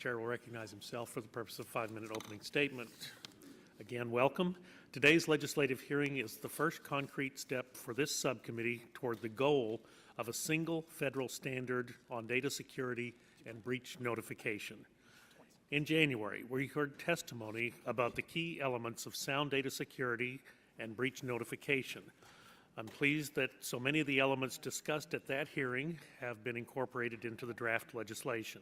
Chair will recognize himself for the purpose of a 5-minute opening statement. Again, welcome. Today's legislative hearing is the first concrete step for this subcommittee toward the goal of a single federal standard on data security and breach notification. In January, we heard testimony about the key elements of sound data security and breach notification. I'm pleased that so many of the elements discussed at that hearing have been incorporated into the draft legislation.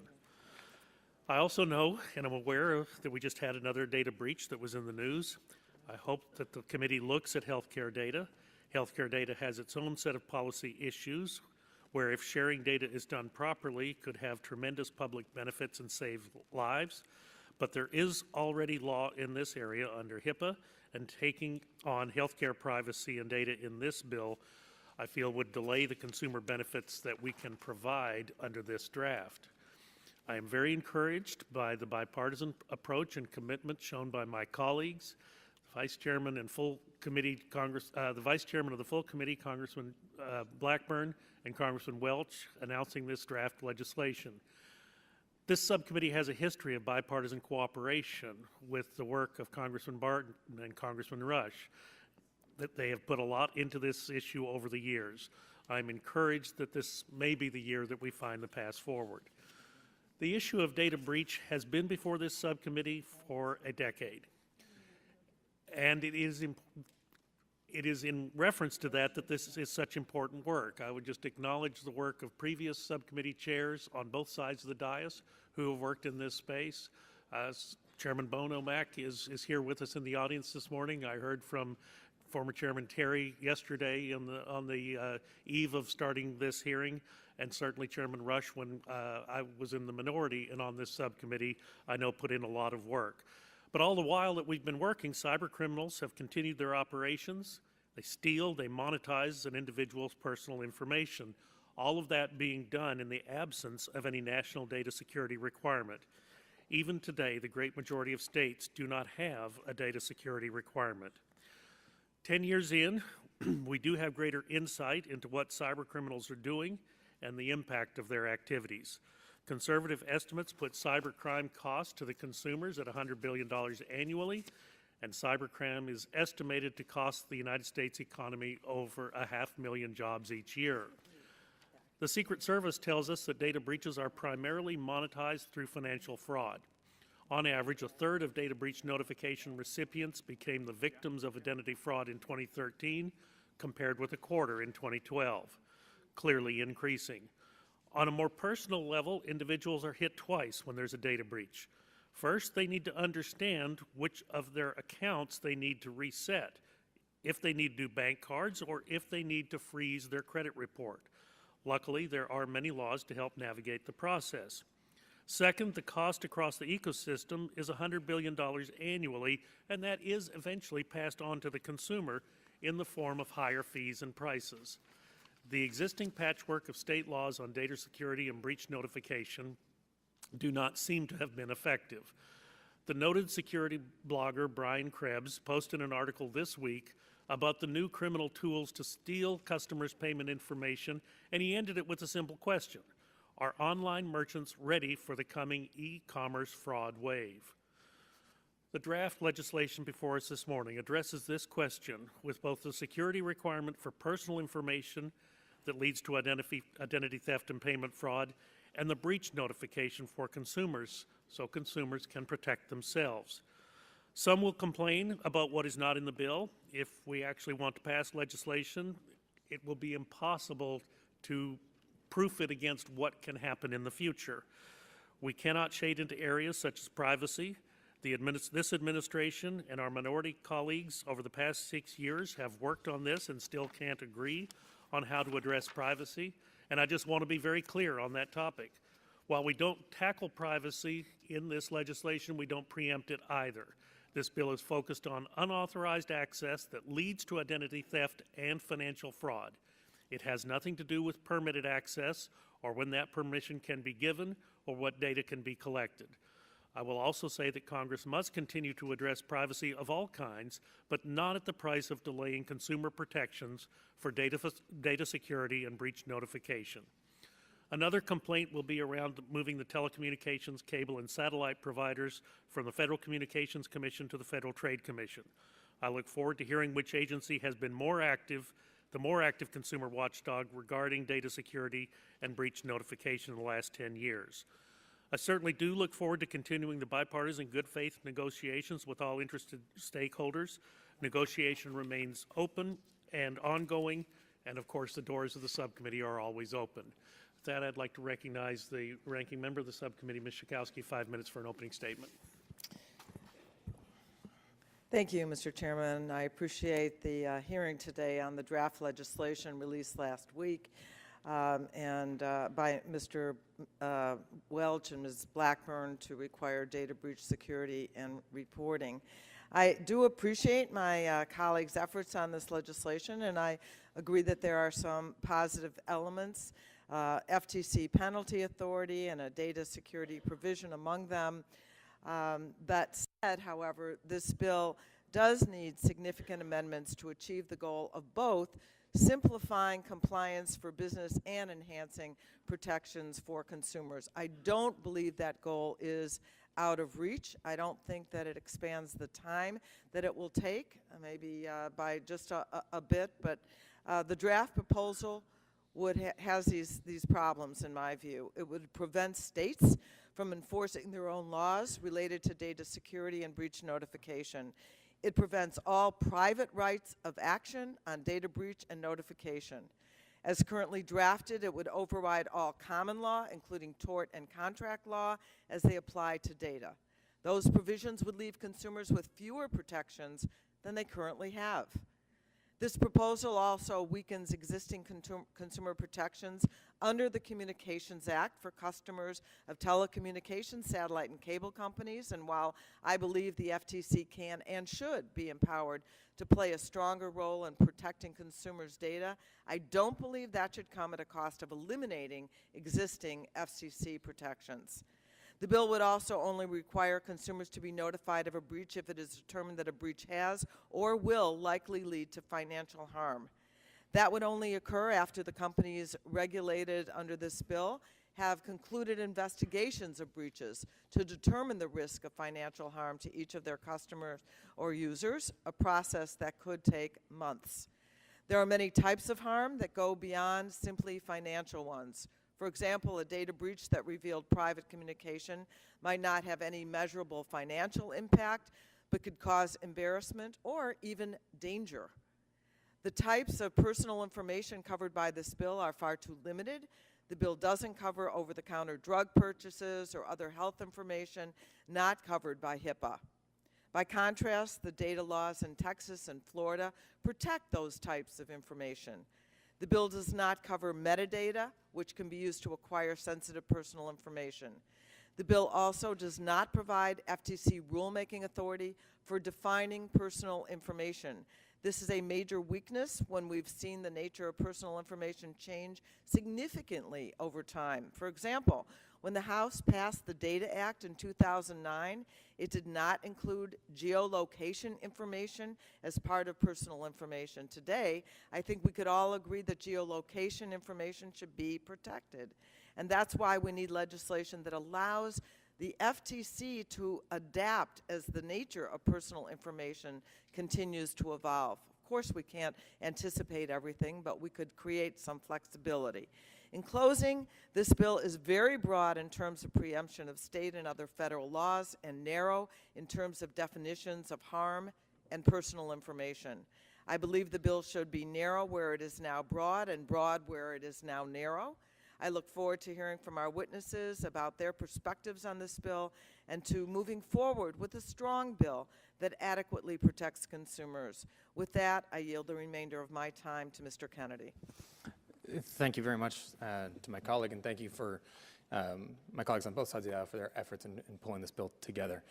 I also know and I'm aware that we just had another data breach that was in the news. I hope that the committee looks at healthcare data. Healthcare data has its own set of policy issues where if sharing data is done properly could have tremendous public benefits and save lives. But there is already law in this area under HIPAA, and taking on healthcare privacy and data in this bill, I feel would delay the consumer benefits that we can provide under this draft. I am very encouraged by the bipartisan approach and commitment shown by my colleagues, the Vice Chairman and full committee, the Vice Chairman of the full committee, Congressman Blackburn and Congressman Welch, announcing this draft legislation. This subcommittee has a history of bipartisan cooperation with the work of Congressman Barton and Congressman Rush. That they have put a lot into this issue over the years. I'm encouraged that this may be the year that we find the path forward. The issue of data breach has been before this subcommittee for a decade. And it is in reference to that this is such important work. I would just acknowledge the work of previous subcommittee chairs on both sides of the dais who have worked in this space. Chairman Bono Mack is here with us in the audience this morning. I heard from former Chairman Terry yesterday on the eve of starting this hearing, and certainly Chairman Rush when I was in the minority and on this subcommittee, I know put in a lot of work. But all the while that we've been working, cyber criminals have continued their operations. They steal, they monetize an individual's personal information, all of that being done in the absence of any national data security requirement. Even today, the great majority of states do not have a data security requirement. 10 years in, we do have greater insight into what cyber criminals are doing and the impact of their activities. Conservative estimates put cybercrime costs to the consumers at $100 billion annually, and cybercrime is estimated to cost the United States economy over 500,000 jobs each year. The Secret Service tells us that data breaches are primarily monetized through financial fraud. On average, a third of data breach notification recipients became the victims of identity fraud in 2013, compared with a quarter in 2012, clearly increasing. On a more personal level, individuals are hit twice when there's a data breach. First, they need to understand which of their accounts they need to reset, if they need new bank cards or if they need to freeze their credit report. Luckily, there are many laws to help navigate the process. Second, the cost across the ecosystem is $100 billion annually, and that is eventually passed on to the consumer in the form of higher fees and prices. The existing patchwork of state laws on data security and breach notification do not seem to have been effective. The noted security blogger Brian Krebs posted an article this week about the new criminal tools to steal customers' payment information, and he ended it with a simple question. Are online merchants ready for the coming e-commerce fraud wave? The draft legislation before us this morning addresses this question with both the security requirement for personal information that leads to identity theft and payment fraud, and the breach notification for consumers, so consumers can protect themselves. Some will complain about what is not in the bill. If we actually want to pass legislation, it will be impossible to proof it against what can happen in the future. We cannot shade into areas such as privacy. This administration and our minority colleagues over the past 6 years have worked on this and still can't agree on how to address privacy, and I just want to be very clear on that topic. While we don't tackle privacy in this legislation, we don't preempt it either. This bill is focused on unauthorized access that leads to identity theft and financial fraud. It has nothing to do with permitted access or when that permission can be given or what data can be collected. I will also say that Congress must continue to address privacy of all kinds, but not at the price of delaying consumer protections for data security and breach notification. Another complaint will be around moving the telecommunications, cable, and satellite providers from the Federal Communications Commission to the Federal Trade Commission. I look forward to hearing which agency has been the more active consumer watchdog regarding data security and breach notification in the last 10 years. I certainly do look forward to continuing the bipartisan good faith negotiations with all interested stakeholders. Negotiation remains open and ongoing, and of course the doors of the subcommittee are always open. With that, I'd like to recognize the ranking member of the subcommittee, Ms. Schakowsky, 5 minutes for an opening statement. Thank you, Mr. Chairman. I appreciate the hearing today on the draft legislation released last week by Mr. Welch and Ms. Blackburn to require data breach security and reporting. I do appreciate my colleagues' efforts on this legislation, and I agree that there are some positive elements, FTC penalty authority and a data security provision among them. That said, however, this bill does need significant amendments to achieve the goal of both simplifying compliance for business and enhancing protections for consumers. I don't believe that goal is out of reach. I don't think that it expands the time that it will take, maybe by just a bit, but the draft proposal has these problems in my view. It would prevent states from enforcing their own laws related to data security and breach notification. It prevents all private rights of action on data breach and notification. As currently drafted, it would override all common law, including tort and contract law, as they apply to data. Those provisions would leave consumers with fewer protections than they currently have. This proposal also weakens existing consumer protections under the Communications Act for customers of telecommunications, satellite, and cable companies. And while I believe the FTC can and should be empowered to play a stronger role in protecting consumers' data, I don't believe that should come at a cost of eliminating existing FCC protections. The bill would also only require consumers to be notified of a breach if it is determined that a breach has or will likely lead to financial harm. That would only occur after the companies regulated under this bill have concluded investigations of breaches to determine the risk of financial harm to each of their customers or users, a process that could take months. There are many types of harm that go beyond simply financial ones. For example, a data breach that revealed private communication might not have any measurable financial impact, but could cause embarrassment or even danger. The types of personal information covered by this bill are far too limited. The bill doesn't cover over-the-counter drug purchases or other health information not covered by HIPAA. By contrast, the data laws in Texas and Florida protect those types of information. The bill does not cover metadata, which can be used to acquire sensitive personal information. The bill also does not provide FTC rulemaking authority for defining personal information. This is a major weakness when we've seen the nature of personal information change significantly over time. For example, when the House passed the Data Act in 2009, it did not include geolocation information as part of personal information. Today, I think we could all agree that geolocation information should be protected. And that's why we need legislation that allows the FTC to adapt as the nature of personal information continues to evolve. Of course, we can't anticipate everything, but we could create some flexibility. In closing, this bill is very broad in terms of preemption of state and other federal laws and narrow in terms of definitions of harm and personal information. I believe the bill should be narrow where it is now broad and broad where it is now narrow. I look forward to hearing from our witnesses about their perspectives on this bill and to moving forward with a strong bill that adequately protects consumers. With that, I yield the remainder of my time to Mr. Kennedy. Thank you very much to my colleague, and thank you for my colleagues on both sides of the aisle for their efforts in pulling this bill together.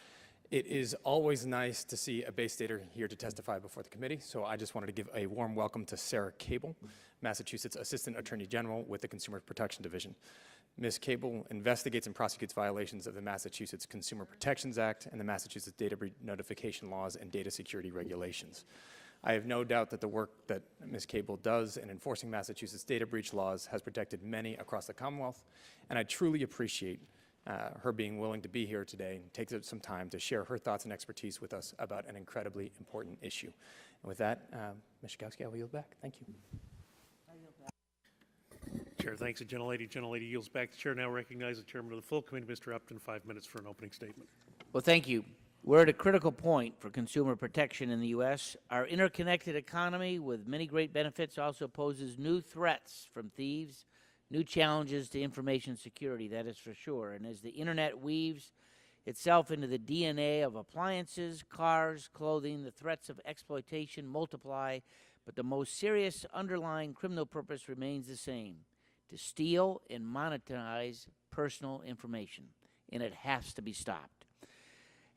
It is always nice to see a Bay Stater here to testify before the committee, so I just wanted to give a warm welcome to Sarah Cable, Massachusetts Assistant Attorney General with the Consumer Protection Division. Ms. Cable investigates and prosecutes violations of the Massachusetts Consumer Protections Act and the Massachusetts Data Breach Notification Laws and Data Security Regulations. I have no doubt that the work that Ms. Cable does in enforcing Massachusetts data breach laws has protected many across the Commonwealth, and I truly appreciate her being willing to be here today and take some time to share her thoughts and expertise with us about an incredibly important issue. And with that, Ms. Schakowsky, I will yield back. Thank you. Chair thanks the gentlelady. Gentlelady yields back. The chair now recognizes the chairman of the full committee, Mr. Upton, 5 minutes for an opening statement. Well, thank you. We're at a critical point for consumer protection in the U.S. Our interconnected economy, with many great benefits, also poses new threats from thieves, new challenges to information security, that is for sure. And as the Internet weaves itself into the DNA of appliances, cars, clothing, the threats of exploitation multiply, but the most serious underlying criminal purpose remains the same: to steal and monetize personal information, and it has to be stopped.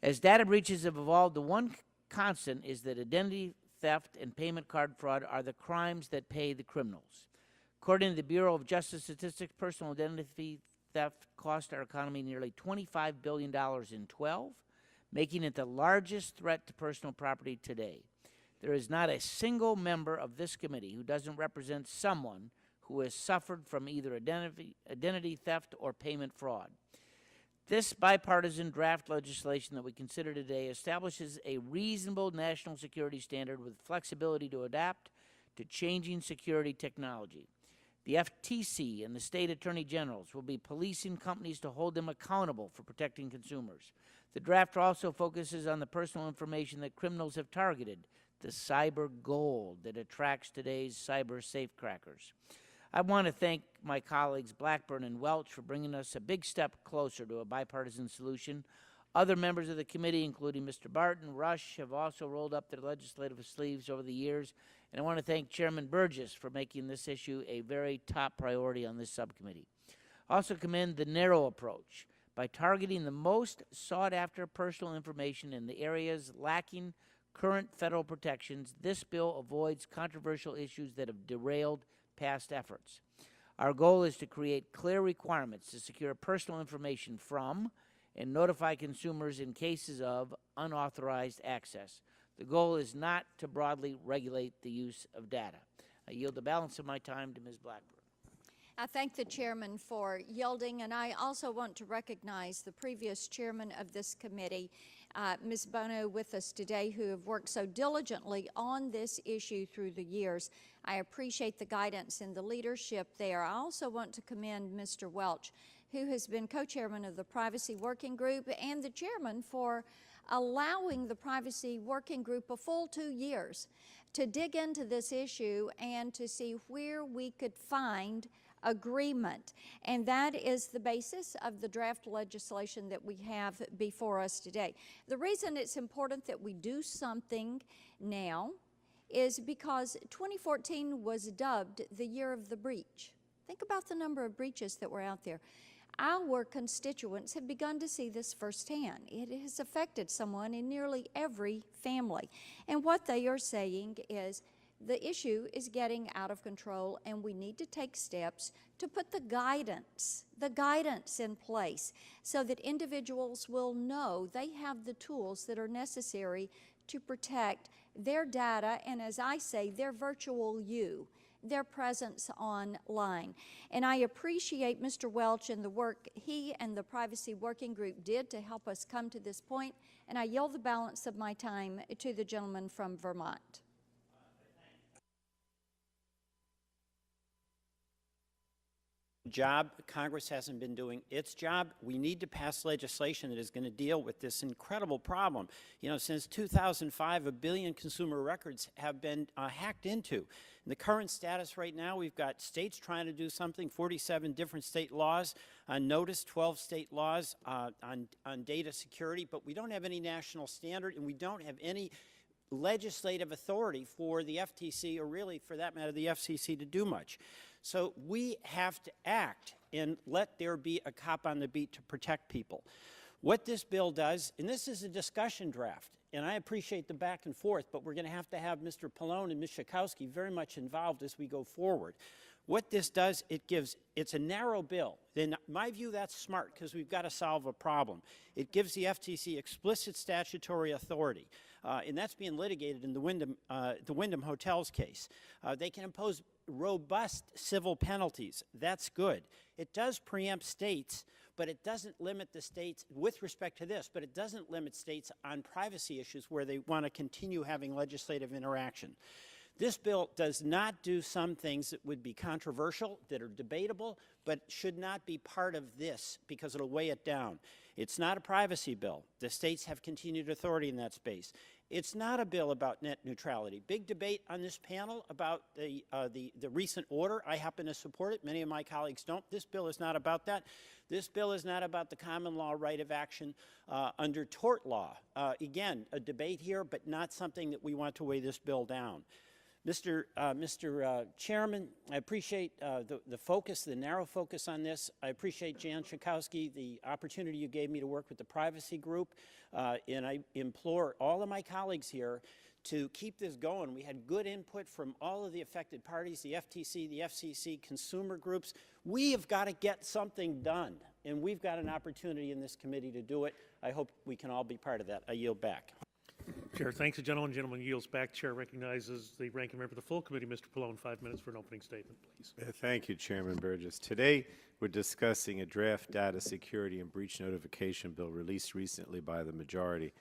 As data breaches have evolved, the one constant is that identity theft and payment card fraud are the crimes that pay the criminals. According to the Bureau of Justice Statistics, personal identity theft cost our economy nearly $25 billion in 2012, making it the largest threat to personal property today. There is not a single member of this committee who doesn't represent someone who has suffered from either identity theft or payment fraud. This bipartisan draft legislation that we consider today establishes a reasonable national security standard with flexibility to adapt to changing security technology. The FTC and the state attorney generals will be policing companies to hold them accountable for protecting consumers. The draft also focuses on the personal information that criminals have targeted, the cyber gold that attracts today's cyber safecrackers. I want to thank my colleagues Blackburn and Welch for bringing us a big step closer to a bipartisan solution. Other members of the committee, including Mr. Barton, Rush, have also rolled up their legislative sleeves over the years. And I want to thank Chairman Burgess for making this issue a very top priority on this subcommittee. I also commend the narrow approach. By targeting the most sought-after personal information in the areas lacking current federal protections, this bill avoids controversial issues that have derailed past efforts. Our goal is to create clear requirements to secure personal information from and notify consumers in cases of unauthorized access. The goal is not to broadly regulate the use of data. I yield the balance of my time to Ms. Blackburn. I thank the chairman for yielding, and I also want to recognize the previous chairman of this committee, Ms. Bono, with us today, who have worked so diligently on this issue through the years. I appreciate the guidance and the leadership there. I also want to commend Mr. Welch, who has been co-chairman of the Privacy Working Group and the chairman for allowing the Privacy Working Group a full 2 years to dig into this issue and to see where we could find agreement. And that is the basis of the draft legislation that we have before us today. The reason it's important that we do something now is because 2014 was dubbed the year of the breach. Think about the number of breaches that were out there. Our constituents have begun to see this firsthand. It has affected someone in nearly every family. And what they are saying is the issue is getting out of control, and we need to take steps to put the guidance in place so that individuals will know they have the tools that are necessary to protect their data and, as I say, their virtual you, their presence online. And I appreciate Mr. Welch and the work he and the Privacy Working Group did to help us come to this point, and I yield the balance of my time to the gentleman from Vermont. Job. Congress hasn't been doing its job. We need to pass legislation that is going to deal with this incredible problem. You know, since 2005, 1 billion consumer records have been hacked into. In the current status right now, we've got states trying to do something, 47 different state laws on notice, 12 state laws on data security, but we don't have any national standard, and we don't have any legislative authority for the FTC, or really, for that matter, the FCC, to do much. So we have to act and let there be a cop on the beat to protect people. What this bill does, and this is a discussion draft, and I appreciate the back and forth, but we're going to have Mr. Pallone and Ms. Schakowsky very much involved as we go forward. What this does, it's a narrow bill. In my view, that's smart, because we've got to solve a problem. It gives the FTC explicit statutory authority. and that's being litigated in the Wyndham Hotels case. They can impose robust civil penalties. That's good. It does preempt states, but it doesn't limit the states with respect to this, but it doesn't limit states on privacy issues where they want to continue having legislative interaction. This bill does not do some things that would be controversial, that are debatable, but should not be part of this because it'll weigh it down. It's not a privacy bill. The states have continued authority in that space. It's not a bill about net neutrality. Big debate on this panel about the recent order. I happen to support it. Many of my colleagues don't. This bill is not about that. This bill is not about the common law right of action under tort law. Again, a debate here, but not something that we want to weigh this bill down. Mr. Chairman, I appreciate the focus, the narrow focus on this. I appreciate, Jan Schakowsky, the opportunity you gave me to work with the privacy group, and I implore all of my colleagues here to keep this going. We had good input from all of the affected parties, the FTC, the FCC, consumer groups. We have got to get something done, and we've got an opportunity in this committee to do it. I hope we can all be part of that. I yield back. Chair thanks the gentleman. Gentleman yields back. Chair recognizes the ranking member of the full committee, Mr. Pallone. 5 minutes for an opening statement, please. Thank you, Chairman Burgess. Today, we're discussing a draft data security and breach notification bill released recently by the majority.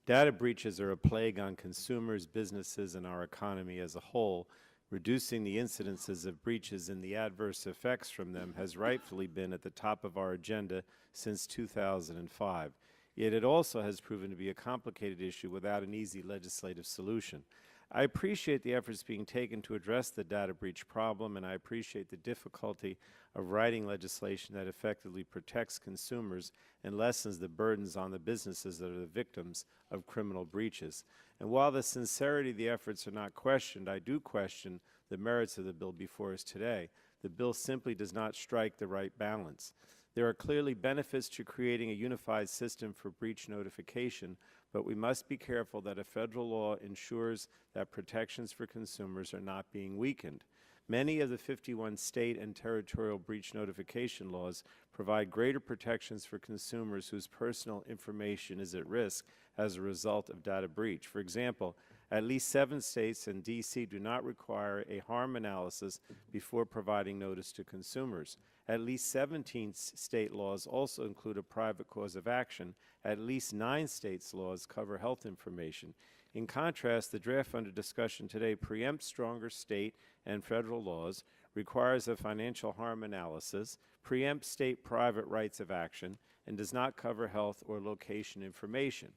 Data breaches are a plague on consumers, businesses, and our economy as a whole. Reducing the incidences of breaches and the adverse effects from them has rightfully been at the top of our agenda since 2005. Yet it also has proven to be a complicated issue without an easy legislative solution. I appreciate the efforts being taken to address the data breach problem, and I appreciate the difficulty of writing legislation that effectively protects consumers and lessens the burdens on the businesses that are the victims of criminal breaches. And while the sincerity of the efforts are not questioned, I do question the merits of the bill before us today. The bill simply does not strike the right balance. There are clearly benefits to creating a unified system for breach notification, but we must be careful that a federal law ensures that protections for consumers are not being weakened. Many of the 51 state and territorial breach notification laws provide greater protections for consumers whose personal information is at risk as a result of data breach. For example, at least 7 states and D.C. do not require a harm analysis before providing notice to consumers. At least 17 state laws also include a private cause of action. At least 9 states' laws cover health information. In contrast, the draft under discussion today preempts stronger state and federal laws, requires a financial harm analysis, preempts state private rights of action, and does not cover health or location information.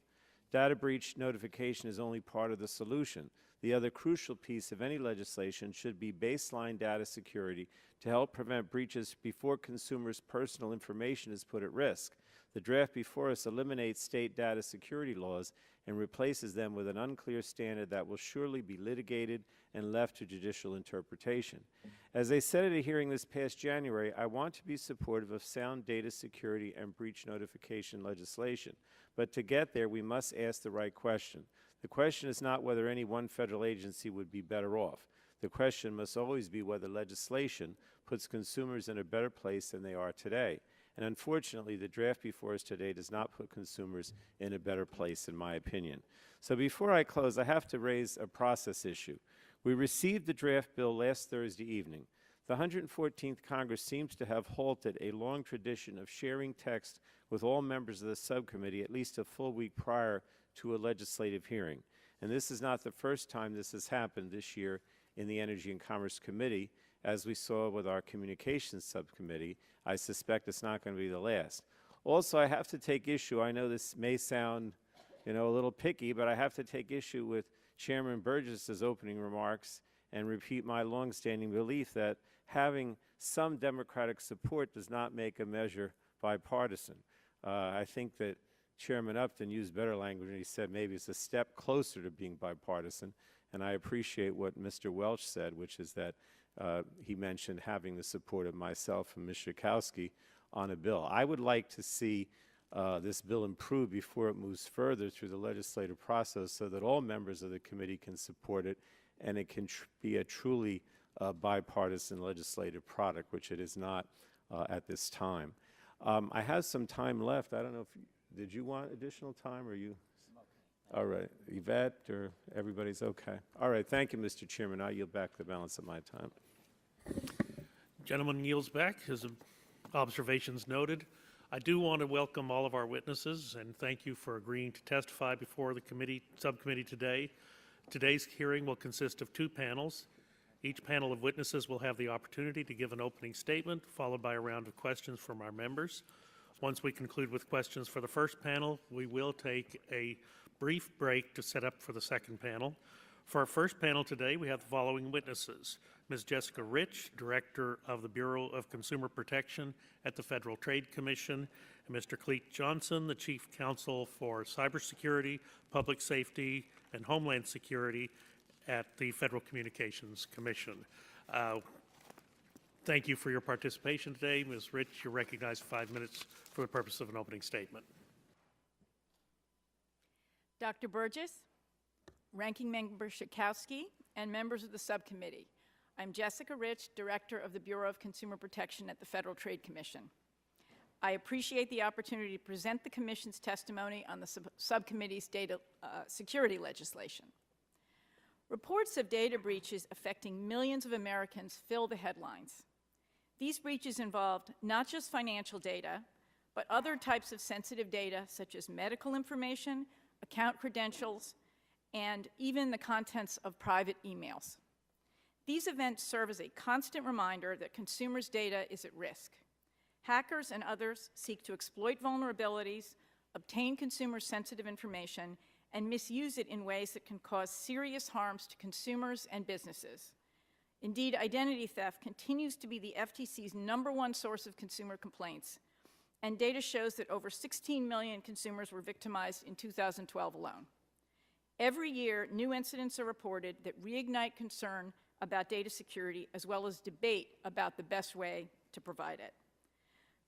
Data breach notification is only part of the solution. The other crucial piece of any legislation should be baseline data security to help prevent breaches before consumers' personal information is put at risk. The draft before us eliminates state data security laws and replaces them with an unclear standard that will surely be litigated and left to judicial interpretation. As I said at a hearing this past January, I want to be supportive of sound data security and breach notification legislation. But to get there, we must ask the right question. The question is not whether any one federal agency would be better off. The question must always be whether legislation puts consumers in a better place than they are today. And unfortunately, the draft before us today does not put consumers in a better place, in my opinion. So before I close, I have to raise a process issue. We received the draft bill last Thursday evening. The 114th Congress seems to have halted a long tradition of sharing text with all members of the subcommittee at least a full week prior to a legislative hearing. And this is not the first time this has happened this year in the Energy and Commerce Committee. As we saw with our Communications Subcommittee, I suspect it's not going to be the last. Also, I have to take issue, I know this may sound, a little picky, but I have to take issue with Chairman Burgess's opening remarks and repeat my longstanding belief that having some Democratic support does not make a measure bipartisan. I think that Chairman Upton used better language when he said maybe it's a step closer to being bipartisan, and I appreciate what Mr. Welch said, which is that he mentioned having the support of myself and Mr. Schakowsky on a bill. I would like to see this bill improve before it moves further through the legislative process so that all members of the committee can support it and it can be a truly bipartisan legislative product, which it is not at this time. I have some time left. I don't know if did you want additional time or you? All right. Yvette, or everybody's okay? All right. Thank you, Mr. Chairman. I yield back the balance of my time. Gentleman yields back. His observations noted. I do want to welcome all of our witnesses and thank you for agreeing to testify before the subcommittee today. Today's hearing will consist of 2 panels. Each panel of witnesses will have the opportunity to give an opening statement, followed by a round of questions from our members. Once we conclude with questions for the first panel, we will take a brief break to set up for the second panel. For our first panel today, we have the following witnesses. Ms. Jessica Rich, Director of the Bureau of Consumer Protection at the Federal Trade Commission, and Mr. Cleet Johnson, the Chief Counsel for Cybersecurity, Public Safety, and Homeland Security at the Federal Communications Commission. Thank you for your participation today. Ms. Rich, you're recognized 5 minutes for the purpose of an opening statement. Dr. Burgess, Ranking Member Schakowsky, and members of the subcommittee. I'm Jessica Rich, Director of the Bureau of Consumer Protection at the Federal Trade Commission. I appreciate the opportunity to present the Commission's testimony on the subcommittee's data security legislation. Reports of data breaches affecting millions of Americans fill the headlines. These breaches involved not just financial data, but other types of sensitive data such as medical information, account credentials, and even the contents of private emails. These events serve as a constant reminder that consumers' data is at risk. Hackers and others seek to exploit vulnerabilities, obtain consumer sensitive information, and misuse it in ways that can cause serious harms to consumers and businesses. Indeed, identity theft continues to be the FTC's #1 source of consumer complaints, and data shows that over 16 million consumers were victimized in 2012 alone. Every year, new incidents are reported that reignite concern about data security as well as debate about the best way to provide it.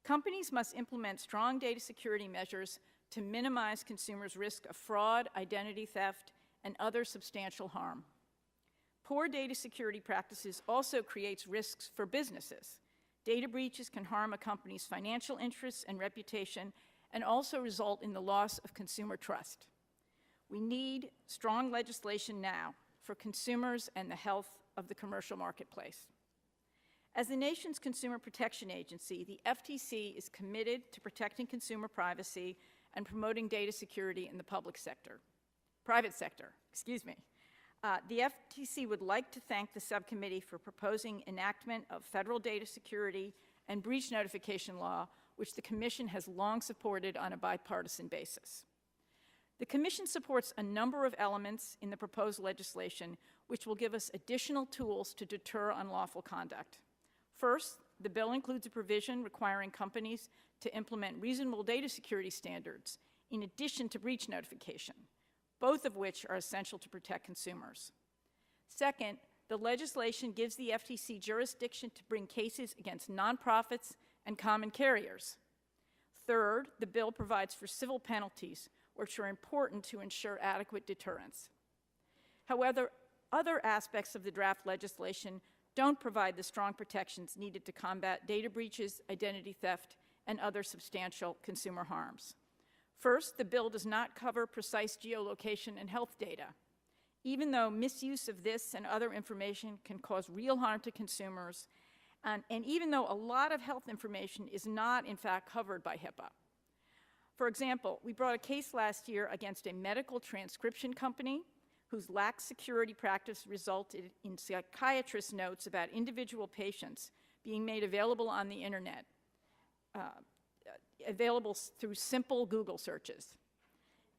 Companies must implement strong data security measures to minimize consumers' risk of fraud, identity theft, and other substantial harm. Poor data security practices also creates risks for businesses. Data breaches can harm a company's financial interests and reputation and also result in the loss of consumer trust. We need strong legislation now for consumers and the health of the commercial marketplace. As the nation's consumer protection agency, the FTC is committed to protecting consumer privacy and promoting data security in the private sector. The FTC would like to thank the subcommittee for proposing enactment of federal data security and breach notification law, which the Commission has long supported on a bipartisan basis. The Commission supports a number of elements in the proposed legislation which will give us additional tools to deter unlawful conduct. First, the bill includes a provision requiring companies to implement reasonable data security standards in addition to breach notification, both of which are essential to protect consumers. Second, the legislation gives the FTC jurisdiction to bring cases against nonprofits and common carriers. Third, the bill provides for civil penalties, which are important to ensure adequate deterrence. However, other aspects of the draft legislation don't provide the strong protections needed to combat data breaches, identity theft, and other substantial consumer harms. First, the bill does not cover precise geolocation and health data. Even though misuse of this and other information can cause real harm to consumers, and even though a lot of health information is not, in fact, covered by HIPAA. For example, we brought a case last year against a medical transcription company whose lax security practice resulted in psychiatrist notes about individual patients being made available on the internet, available through simple Google searches.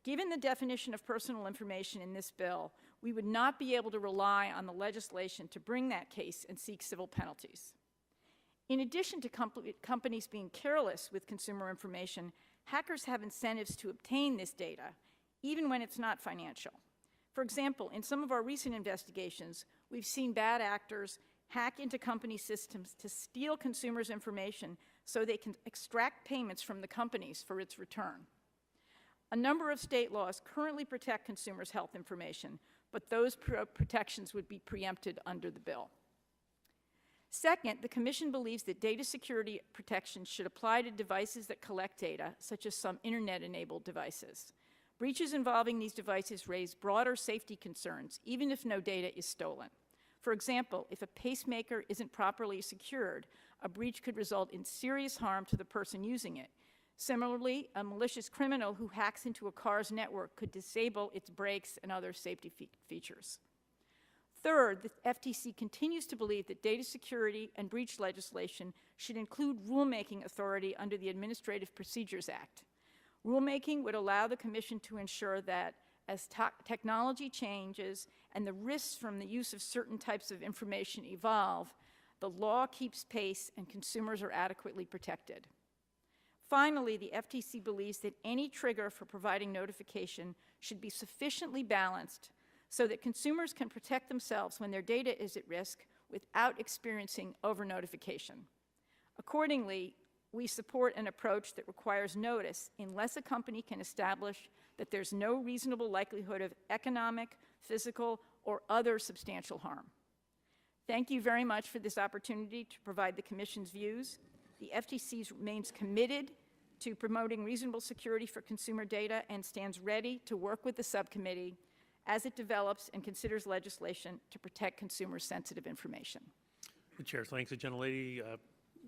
Given the definition of personal information in this bill, we would not be able to rely on the legislation to bring that case and seek civil penalties. In addition to companies being careless with consumer information, hackers have incentives to obtain this data, even when it's not financial. For example, in some of our recent investigations, we've seen bad actors hack into company systems to steal consumers' information so they can extract payments from the companies for its return. A number of state laws currently protect consumers' health information, but those protections would be preempted under the bill. Second, the Commission believes that data security protections should apply to devices that collect data, such as some internet-enabled devices. Breaches involving these devices raise broader safety concerns, even if no data is stolen. For example, if a pacemaker isn't properly secured, a breach could result in serious harm to the person using it. Similarly, a malicious criminal who hacks into a car's network could disable its brakes and other safety features. Third, the FTC continues to believe that data security and breach legislation should include rulemaking authority under the Administrative Procedures Act. Rulemaking would allow the Commission to ensure that as technology changes and the risks from the use of certain types of information evolve, the law keeps pace and consumers are adequately protected. Finally, the FTC believes that any trigger for providing notification should be sufficiently balanced so that consumers can protect themselves when their data is at risk without experiencing over-notification. Accordingly, we support an approach that requires notice unless a company can establish that there's no reasonable likelihood of economic, physical, or other substantial harm. Thank you very much for this opportunity to provide the Commission's views. The FTC remains committed to promoting reasonable security for consumer data and stands ready to work with the subcommittee as it develops and considers legislation to protect consumers' sensitive information. The chair thanks the gentlelady.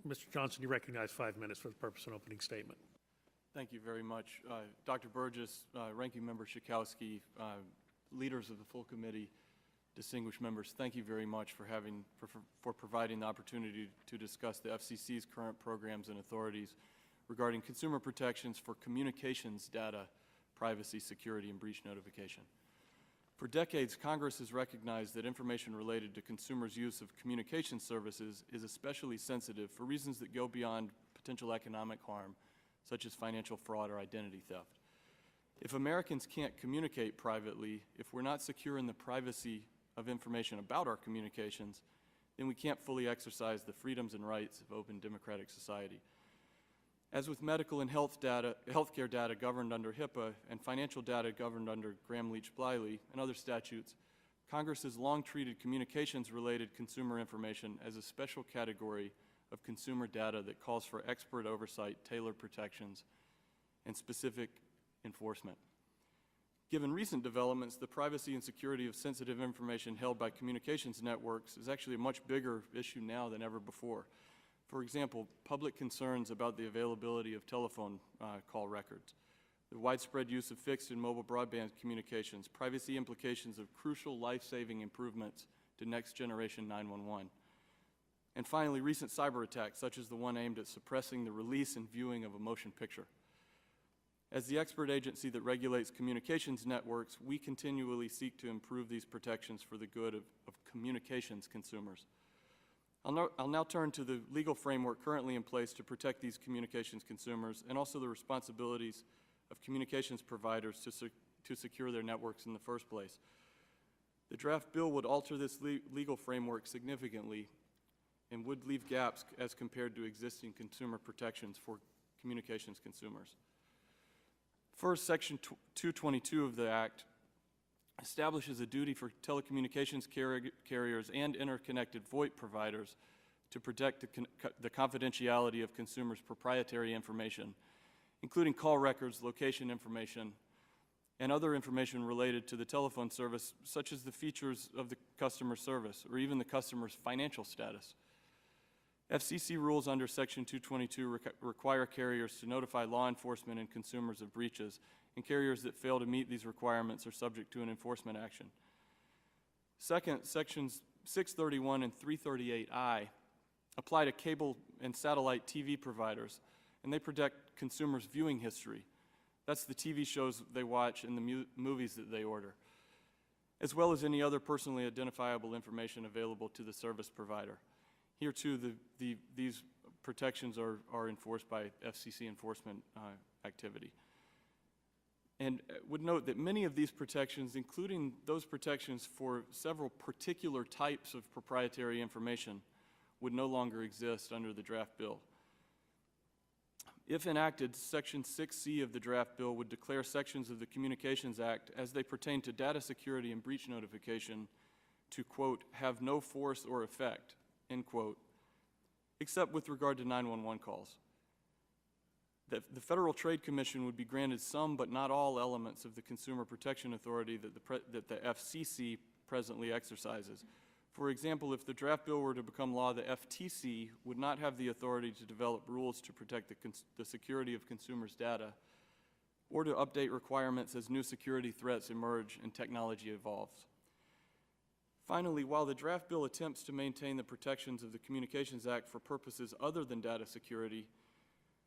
Mr. Johnson, you recognize 5 minutes for the purpose of an opening statement. Thank you very much. Dr. Burgess, Ranking Member Schakowsky, leaders of the full committee, distinguished members, thank you very much for providing the opportunity to discuss the FCC's current programs and authorities regarding consumer protections for communications data, privacy, security, and breach notification. For decades, Congress has recognized that information related to consumers' use of communication services is especially sensitive for reasons that go beyond potential economic harm, such as financial fraud or identity theft. If Americans can't communicate privately, if we're not secure in the privacy of information about our communications, then we can't fully exercise the freedoms and rights of open democratic society. As with medical and healthcare data governed under HIPAA and financial data governed under Gramm-Leach-Bliley and other statutes, Congress has long treated communications-related consumer information as a special category of consumer data that calls for expert oversight, tailored protections, and specific enforcement. Given recent developments, the privacy and security of sensitive information held by communications networks is actually a much bigger issue now than ever before. For example, public concerns about the availability of telephone call records, the widespread use of fixed and mobile broadband communications, privacy implications of crucial life-saving improvements to next-generation 911. And finally, recent cyber attacks, such as the one aimed at suppressing the release and viewing of a motion picture. As the expert agency that regulates communications networks, we continually seek to improve these protections for the good of communications consumers. I'll now turn to the legal framework currently in place to protect these communications consumers and also the responsibilities of communications providers to secure their networks in the first place. The draft bill would alter this legal framework significantly and would leave gaps as compared to existing consumer protections for communications consumers. First, Section 222 of the Act establishes a duty for telecommunications carriers and interconnected VoIP providers to protect the confidentiality of consumers' proprietary information, including call records, location information, and other information related to the telephone service, such as the features of the customer service or even the customer's financial status. FCC rules under Section 222 require carriers to notify law enforcement and consumers of breaches, and carriers that fail to meet these requirements are subject to an enforcement action. Second, Sections 631 and 338I apply to cable and satellite TV providers, and they protect consumers' viewing history. That's the TV shows they watch and the movies that they order, as well as any other personally identifiable information available to the service provider. Here, too, these protections are enforced by FCC enforcement activity. And would note that many of these protections, including those protections for several particular types of proprietary information, would no longer exist under the draft bill. If enacted, Section 6C of the draft bill would declare sections of the Communications Act as they pertain to data security and breach notification to, quote, have no force or effect, end quote, except with regard to 911 calls. The Federal Trade Commission would be granted some but not all elements of the consumer protection authority that the FCC presently exercises. For example, if the draft bill were to become law, the FTC would not have the authority to develop rules to protect the security of consumers' data or to update requirements as new security threats emerge and technology evolves. Finally, while the draft bill attempts to maintain the protections of the Communications Act for purposes other than data security,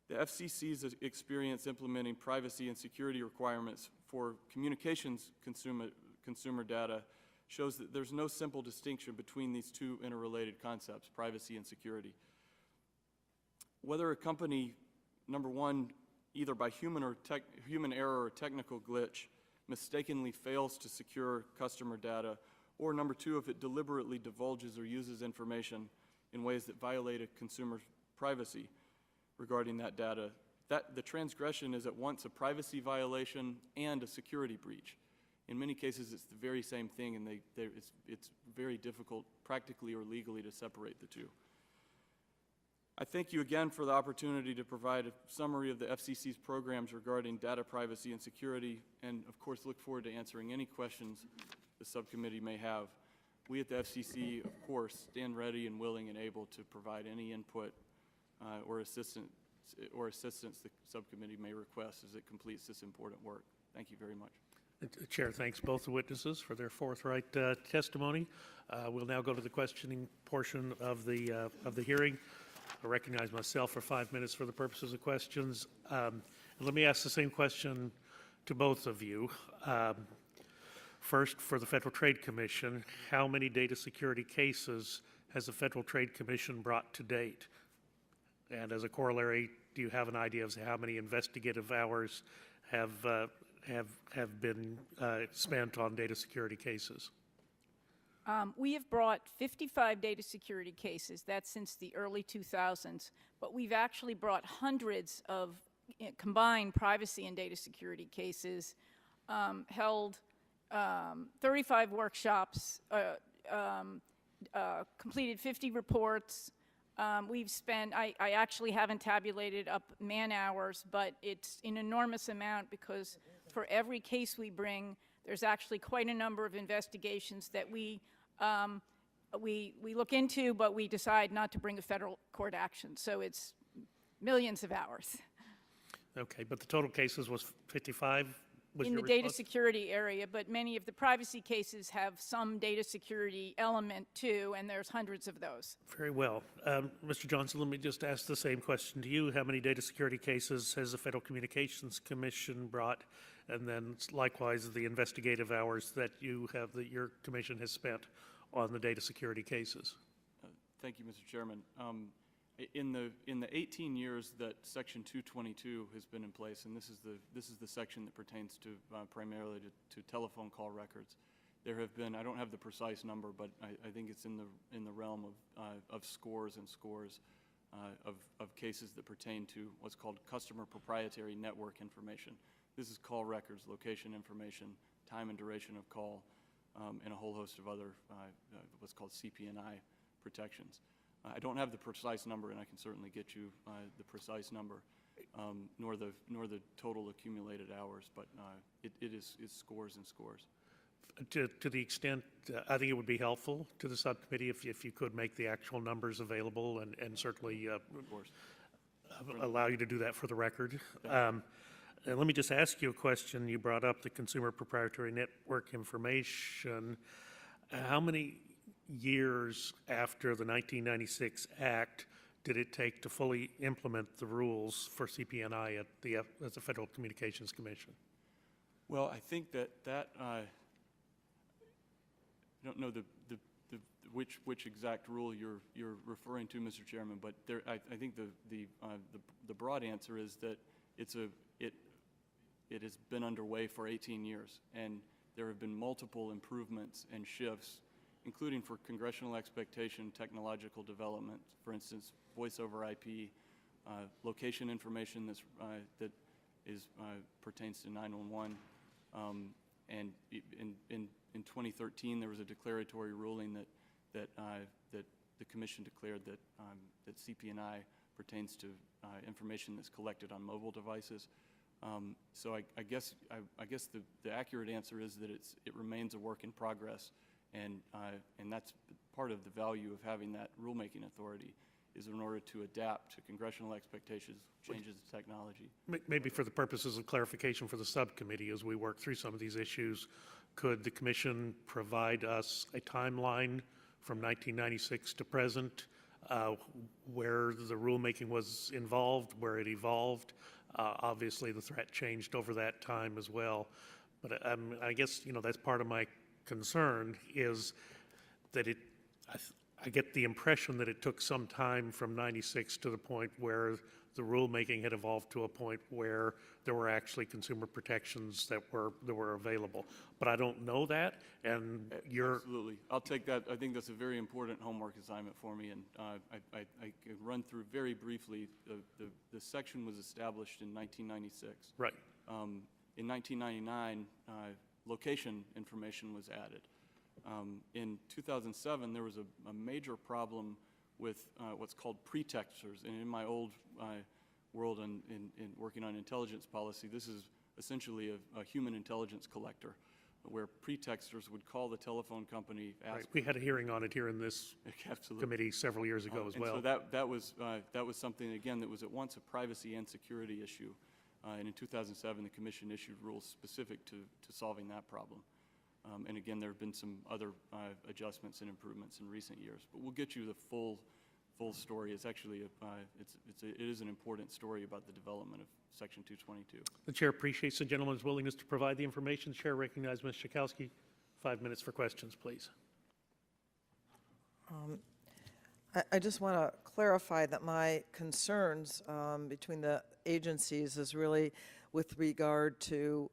the FCC's experience implementing privacy and security requirements for communications consumer data shows that there's no simple distinction between these two interrelated concepts, privacy and security. Whether a company, number one, either by human error or technical glitch, mistakenly fails to secure customer data, or number two, if it deliberately divulges or uses information in ways that violate a consumer's privacy regarding that data, the transgression is at once a privacy violation and a security breach. In many cases, it's the very same thing, and it's very difficult, practically or legally, to separate the two. I thank you again for the opportunity to provide a summary of the FCC's programs regarding data privacy and security, and of course look forward to answering any questions the subcommittee may have. We at the FCC, of course, stand ready and willing and able to provide any input or assistance the subcommittee may request as it completes this important work. Thank you very much. The Chair thanks both the witnesses for their forthright testimony. We'll now go to the questioning portion of the hearing. I recognize myself for 5 minutes for the purposes of questions. Let me ask the same question to both of you. First, for the Federal Trade Commission, how many data security cases has the Federal Trade Commission brought to date? And as a corollary, do you have an idea of how many investigative hours have been spent on data security cases? We have brought 55 data security cases. That's since the early 2000s. But we've actually brought hundreds of combined privacy and data security cases, held 35 workshops, completed 50 reports. We've spent, I actually haven't tabulated up man hours, but it's an enormous amount because for every case we bring, there's actually quite a number of investigations that we look into, but we decide not to bring a federal court action. So it's millions of hours. Okay, but the total cases was 55? In the data security area, but many of the privacy cases have some data security element too, and there's hundreds of those. Very well. Mr. Johnson, let me just ask the same question to you. How many data security cases has the Federal Communications Commission brought? And then likewise, the investigative hours that your commission has spent on the data security cases? Thank you, Mr. Chairman. In the 18 years that Section 222 has been in place, and this is the section that pertains to primarily to telephone call records, there have been, I don't have the precise number, but I think it's in the realm of scores and scores of cases that pertain to what's called customer proprietary network information. This is call records, location information, time and duration of call, and a whole host of other what's called CP&I protections. I don't have the precise number, and I can certainly get you the precise number, nor the total accumulated hours, but it is scores and scores. To the extent, I think it would be helpful to the subcommittee if you could make the actual numbers available and certainly Of course. allow you to do that for the record. And let me just ask you a question. You brought up the consumer proprietary network information. How many years after the 1996 Act did it take to fully implement the rules for CP&I at the Federal Communications Commission? Well, I think that I don't know which exact rule you're referring to, Mr. Chairman, but I think the broad answer is that it has been underway for 18 years, and there have been multiple improvements and shifts, including for congressional expectation, technological development, for instance, voice over IP, location information that pertains to 911, and in 2013 there was a declaratory ruling that the Commission declared that CP&I pertains to information that's collected on mobile devices. So I guess the accurate answer is that it remains a work in progress, and that's part of the value of having that rulemaking authority, is in order to adapt to congressional expectations, changes in technology. Maybe for the purposes of clarification for the subcommittee, as we work through some of these issues, could the commission provide us a timeline from 1996 to present, where the rulemaking was involved, where it evolved? Obviously, the threat changed over that time as well. But I guess, that's part of my concern, is that I get the impression that it took some time from 96 to the point where the rulemaking had evolved to a point where there were actually consumer protections that were available. But I don't know that, and Absolutely. I'll take that. I think that's a very important homework assignment for me, and I can run through very briefly. The section was established in 1996. Right. In 1999, location information was added. In 2007, there was a major problem with what's called pretexters. And in my old world in working on intelligence policy, this is essentially a human intelligence collector, where pretexters would call the telephone company, ask. Right. We had a hearing on it here in this Absolutely. committee several years ago as well. And so that was something, again, that was at once a privacy and security issue. And in 2007, the commission issued rules specific to solving that problem. And again, there have been some other adjustments and improvements in recent years. But we'll get you the full story. It's actually it is an important story about the development of Section 222. The chair appreciates the gentleman's willingness to provide the information. The chair recognizes Ms. Schakowsky. 5 minutes for questions, please. I just want to clarify that my concerns between the agencies is really with regard to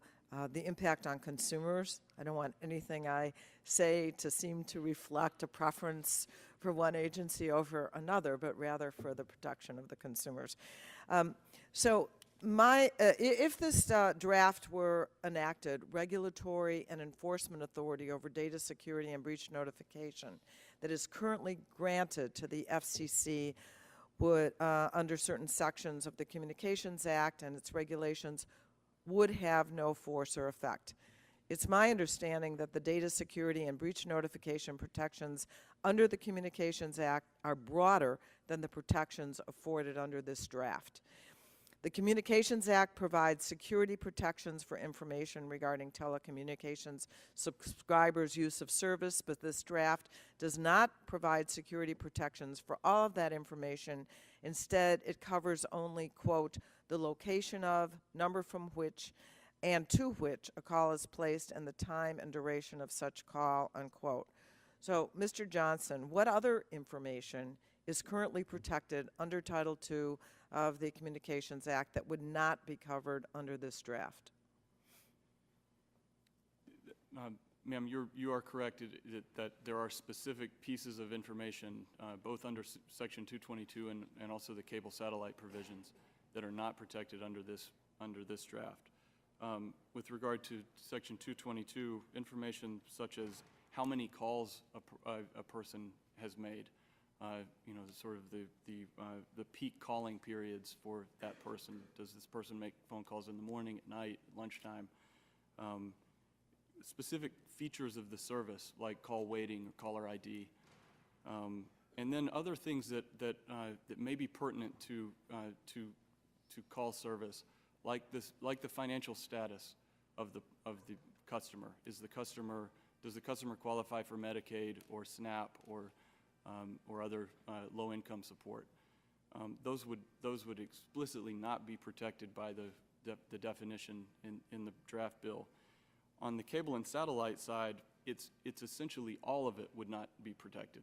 the impact on consumers. I don't want anything I say to seem to reflect a preference for one agency over another, but rather for the protection of the consumers. So if this draft were enacted, regulatory and enforcement authority over data security and breach notification that is currently granted to the FCC would, under certain sections of the Communications Act and its regulations, would have no force or effect. It's my understanding that the data security and breach notification protections under the Communications Act are broader than the protections afforded under this draft. The Communications Act provides security protections for information regarding telecommunications subscribers' use of service, but this draft does not provide security protections for all of that information. Instead, it covers only, quote, the location of, number from which, and to which a call is placed and the time and duration of such call, unquote. So, Mr. Johnson, what other information is currently protected under Title II of the Communications Act that would not be covered under this draft? Ma'am, you are correct that there are specific pieces of information, both under Section 222 and also the cable satellite provisions, that are not protected under this draft. With regard to Section 222, information such as how many calls a person has made, sort of the peak calling periods for that person. Does this person make phone calls in the morning, at night, lunchtime? Specific features of the service, like call waiting or caller ID. And then other things that may be pertinent to call service, like the financial status of the customer. Does the customer qualify for Medicaid or SNAP or other low-income support? Those would explicitly not be protected by the definition in the draft bill. On the cable and satellite side, it's essentially all of it would not be protected.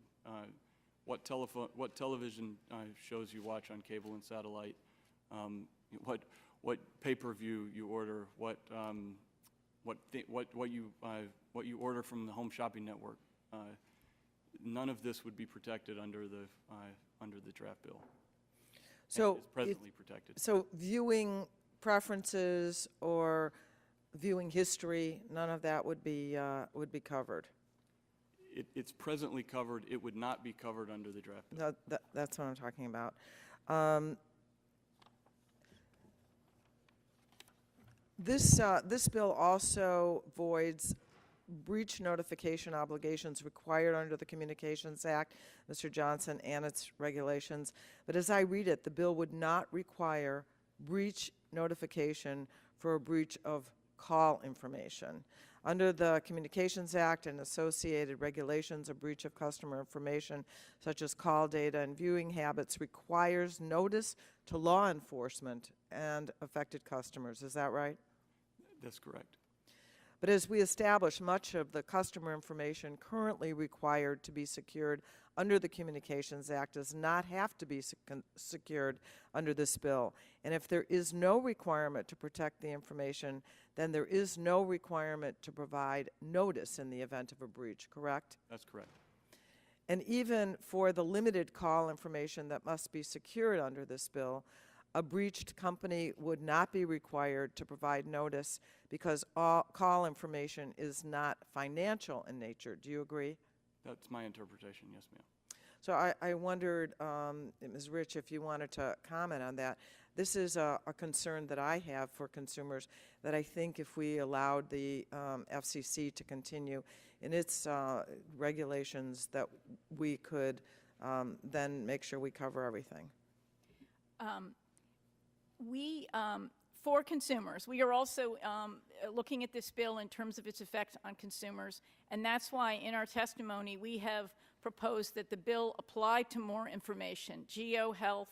What television shows you watch on cable and satellite, what pay-per-view you order, what you order from the home shopping network. None of this would be protected under the draft bill. So it's presently protected. So viewing preferences or viewing history, none of that would be covered. It's presently covered. It would not be covered under the draft bill. That's what I'm talking about. This bill also voids breach notification obligations required under the Communications Act, Mr. Johnson, and its regulations. But as I read it, the bill would not require breach notification for a breach of call information. Under the Communications Act and associated regulations, a breach of customer information, such as call data and viewing habits, requires notice to law enforcement and affected customers. Is that right? That's correct. But as we establish, much of the customer information currently required to be secured under the Communications Act does not have to be secured under this bill. And if there is no requirement to protect the information, then there is no requirement to provide notice in the event of a breach, correct? That's correct. And even for the limited call information that must be secured under this bill, a breached company would not be required to provide notice because all call information is not financial in nature. Do you agree? That's my interpretation, yes, ma'am. So I wondered, Ms. Rich, if you wanted to comment on that. This is a concern that I have for consumers, that I think if we allowed the FCC to continue in its regulations, that we could then make sure we cover everything. For consumers, we are also looking at this bill in terms of its effect on consumers, and that's why in our testimony we have proposed that the bill apply to more information. GeoHealth,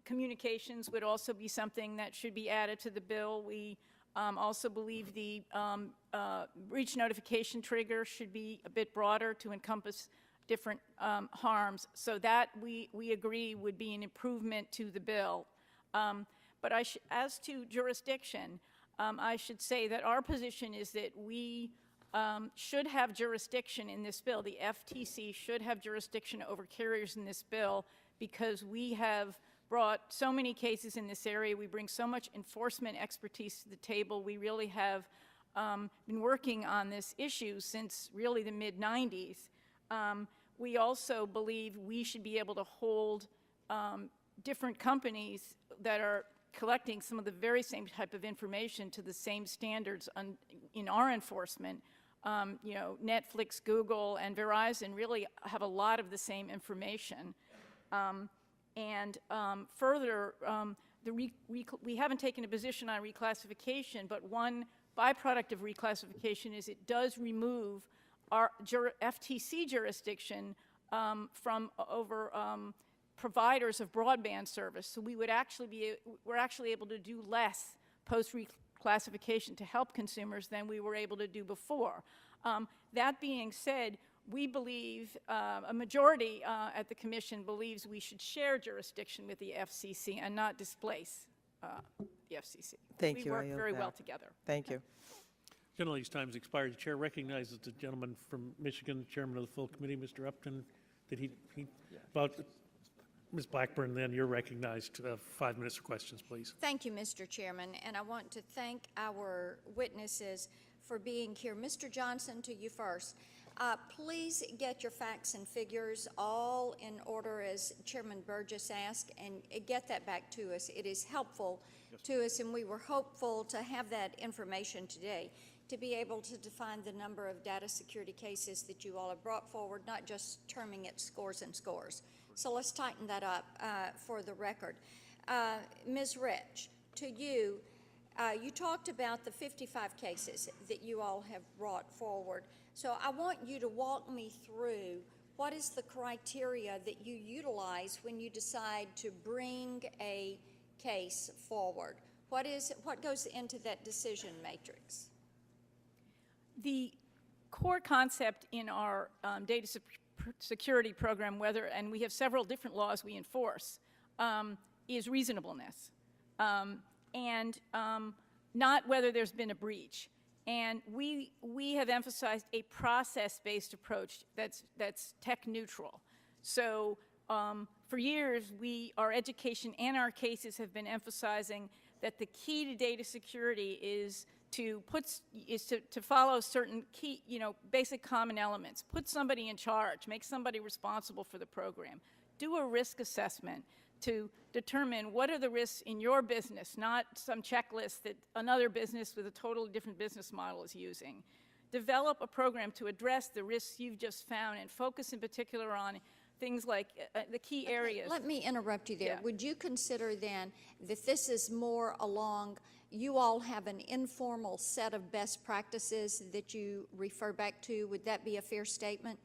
communications would also be something that should be added to the bill. We also believe the breach notification trigger should be a bit broader to encompass different harms. So that we agree would be an improvement to the bill. But as to jurisdiction, I should say that our position is that we should have jurisdiction in this bill. The FTC should have jurisdiction over carriers in this bill because we have brought so many cases in this area. We bring so much enforcement expertise to the table. We really have been working on this issue since really the mid-90s. We also believe we should be able to hold different companies that are collecting some of the very same type of information to the same standards in our enforcement. You know, Netflix, Google, and Verizon really have a lot of the same information. Further, we haven't taken a position on reclassification, but one byproduct of reclassification is it does remove our FTC jurisdiction from over providers of broadband service. So we would actually we're actually able to do less post-reclassification to help consumers than we were able to do before. That being said, we believe, a majority at the Commission believes we should share jurisdiction with the FCC and not displace the FCC. Thank you. We work very well together. Thank you. Generally, time's expired. The chair recognizes the gentleman from Michigan, chairman of the full committee, Mr. Upton. Did he about Ms. Blackburn, then you're recognized. 5 minutes for questions, please. Thank you, Mr. Chairman, and I want to thank our witnesses for being here. Mr. Johnson, to you first. Please get your facts and figures all in order as Chairman Burgess asked, and get that back to us. It is helpful to us, and we were hopeful to have that information today to be able to define the number of data security cases that you all have brought forward, not just terming it scores and scores. So let's tighten that up for the record. Ms. Rich, to you, you talked about the 55 cases that you all have brought forward. So I want you to walk me through what is the criteria that you utilize when you decide to bring a case forward? What goes into that decision matrix? The core concept in our data security program, and we have several different laws we enforce, is reasonableness, and not whether there's been a breach. And we have emphasized a process-based approach that's tech neutral. So for years, our education and our cases have been emphasizing that the key to data security is to follow certain key, basic common elements. Put somebody in charge, make somebody responsible for the program. do a risk assessment to determine what are the risks in your business, not some checklist that another business with a totally different business model is using. Develop a program to address the risks you've just found and focus in particular on things like the key areas. Let me interrupt you there. Yeah. Would you consider then that this is more along, you all have an informal set of best practices that you refer back to? Would that be a fair statement?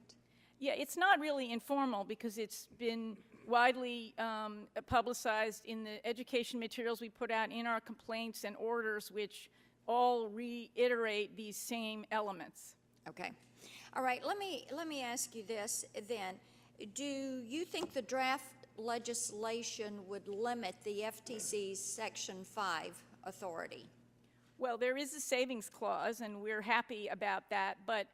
Yeah, it's not really informal because it's been widely publicized in the education materials we put out, in our complaints and orders, which all reiterate these same elements. Okay. All right, let me ask you this then. Do you think the draft legislation would limit the FTC's Section 5 authority? Well, there is a savings clause, and we're happy about that, but,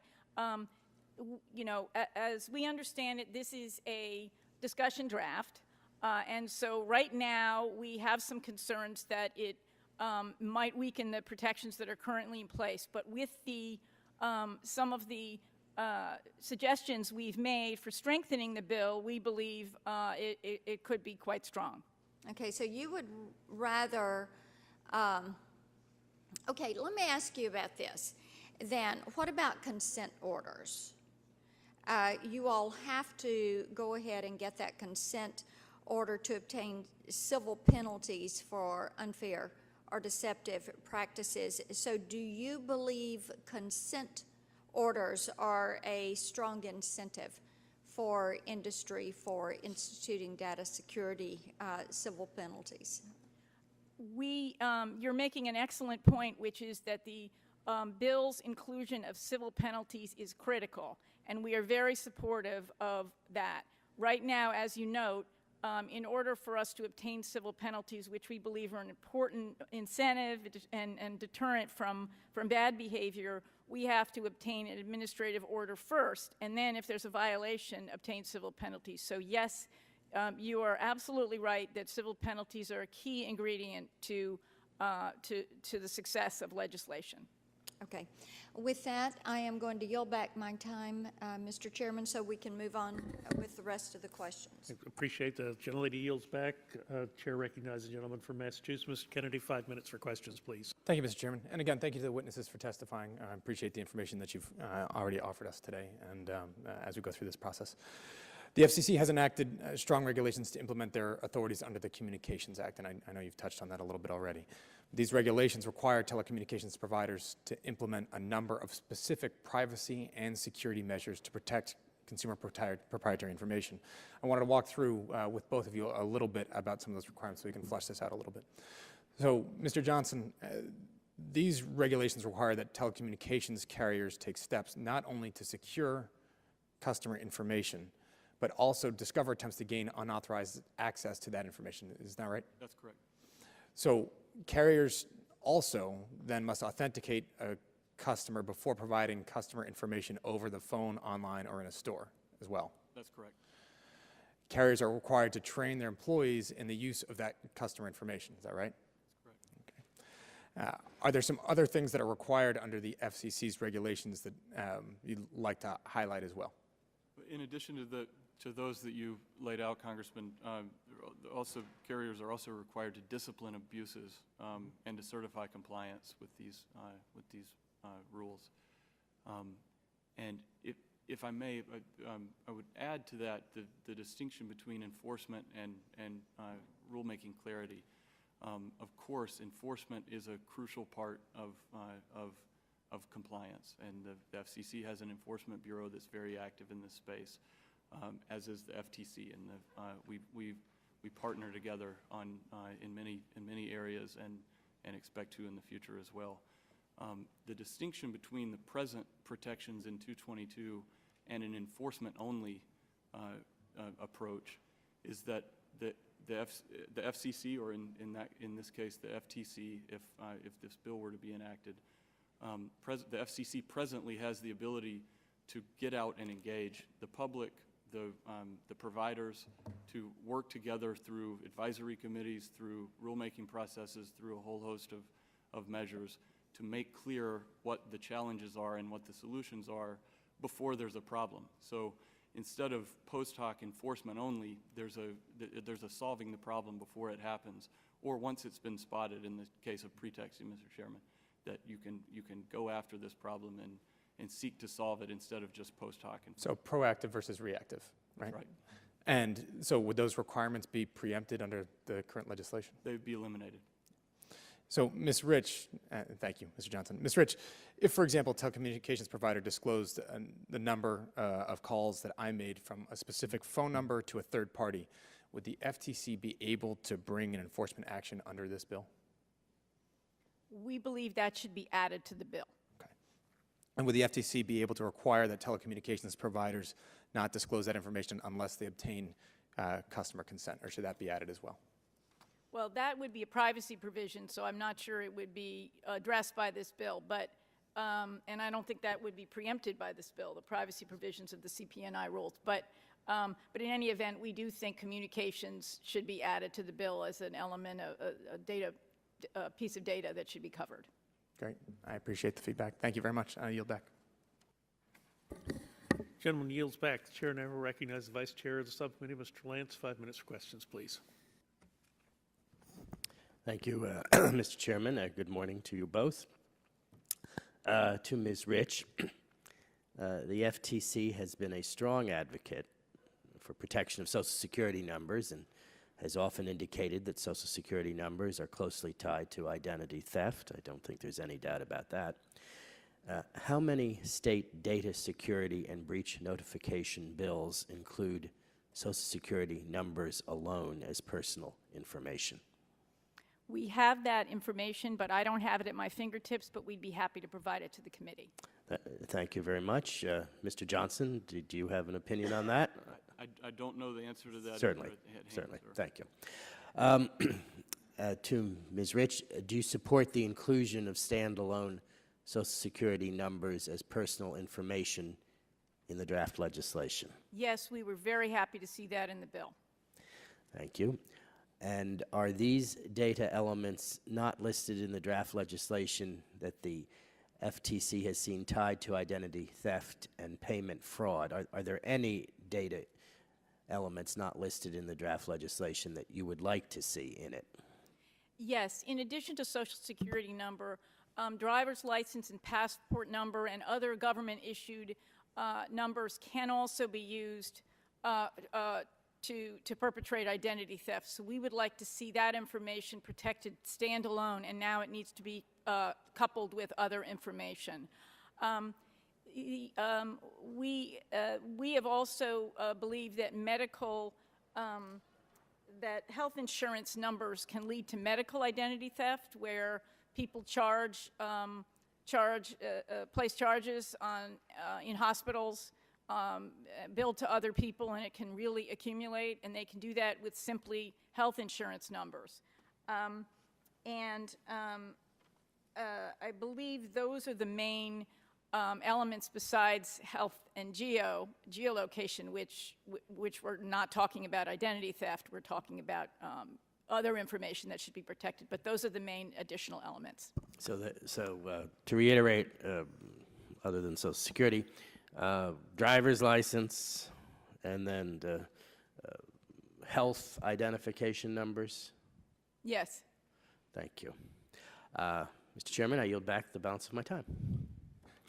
you know, as we understand it, this is a discussion draft, and so right now we have some concerns that it might weaken the protections that are currently in place, but with the some of the suggestions we've made for strengthening the bill, we believe it could be quite strong. Okay, so you would rather, okay, let me ask you about this. Then, what about consent orders? You all have to go ahead and get that consent order to obtain civil penalties for unfair or deceptive practices. So do you believe consent orders are a strong incentive for industry for instituting data security civil penalties? You're making an excellent point, which is that the bill's inclusion of civil penalties is critical, and we are very supportive of that. Right now, as you note, in order for us to obtain civil penalties, which we believe are an important incentive and deterrent from bad behavior, we have to obtain an administrative order first, and then if there's a violation, obtain civil penalties. So yes, you are absolutely right that civil penalties are a key ingredient to the success of legislation. Okay. With that, I am going to yield back my time, Mr. Chairman, so we can move on with the rest of the questions. Appreciate the gentlelady yields back. Chair recognizes the gentleman from Massachusetts. Mr. Kennedy, 5 minutes for questions, please. Thank you, Mr. Chairman. And again, thank you to the witnesses for testifying. I appreciate the information that you've already offered us today and as we go through this process. The FCC has enacted strong regulations to implement their authorities under the Communications Act, and I know you've touched on that a little bit already. These regulations require telecommunications providers to implement a number of specific privacy and security measures to protect consumer proprietary information. I wanted to walk through with both of you a little bit about some of those requirements so we can flesh this out a little bit. So, Mr. Johnson, these regulations require that telecommunications carriers take steps not only to secure customer information, but also discover attempts to gain unauthorized access to that information. Is that right? That's correct. So carriers also then must authenticate a customer before providing customer information over the phone, online, or in a store as well. That's correct. Carriers are required to train their employees in the use of that customer information. Is that right? That's correct. Okay. Are there some other things that are required under the FCC's regulations that you'd like to highlight as well? In addition to those that you laid out, Congressman, also carriers are also required to discipline abuses and to certify compliance with these rules. And if I may, I would add to that the distinction between enforcement and rulemaking clarity. Of course, enforcement is a crucial part of compliance, and the FCC has an enforcement bureau that's very active in this space, as is the FTC, and we partner together on in many areas and expect to in the future as well. The distinction between the present protections in 222 and an enforcement-only approach is that the FCC, or in this case the FTC, if this bill were to be enacted, the FCC presently has the ability to get out and engage the public, the providers, to work together through advisory committees, through rulemaking processes, through a whole host of measures to make clear what the challenges are and what the solutions are before there's a problem. So instead of post hoc enforcement only, there's a solving the problem before it happens, or once it's been spotted in the case of pretexting, Mr. Chairman, that you can go after this problem and seek to solve it instead of just post hoc enforcement. So proactive versus reactive, right? Right. And so would those requirements be preempted under the current legislation? They'd be eliminated. So, Ms. Rich, thank you, Mr. Johnson. Ms. Rich, if, for example, a telecommunications provider disclosed the number of calls that I made from a specific phone number to a third party, would the FTC be able to bring an enforcement action under this bill? We believe that should be added to the bill. Okay. And would the FTC be able to require that telecommunications providers not disclose that information unless they obtain customer consent, or should that be added as well? Well, that would be a privacy provision, so I'm not sure it would be addressed by this bill, but, and I don't think that would be preempted by this bill, the privacy provisions of the CPNI rules. But in any event, we do think communications should be added to the bill as an element, a piece of data that should be covered. Great. I appreciate the feedback. Thank you very much. I yield back. Gentleman yields back. The chair now recognizes the vice chair of the subcommittee, Mr. Lance. 5 minutes for questions, please. Thank you, Mr. Chairman. Good morning to you both. To Ms. Rich, the FTC has been a strong advocate for protection of Social Security numbers and has often indicated that Social Security numbers are closely tied to identity theft. I don't think there's any doubt about that. How many state data security and breach notification bills include Social Security numbers alone as personal information? We have that information, but I don't have it at my fingertips, but we'd be happy to provide it to the committee. Thank you very much. Mr. Johnson, do you have an opinion on that? I don't know the answer to that. Certainly, either at hand, certainly. sir. Thank you. To Ms. Rich, do you support the inclusion of standalone Social Security numbers as personal information in the draft legislation? Yes, we were very happy to see that in the bill. Thank you. And are these data elements not listed in the draft legislation that the FTC has seen tied to identity theft and payment fraud? Are there any data elements not listed in the draft legislation that you would like to see in it? Yes, in addition to Social Security number, driver's license and passport number and other government-issued numbers can also be used to perpetrate identity theft. So we would like to see that information protected standalone, and now it needs to be coupled with other information. We have also believed that that health insurance numbers can lead to medical identity theft, where people place charges on in hospitals, billed to other people, and it can really accumulate, and they can do that with simply health insurance numbers. I believe those are the main elements besides health and geolocation, which we're not talking about identity theft. We're talking about other information that should be protected, but those are the main additional elements. So to reiterate, other than Social Security, driver's license, and then health identification numbers? Yes. Thank you. Mr. Chairman, I yield back the balance of my time.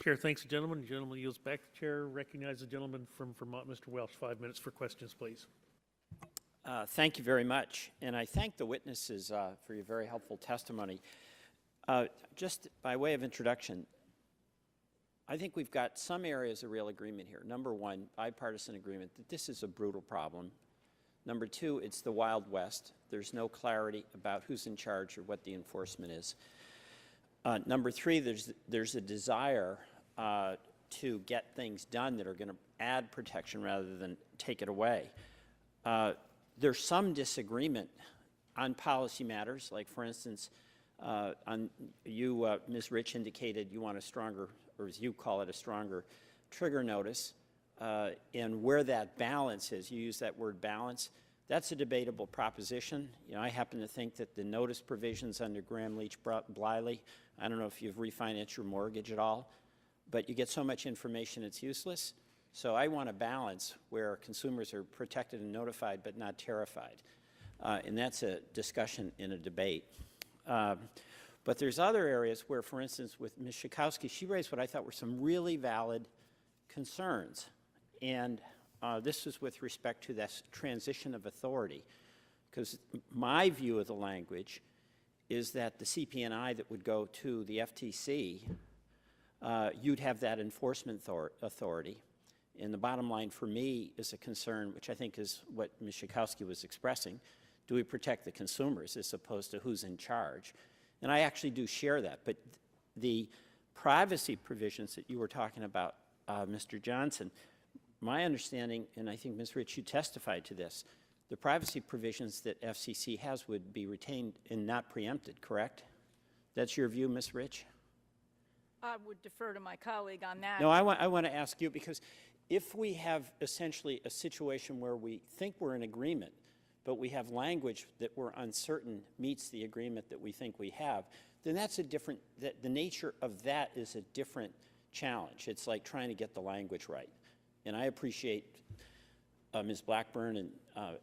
Chair thanks the gentleman. The gentleman yields back. The chair recognizes the gentleman from Vermont, Mr. Welch. 5 minutes for questions, please. Thank you very much, and I thank the witnesses for your very helpful testimony. Just by way of introduction, I think we've got some areas of real agreement here. Number one, bipartisan agreement that this is a brutal problem. Number two, it's the Wild West. There's no clarity about who's in charge or what the enforcement is. Number three, there's a desire to get things done that are going to add protection rather than take it away. There's some disagreement on policy matters, like, for instance, Ms. Rich indicated you want a stronger, or as you call it, a stronger trigger notice, and where that balance is. You use that word balance. That's a debatable proposition. You know, I happen to think that the notice provisions under Gramm-Leach-Bliley, I don't know if you've refinanced your mortgage at all, but you get so much information it's useless. So I want a balance where consumers are protected and notified but not terrified. And that's a discussion in a debate. But there's other areas where, for instance, with Ms. Schakowsky, she raised what I thought were some really valid concerns. And this is with respect to this transition of authority. Because my view of the language is that the CP&I that would go to the FTC, you'd have that enforcement authority. And the bottom line for me is a concern, which I think is what Ms. Schakowsky was expressing. Do we protect the consumers as opposed to who's in charge? And I actually do share that. But the privacy provisions that you were talking about, Mr. Johnson, my understanding, and I think Ms. Rich, you testified to this, the privacy provisions that FCC has would be retained and not preempted, correct? That's your view, Ms. Rich? I would defer to my colleague on that. No, I want to ask you, because if we have essentially a situation where we think we're in agreement, but we have language that we're uncertain meets the agreement that we think we have, then that's a different, the nature of that is a different challenge. It's like trying to get the language right. And I appreciate Ms. Blackburn and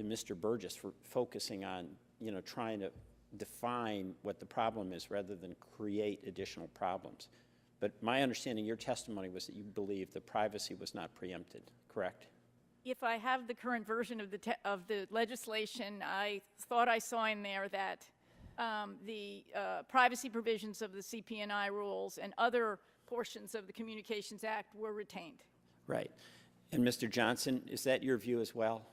Mr. Burgess for focusing on, trying to define what the problem is rather than create additional problems. But my understanding, your testimony was that you believe the privacy was not preempted, correct? If I have the current version of the legislation, I thought I saw in there that the privacy provisions of the CP&I rules and other portions of the Communications Act were retained. Right. And Mr. Johnson, is that your view as well?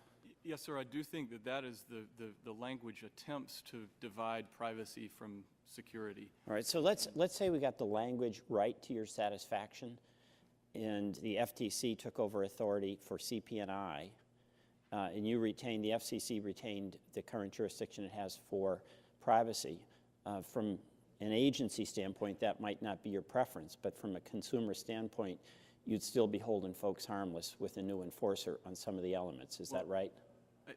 Yes, sir. I do think that that is the language attempts to divide privacy from security. All right. So let's say we got the language right to your satisfaction, and the FTC took over authority for CP&I, and you retained, the FCC retained the current jurisdiction it has for privacy. From an agency standpoint, that might not be your preference, but from a consumer standpoint, you'd still be holding folks harmless with a new enforcer on some of the elements. Is that right?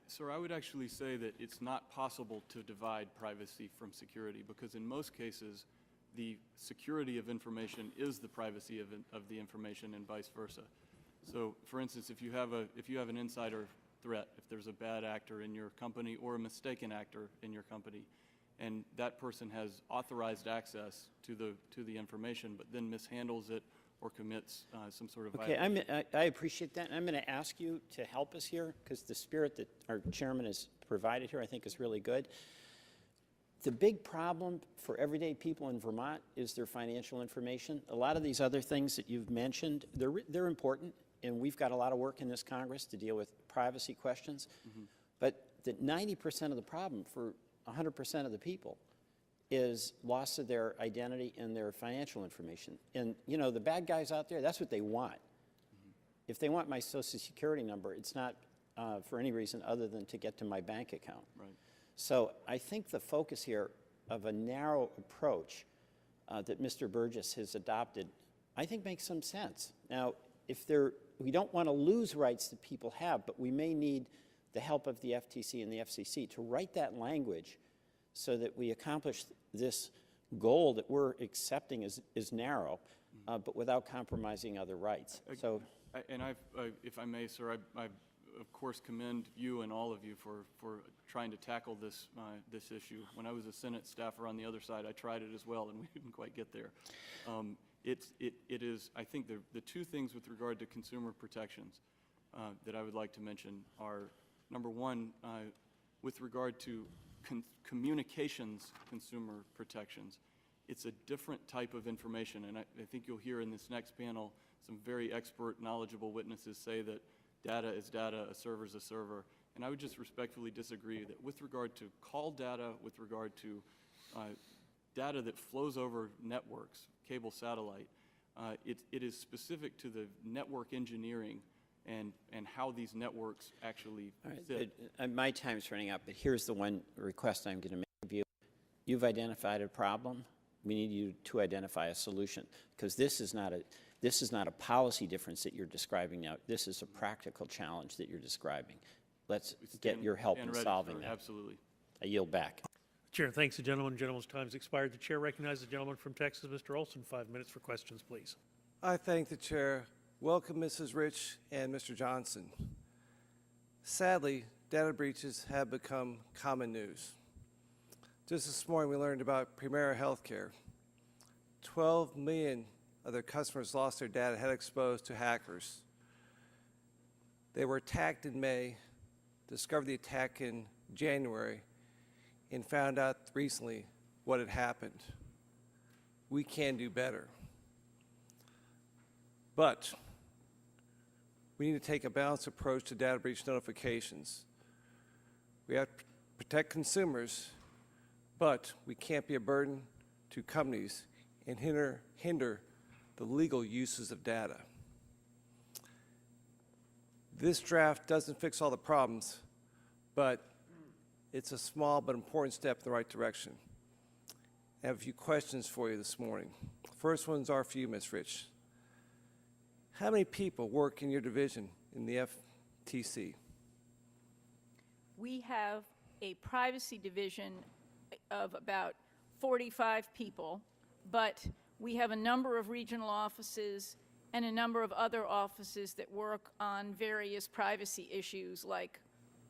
Sir, I would actually say that it's not possible to divide privacy from security, because in most cases, the security of information is the privacy of the information, and vice versa. So, for instance, if you have an insider threat, if there's a bad actor in your company or a mistaken actor in your company, and that person has authorized access to the information, but then mishandles it or commits some sort of violation. Okay, I appreciate that. I'm going to ask you to help us here, because the spirit that our chairman has provided here I think is really good. The big problem for everyday people in Vermont is their financial information. A lot of these other things that you've mentioned, they're important, and we've got a lot of work in this Congress to deal with privacy questions. But that 90% of the problem for 100% of the people is loss of their identity and their financial information. And, the bad guys out there, that's what they want. If they want my Social Security number, it's not for any reason other than to get to my bank account. Right. So I think the focus here of a narrow approach that Mr. Burgess has adopted, I think makes some sense. Now, we don't want to lose rights that people have, but we may need the help of the FTC and the FCC to write that language so that we accomplish this goal that we're accepting is narrow, but without compromising other rights. So, if I may, sir, I of course commend you and all of you for trying to tackle this issue. When I was a Senate staffer on the other side, I tried it as well, and we didn't quite get there. It is, I think, the two things with regard to consumer protections that I would like to mention are, number one, with regard to communications consumer protections. It's a different type of information, and I think you'll hear in this next panel some very expert, knowledgeable witnesses say that data is data, a server is a server, and I would just respectfully disagree that with regard to call data, with regard to data that flows over networks, cable, satellite, it is specific to the network engineering and how these networks actually sit. My time's running out, but here's the one request I'm going to make of you. You've identified a problem. We need you to identify a solution, because this is not a policy difference that you're describing now. This is a practical challenge that you're describing. Let's get your help in solving that. Absolutely. I yield back. Chair thanks the gentleman. The gentleman's time has expired. The chair recognizes the gentleman from Texas, Mr. Olson. 5 minutes for questions, please. I thank the chair. Welcome, Mrs. Rich and Mr. Johnson. Sadly, data breaches have become common news. Just this morning, we learned about Premera Healthcare. 12 million of their customers lost their data, had exposed to hackers. They were attacked in May, discovered the attack in January, and found out recently what had happened. We can do better. But we need to take a balanced approach to data breach notifications. We have to protect consumers, but we can't be a burden to companies and hinder the legal uses of data. This draft doesn't fix all the problems, but it's a small but important step in the right direction. I have a few questions for you this morning. First ones are for you, Ms. Rich. How many people work in your division in the FTC? We have a privacy division of about 45 people, but we have a number of regional offices and a number of other offices that work on various privacy issues like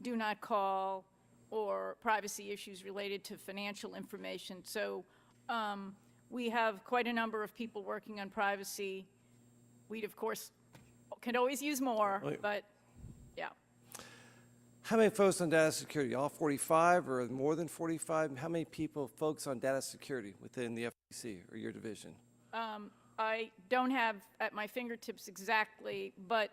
do not call or privacy issues related to financial information. So we have quite a number of people working on privacy. We, of course, can always use more, but yeah. How many folks on data security? All 45 or more than 45? How many people focus on data security within the FTC or your division? I don't have at my fingertips exactly, but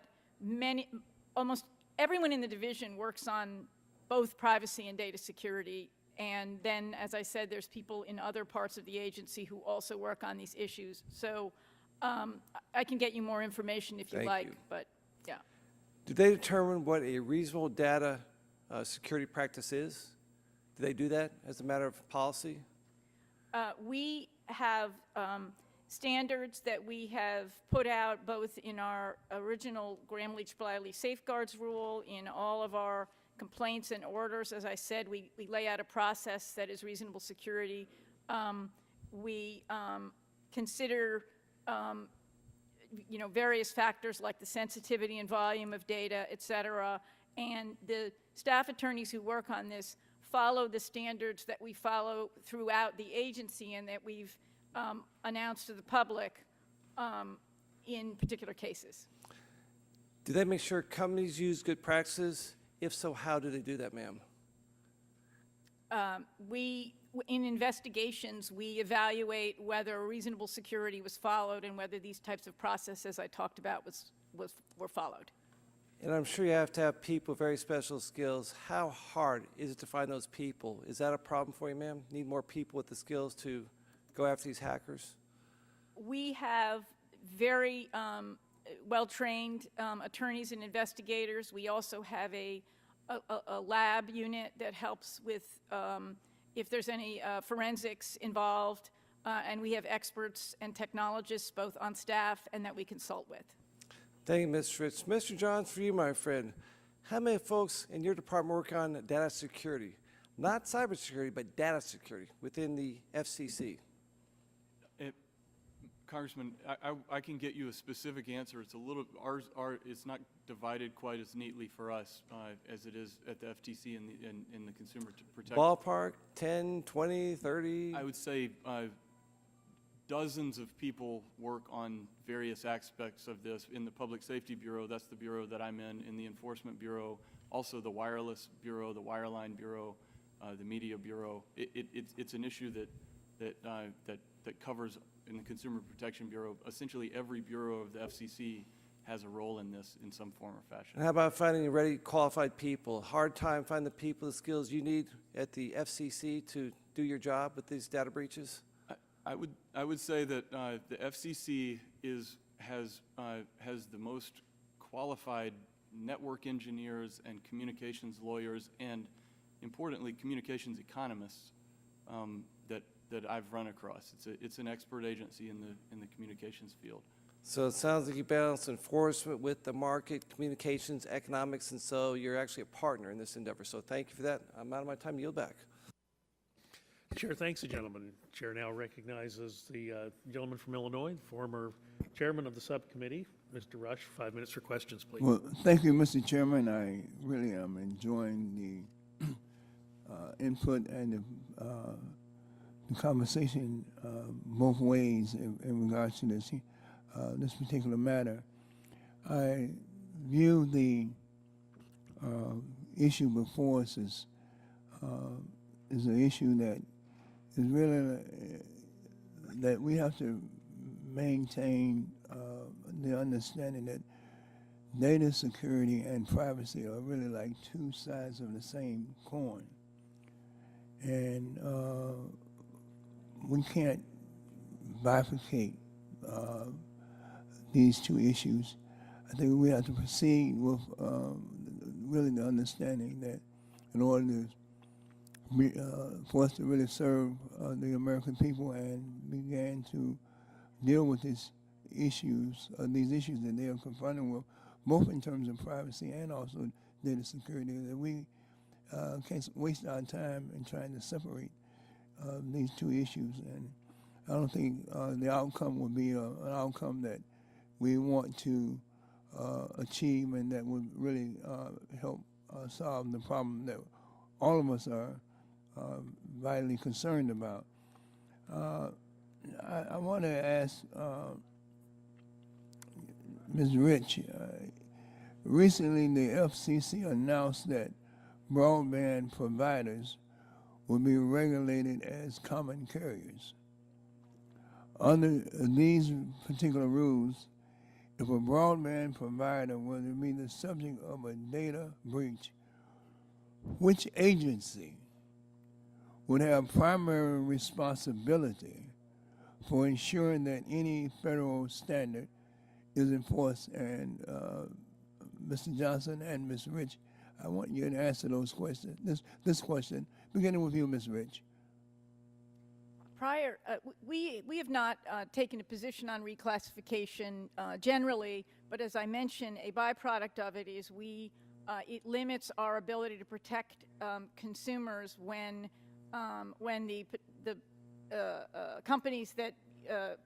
almost everyone in the division works on both privacy and data security. And then, as I said, there's people in other parts of the agency who also work on these issues. So I can get you more information if you like, but yeah. Do they determine what a reasonable data security practice is? Do they do that as a matter of policy? We have standards that we have put out both in our original Gramm-Leach-Bliley safeguards rule, in all of our complaints and orders. As I said, we lay out a process that is reasonable security. We consider various factors like the sensitivity and volume of data, et cetera, and the staff attorneys who work on this follow the standards that we follow throughout the agency and that we've announced to the public in particular cases. Do they make sure companies use good practices? If so, how do they do that, ma'am? In investigations, we evaluate whether reasonable security was followed and whether these types of processes I talked about were followed. And I'm sure you have to have people with very special skills. How hard is it to find those people? Is that a problem for you, ma'am? Need more people with the skills to go after these hackers? We have very well-trained attorneys and investigators. We also have a lab unit that helps with if there's any forensics involved, and we have experts and technologists both on staff and that we consult with. Thank you, Ms. Rich. Mr. Johns, for you, my friend, how many folks in your department work on data security? Not cybersecurity, but data security within the FCC. Congressman, I can get you a specific answer. It's a little, it's not divided quite as neatly for us as it is at the FTC and in the consumer protection. Ballpark, 10, 20, 30? I would say dozens of people work on various aspects of this. In the Public Safety Bureau, that's the bureau that I'm in the Enforcement Bureau, also the Wireless Bureau, the Wireline Bureau, the Media Bureau. It's an issue that covers, in the Consumer Protection Bureau, essentially every bureau of the FCC has a role in this in some form or fashion. And how about finding ready, qualified people? Hard time finding the people, the skills you need at the FCC to do your job with these data breaches? I would say that the FCC has the most qualified network engineers and communications lawyers and, importantly, communications economists that I've run across. It's an expert agency in the communications field. So it sounds like you balance enforcement with the market, communications, economics, and so you're actually a partner in this endeavor. So thank you for that. I'm out of my time. Yield back. Chair thanks the gentleman. Chair now recognizes the gentleman from Illinois, the former chairman of the subcommittee, Mr. Rush, 5 minutes for questions, please. Well, thank you, Mr. Chairman. I really am enjoying the input and the conversation both ways in regards to this particular matter. I view the issue before us as an issue that is really that we have to maintain the understanding that data security and privacy are really like two sides of the same coin. And we can't bifurcate these two issues. I think we have to proceed with really the understanding that in order to for us to really serve the American people and begin to deal with these issues that they are confronted with, both in terms of privacy and also data security, that we can't waste our time in trying to separate these two issues. And I don't think the outcome would be an outcome that we want to achieve and that would really help solve the problem that all of us are vitally concerned about. I want to ask Ms. Rich, recently the FCC announced that broadband providers will be regulated as common carriers. Under these particular rules, if a broadband provider were to be the subject of a data breach, which agency would have primary responsibility for ensuring that any federal standard is enforced? And Mr. Johnson and Ms. Rich, I want you to answer those questions. This question, beginning with you, Ms. Rich. We have not taken a position on reclassification generally, but as I mentioned, a byproduct of it is it limits our ability to protect consumers when the companies that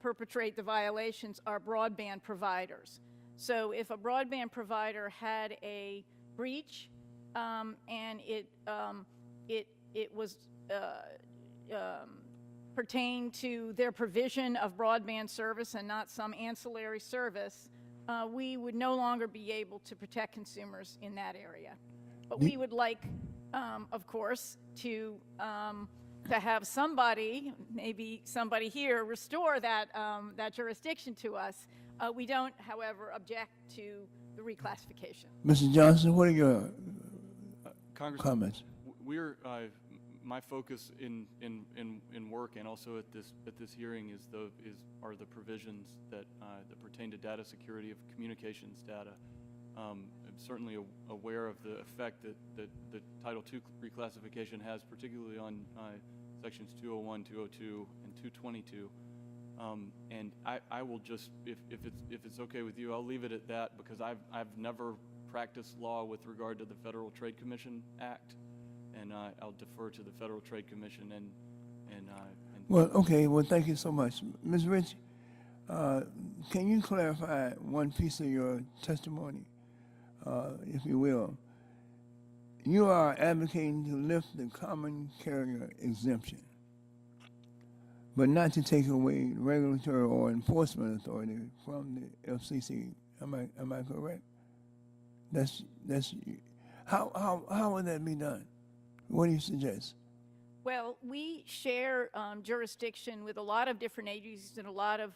perpetrate the violations are broadband providers. So if a broadband provider had a breach and it was pertained to their provision of broadband service and not some ancillary service, we would no longer be able to protect consumers in that area. But we would like, of course, to have somebody, maybe somebody here, restore that jurisdiction to us. We don't, however, object to the reclassification. Mr. Johnson, what are your Congressman, comments? We're my focus in work and also at this hearing are the provisions that pertain to data security of communications data. I'm certainly aware of the effect that the Title II reclassification has, particularly on sections 201, 202, and 222. And I will just, if it's okay with you, I'll leave it at that because I've never practiced law with regard to the Federal Trade Commission Act, and I'll defer to the Federal Trade Commission and well, okay. Well, thank you so much, Ms. Rich. Can you clarify one piece of your testimony, if you will? You are advocating to lift the common carrier exemption, but not to take away regulatory or enforcement authority from the FCC. Am I correct? That's how would that be done? What do you suggest? Well, we share jurisdiction with a lot of different agencies in a lot of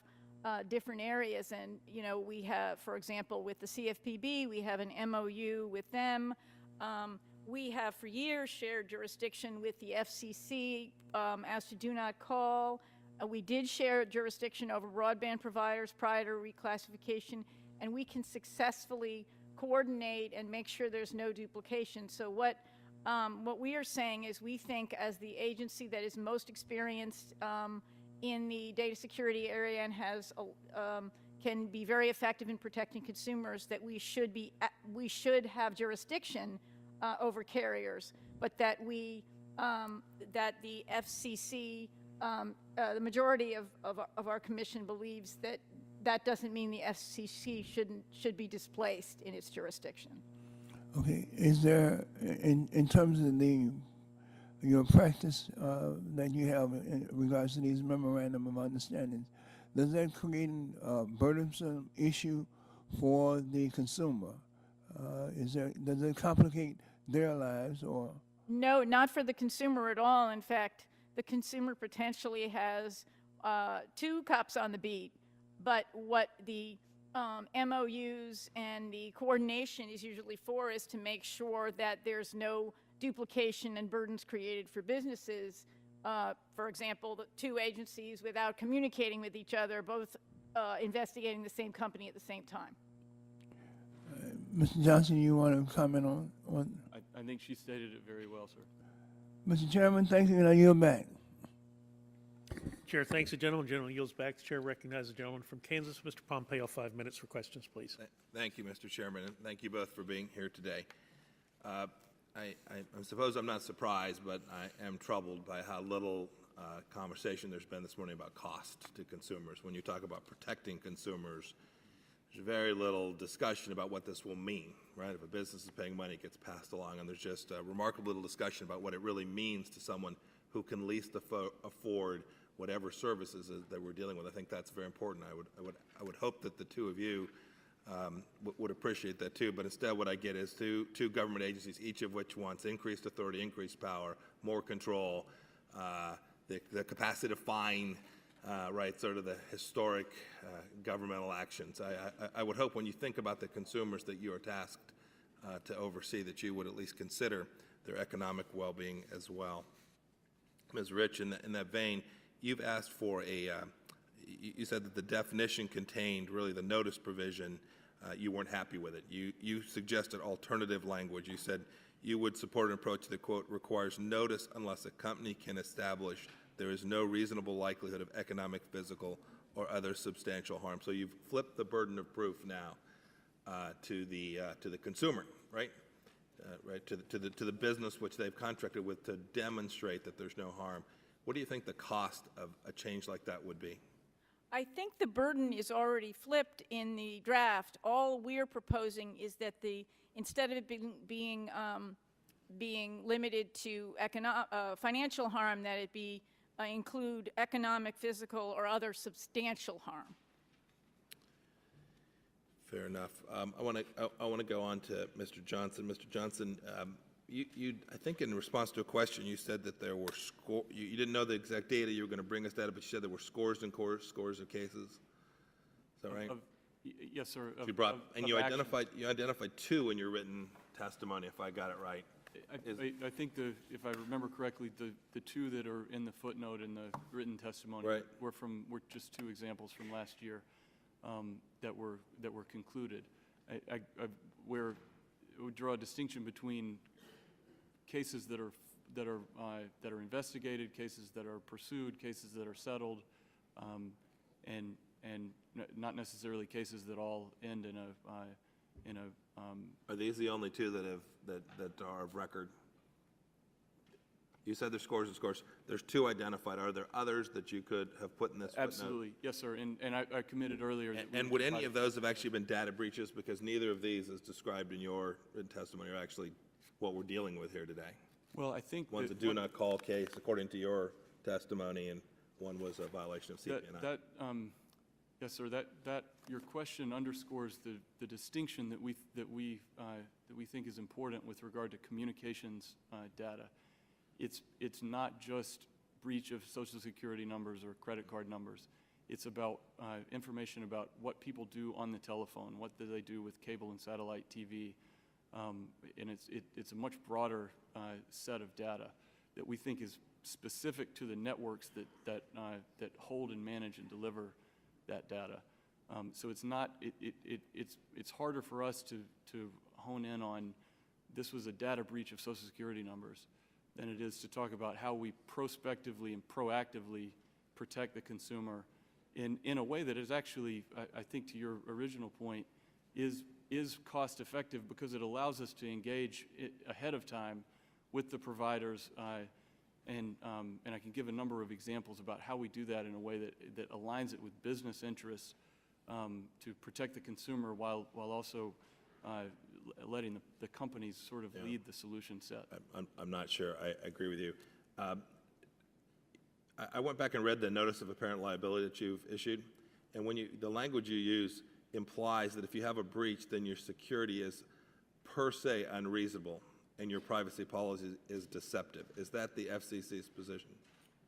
different areas. And, you know, we have, for example, with the CFPB, we have an MOU with them. We have for years shared jurisdiction with the FCC as to do not call. We did share jurisdiction over broadband providers prior to reclassification, and we can successfully coordinate and make sure there's no duplication. So what we are saying is we think as the agency that is most experienced in the data security area and has can be very effective in protecting consumers, that we should have jurisdiction over carriers, but that that the FCC, the majority of our commission believes that that doesn't mean the FCC should be displaced in its jurisdiction. Okay, is there, in terms of your practice that you have in regards to these memorandum of understanding, does that create a burdensome issue for the consumer? Does it complicate their lives or? No, not for the consumer at all. In fact, the consumer potentially has 2 cops on the beat, but what the MOUs and the coordination is usually for is to make sure that there's no duplication and burdens created for businesses. For example, the 2 agencies, without communicating with each other, both investigating the same company at the same time. Mr. Johnson, you want to comment on? I think she stated it very well, sir. Mr. Chairman, thank you, and I yield back. Chair thanks the gentleman. Gentleman yields back. The chair recognizes the gentleman from Kansas, Mr. Pompeo. 5 minutes for questions, please. Thank you, Mr. Chairman, and thank you both for being here today. I suppose I'm not surprised, but I am troubled by how little conversation there's been this morning about cost to consumers. When you talk about protecting consumers, there's very little discussion about what this will mean, right? If a business is paying money, it gets passed along, and there's just a remarkable little discussion about what it really means to someone who can least afford whatever services that we're dealing with. I think that's very important. I would hope that the 2 of you would appreciate that too, but instead what I get is two government agencies, each of which wants increased authority, increased power, more control, the capacity to fine, right, sort of the historic governmental actions. I would hope when you think about the consumers that you are tasked to oversee, that you would at least consider their economic well-being as well. Ms. Rich, in that vein, you've asked for you said that the definition contained really the notice provision. You weren't happy with it. You suggested alternative language. You said you would support an approach that, quote, requires notice unless a company can establish there is no reasonable likelihood of economic, physical, or other substantial harm. So you've flipped the burden of proof now to the consumer, right? Right, to the business which they've contracted with to demonstrate that there's no harm. What do you think the cost of a change like that would be? I think the burden is already flipped in the draft. All we're proposing is that instead of it being limited to financial harm, that it be include economic, physical, or other substantial harm. Fair enough. I want to go on to Mr. Johnson. Mr. Johnson, I think in response to a question, you said that there were you didn't know the exact data you were going to bring us data, but you said there were scores and scores of cases. Is that right? Yes, sir. You identified 2 in your written testimony, if I got it right. I think if I remember correctly, the 2 that are in the footnote in the written testimony were just 2 examples from last year that were concluded. I would draw a distinction between cases that are investigated, cases that are pursued, cases that are settled, and not necessarily cases that all end in a. Are these the only 2 that are of record? You said there's scores and scores. There's 2 identified. Are there others that you could have put in this footnote? Absolutely, yes, sir. And I committed earlier. And would any of those have actually been data breaches? Because neither of these, as described in your written testimony, are actually what we're dealing with here today. Well, I think one's a do not call case, according to your testimony, and one was a violation of CP&I. Yes, sir. That your question underscores the distinction that we think is important with regard to communications data. It's not just breach of Social Security numbers or credit card numbers. It's about information about what people do on the telephone, what do they do with cable and satellite TV, and it's a much broader set of data that we think is specific to the networks that hold and manage and deliver that data. So it's not it's harder for us to hone in on this was a data breach of Social Security numbers than it is to talk about how we prospectively and proactively protect the consumer in a way that is actually, I think to your original point, is cost effective because it allows us to engage ahead of time with the providers, and I can give a number of examples about how we do that in a way that aligns it with business interests to protect the consumer while also letting the companies sort of lead the solution set. I'm not sure. I agree with you. I went back and read the notice of apparent liability that you've issued, and the language you use implies that if you have a breach, then your security is per se unreasonable and your privacy policy is deceptive. Is that the FCC's position?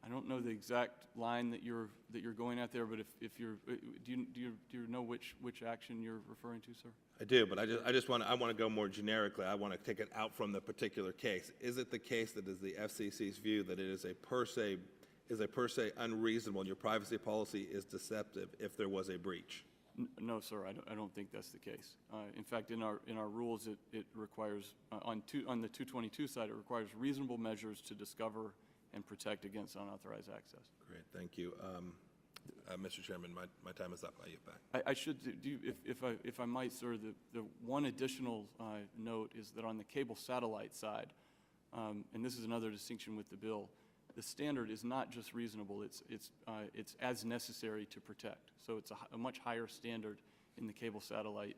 I don't know the exact line that you're going at there, but if you're, do you know which action you're referring to, sir? I do, but I want to go more generically. I want to take it out from the particular case. Is it the case that is the FCC's view that it is a per se unreasonable and your privacy policy is deceptive if there was a breach? No, sir. I don't think that's the case. In fact, in our rules, it requires on the 222 side, it requires reasonable measures to discover and protect against unauthorized access. Great, thank you. Mr. Chairman, my time is up. I yield back. I should do, if I might, sir, the one additional note is that on the cable satellite side, and this is another distinction with the bill, the standard is not just reasonable, it's as necessary to protect. So it's a much higher standard in the cable satellite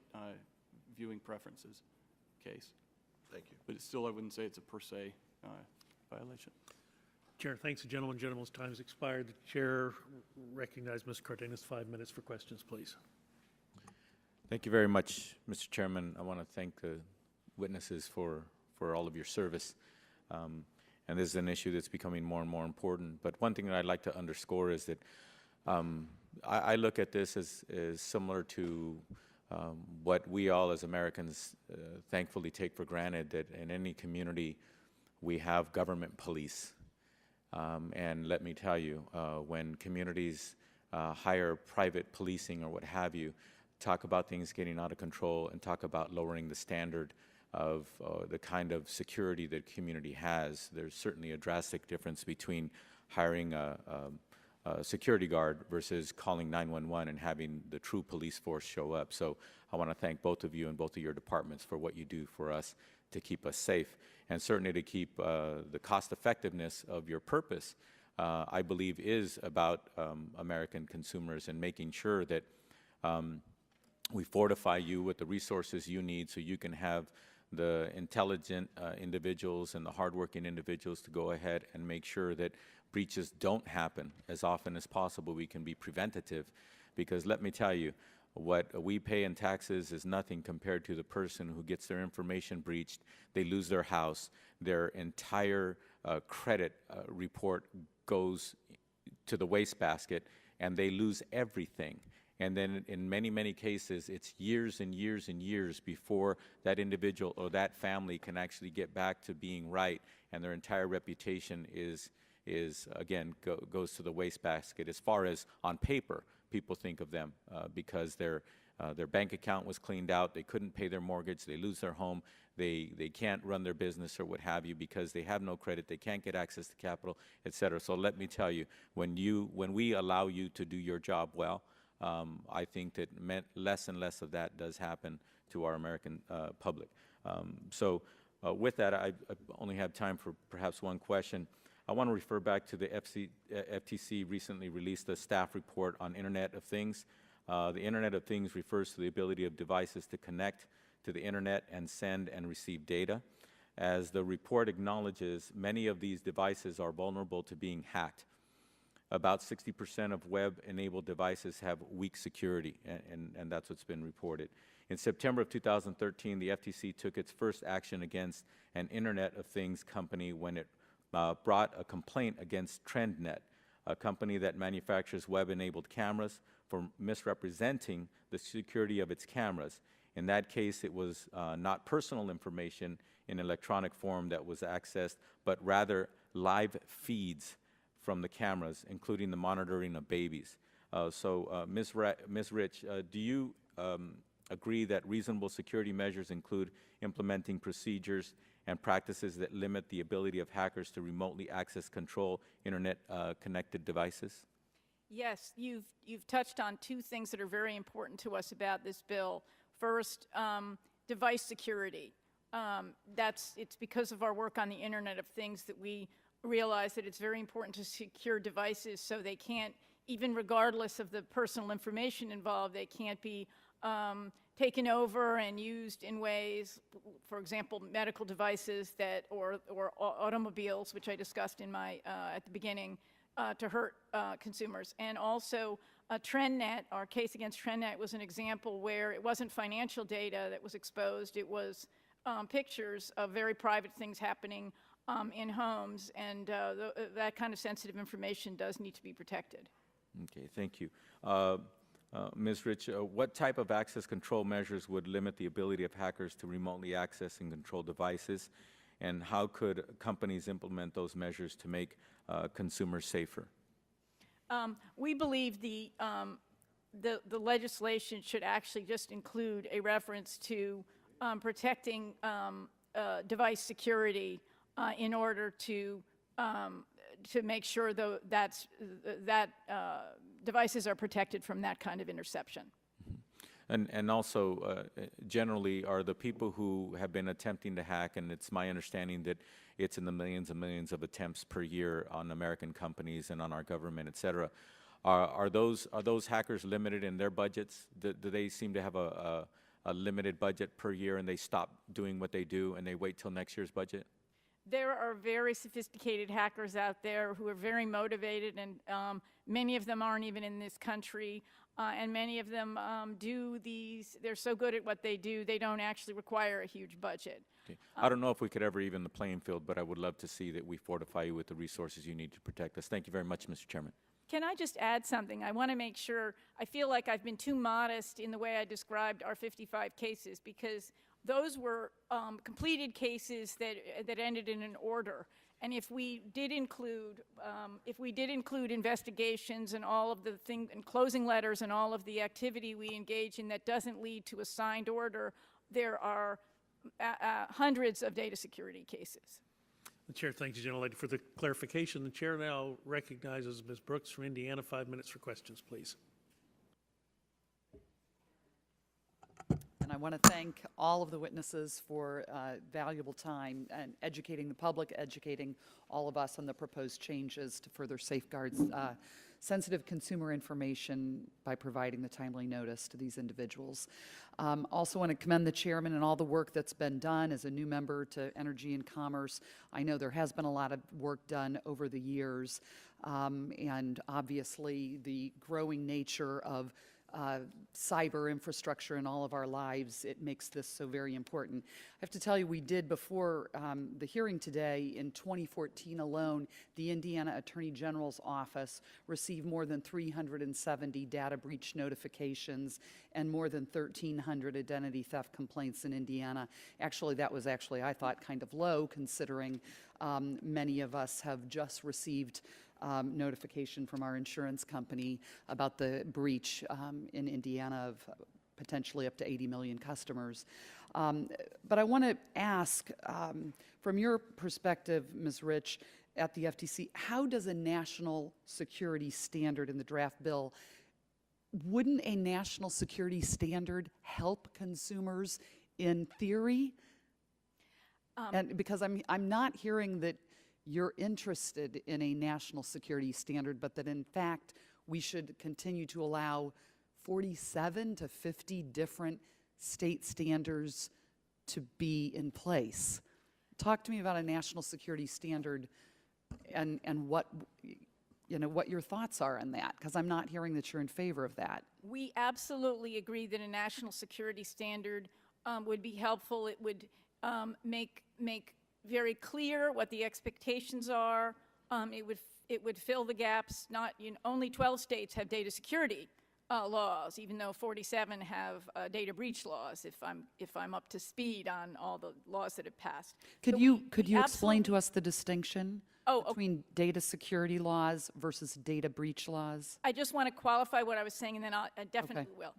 viewing preferences case. Thank you. But still, I wouldn't say it's a per se violation. Chair, thanks, gentlemen. Gentlemen's time has expired. The chair recognizes Ms. Cardenas 5 minutes for questions, please. Thank you very much, Mr. Chairman. I want to thank the witnesses for all of your service. And this is an issue that's becoming more and more important. But one thing that I'd like to underscore is that I look at this as similar to what we all as Americans thankfully take for granted, that in any community we have government police. And let me tell you, when communities hire private policing or what have you, talk about things getting out of control and talk about lowering the standard of the kind of security that community has. There's certainly a drastic difference between hiring a security guard versus calling 911 and having the true police force show up. So I want to thank both of you and both of your departments for what you do for us to keep us safe, and certainly to keep the cost effectiveness of your purpose, I believe, is about American consumers and making sure that we fortify you with the resources you need so you can have the intelligent individuals and the hardworking individuals to go ahead and make sure that breaches don't happen as often as possible. We can be preventative, because let me tell you, what we pay in taxes is nothing compared to the person who gets their information breached. They lose their house. Their entire credit report goes to the wastebasket, and they lose everything. And then in many, many cases, it's years and years and years before that individual or that family can actually get back to being right, and their entire reputation is again, goes to the wastebasket. As far as on paper, people think of them because their bank account was cleaned out, they couldn't pay their mortgage, they lose their home, they can't run their business or what have you because they have no credit, they can't get access to capital, et cetera. So let me tell you, when we allow you to do your job well, I think that less and less of that does happen to our American public. So with that, I only have time for perhaps one question. I want to refer back to the FTC recently released a staff report on Internet of Things. The Internet of Things refers to the ability of devices to connect to the Internet and send and receive data. As the report acknowledges, many of these devices are vulnerable to being hacked. About 60% of web-enabled devices have weak security, and that's what's been reported. In September of 2013, the FTC took its first action against an Internet of Things company when it brought a complaint against TrendNet, a company that manufactures web-enabled cameras, for misrepresenting the security of its cameras. In that case, it was not personal information in electronic form that was accessed, but rather live feeds from the cameras, including the monitoring of babies. Ms. Rich, do you agree that reasonable security measures include implementing procedures and practices that limit the ability of hackers to remotely access, control Internet-connected devices? Yes, you've touched on two things that are very important to us about this bill. First, device security. It's because of our work on the Internet of Things that we realize that it's very important to secure devices so they can't even regardless of the personal information involved, they can't be taken over and used in ways, for example, medical devices that, or automobiles, which I discussed in my, at the beginning, to hurt consumers. And also TrendNet, our case against TrendNet was an example where it wasn't financial data that was exposed, it was pictures of very private things happening in homes, and that kind of sensitive information does need to be protected. Okay, thank you. Ms. Rich, what type of access control measures would limit the ability of hackers to remotely access and control devices, and how could companies implement those measures to make consumers safer? We believe the legislation should actually just include a reference to protecting device security in order to make sure that devices are protected from that kind of interception. And also, generally, are the people who have been attempting to hack, and it's my understanding that it's in the millions and millions of attempts per year on American companies and on our government, et cetera, are those hackers limited in their budgets? Do they seem to have a limited budget per year, and they stop doing what they do and they wait till next year's budget? There are very sophisticated hackers out there who are very motivated, and many of them aren't even in this country, and many of them do these, they're so good at what they do, they don't actually require a huge budget. Okay. I don't know if we could ever even the playing field, but I would love to see that we fortify you with the resources you need to protect us. Thank you very much, Mr. Chairman. Can I just add something? I want to make sure, I feel like I've been too modest in the way I described our 55 cases, because those were completed cases that ended in an order. And if we did include investigations and all of the things, and closing letters and all of the activity we engage in that doesn't lead to a signed order, there are hundreds of data security cases. The chair thanks you, gentlelady, for the clarification. The chair now recognizes Ms. Brooks from Indiana. 5 minutes for questions, please. And I want to thank all of the witnesses for valuable time and educating the public, educating all of us on the proposed changes to further safeguard sensitive consumer information by providing the timely notice to these individuals. Also want to commend the chairman and all the work that's been done. As a new member to Energy and Commerce, I know there has been a lot of work done over the years, and obviously the growing nature of cyber infrastructure in all of our lives, it makes this so very important. I have to tell you, we did before the hearing today, in 2014 alone, the Indiana Attorney General's office received more than 370 data breach notifications and more than 1,300 identity theft complaints in Indiana. Actually, that was I thought, kind of low, considering many of us have just received notification from our insurance company about the breach in Indiana of potentially up to 80 million customers. But I want to ask, from your perspective, Ms. Rich, at the FTC, how does a national security standard in the draft bill, wouldn't a national security standard help consumers in theory? And because I'm not hearing that you're interested in a national security standard, but that in fact we should continue to allow 47 to 50 different state standards to be in place. Talk to me about a national security standard and what, what your thoughts are on that, because I'm not hearing that you're in favor of that. We absolutely agree that a national security standard would be helpful. It would make very clear what the expectations are. It would fill the gaps. Only 12 states have data security laws, even though 47 have data breach laws. If I'm up to speed on all the laws that have passed. Could you explain to us the distinction between data security laws versus data breach laws? I just want to qualify what I was saying, and then I definitely will.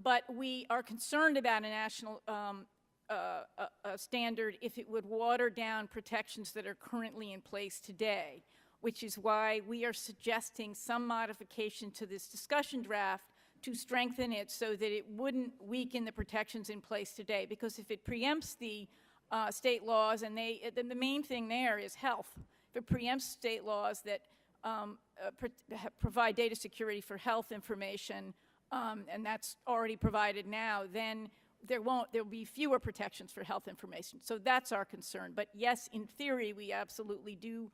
But we are concerned about a national a standard if it would water down protections that are currently in place today, which is why we are suggesting some modification to this discussion draft to strengthen it so that it wouldn't weaken the protections in place today. Because if it preempts the state laws, and then the main thing there is health. If it preempts state laws that provide data security for health information, and that's already provided now, then there'll be fewer protections for health information. So that's our concern. But yes, in theory, we absolutely do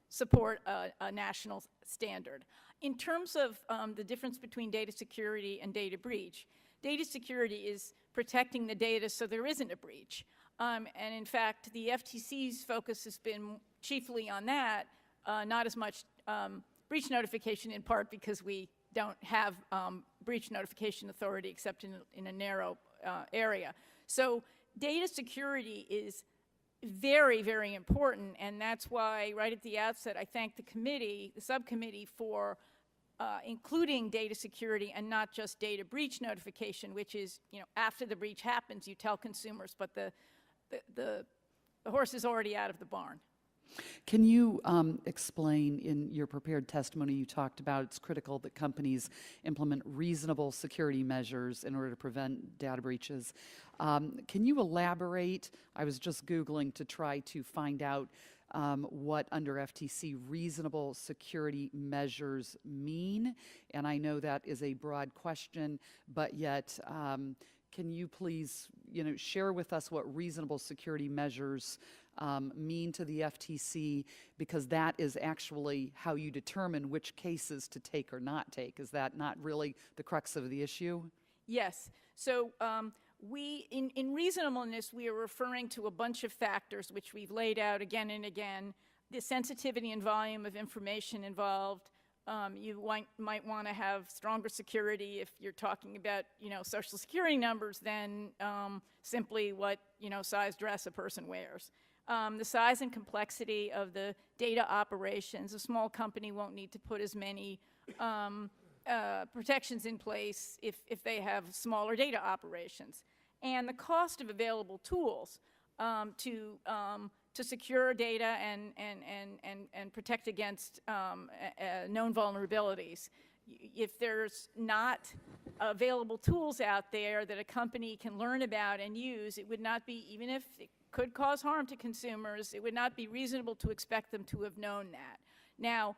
support a national standard. In terms of the difference between data security and data breach, data security is protecting the data so there isn't a breach. And in fact, the FTC's focus has been chiefly on that, not as much breach notification, in part because we don't have breach notification authority except in a narrow area. So data security is very, very important, and that's why right at the outset I thank the committee, the subcommittee, for including data security and not just data breach notification, which is, after the breach happens, you tell consumers, but the horse is already out of the barn. Can you explain, in your prepared testimony, you talked about it's critical that companies implement reasonable security measures in order to prevent data breaches. Can you elaborate? I was just Googling to try to find out what under FTC reasonable security measures mean. And I know that is a broad question, but yet can you please share with us what reasonable security measures mean to the FTC, because that is actually how you determine which cases to take or not take. Is that not really the crux of the issue? Yes. So in reasonableness, we are referring to a bunch of factors which we've laid out again and again. The sensitivity and volume of information involved. You might want to have stronger security if you're talking about, social security numbers than simply what, size dress a person wears. The size and complexity of the data operations. A small company won't need to put as many protections in place if they have smaller data operations. And the cost of available tools to secure data and protect against known vulnerabilities. If there's not available tools out there that a company can learn about and use, it would not be, even if it could cause harm to consumers, it would not be reasonable to expect them to have known that. Now,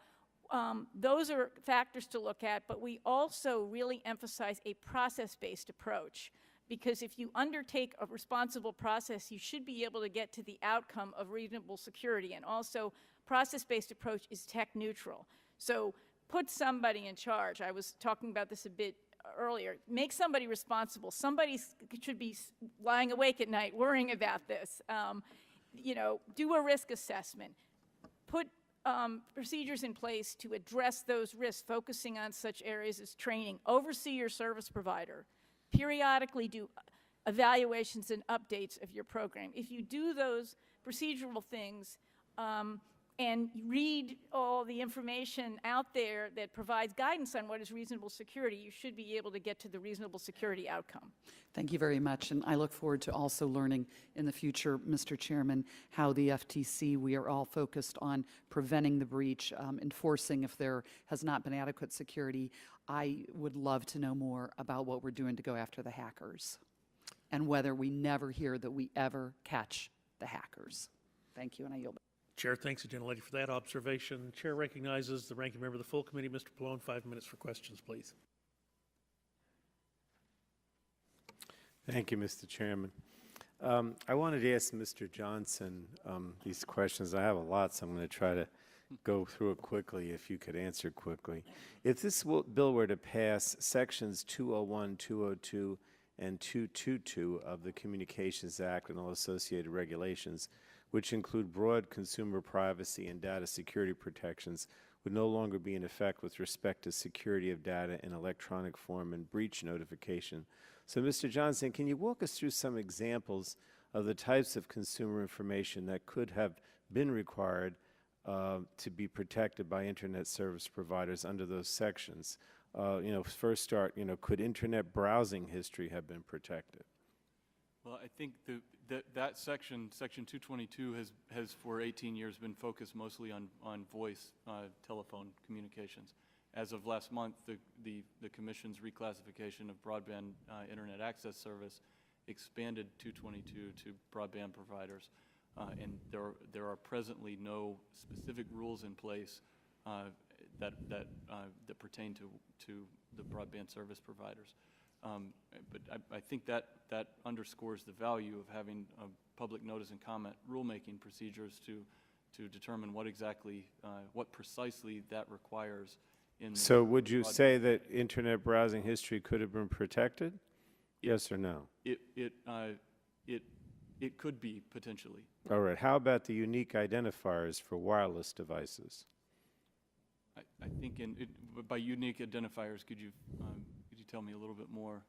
those are factors to look at, but we also really emphasize a process-based approach, because if you undertake a responsible process, you should be able to get to the outcome of reasonable security. And also, process-based approach is tech neutral. So put somebody in charge. I was talking about this a bit earlier. Make somebody responsible. Somebody should be lying awake at night worrying about this. Do a risk assessment. Put procedures in place to address those risks, focusing on such areas as training. Oversee your service provider. Periodically do evaluations and updates of your program. If you do those procedural things and read all the information out there that provides guidance on what is reasonable security, you should be able to get to the reasonable security outcome. Thank you very much, and I look forward to also learning in the future, Mr. Chairman, how the FTC, we are all focused on preventing the breach, enforcing if there has not been adequate security. I would love to know more about what we're doing to go after the hackers, and whether we never hear that we ever catch the hackers. Thank you, and I yield back. Chair thanks the gentlelady for that observation. Chair recognizes the ranking member of the full committee, Mr. Pallone. 5 minutes for questions, please. Thank you, Mr. Chairman. I wanted to ask Mr. Johnson these questions. I have a lot, so I'm going to try to go through it quickly, if you could answer quickly. If this bill were to pass, sections 201, 202, and 222 of the Communications Act and all associated regulations, which include broad consumer privacy and data security protections, would no longer be in effect with respect to security of data in electronic form and breach notification. So, Mr. Johnson, can you walk us through some examples of the types of consumer information that could have been required to be protected by Internet service providers under those sections? First start, could Internet browsing history have been protected? Well, I think that section 222, has for 18 years been focused mostly on voice telephone communications. As of last month, the Commission's reclassification of broadband Internet access service expanded 222 to broadband providers, and there are presently no specific rules in place that pertain to the broadband service providers. But I think that underscores the value of having public notice and comment rulemaking procedures to determine what precisely that requires. So would you say that internet browsing history could have been protected? Yes or no? It could be, potentially. All right. How about the unique identifiers for wireless devices? I think by unique identifiers, could you tell me a little bit more?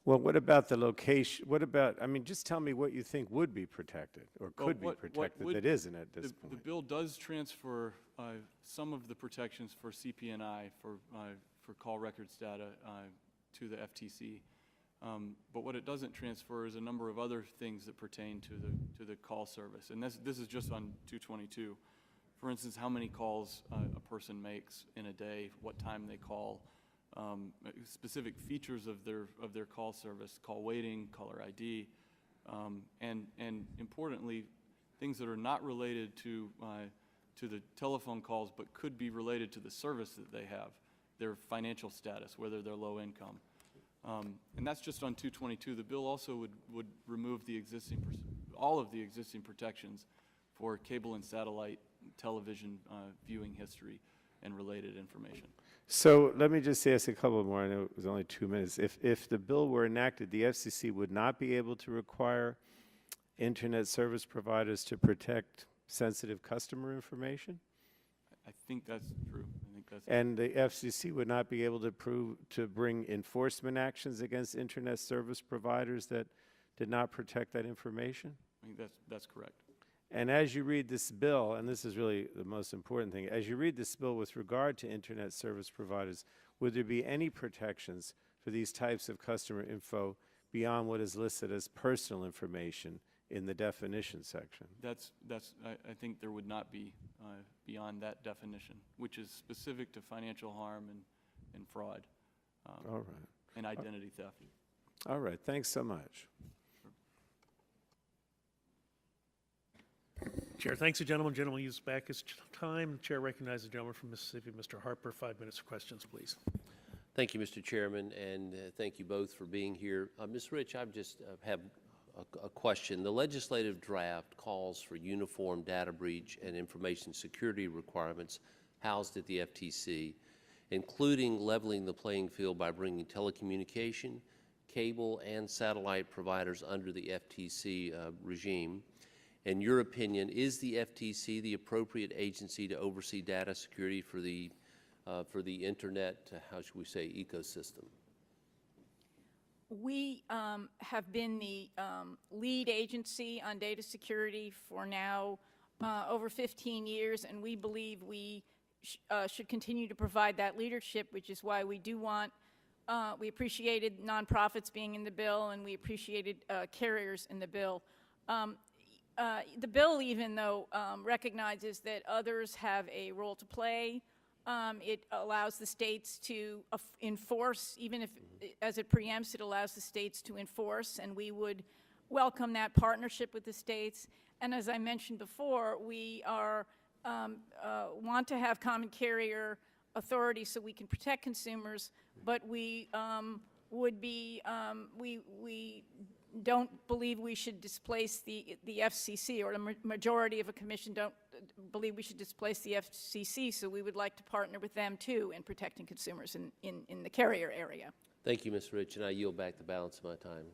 Well, what about the location? What about, I mean, just tell me what you think would be protected or could be protected that isn't at this point. The bill does transfer some of the protections for CP&I, for call records data, to the FTC. But what it doesn't transfer is a number of other things that pertain to the call service. And this is just on 222. For instance, how many calls a person makes in a day, what time they call, specific features of their call service, call waiting, caller ID, and importantly, things that are not related to the telephone calls but could be related to the service that they have, their financial status, whether they're low income. And that's just on 222. The bill also would remove all of the existing protections for cable and satellite television viewing history and related information. So let me just ask a couple more. I know it was only 2 minutes. If the bill were enacted, the FCC would not be able to require internet service providers to protect sensitive customer information? I think that's true. And the FCC would not be able to bring enforcement actions against internet service providers that did not protect that information? I think that's correct. And as you read this bill, and this is really the most important thing, as you read this bill with regard to internet service providers, would there be any protections for these types of customer info beyond what is listed as personal information in the definition section? I think there would not be beyond that definition, which is specific to financial harm and fraud. All right. And identity theft. All right. Thanks so much. Chair, thanks the gentleman. Gentleman uses back his time. The chair recognizes the gentleman from Mississippi, Mr. Harper. 5 minutes for questions, please. Thank you, Mr. Chairman, and thank you both for being here. Ms. Rich, I just have a question. The legislative draft calls for uniform data breach and information security requirements housed at the FTC, including leveling the playing field by bringing telecommunication, cable, and satellite providers under the FTC regime. In your opinion, is the FTC the appropriate agency to oversee data security for the internet, how should we say, ecosystem? We have been the lead agency on data security for now over 15 years, and we believe we should continue to provide that leadership, which is why we do want, we appreciated nonprofits being in the bill, and we appreciated carriers in the bill. The bill, even though recognizes that others have a role to play, it allows the states to enforce, even if, as it preempts, it allows the states to enforce, and we would welcome that partnership with the states. And as I mentioned before, we are want to have common carrier authority so we can protect consumers, but we would be, we don't believe we should displace the FCC, or the majority of a commission don't believe we should displace the FCC, so we would like to partner with them too in protecting consumers in the carrier area. Thank you, Ms. Rich, and I yield back the balance of my time.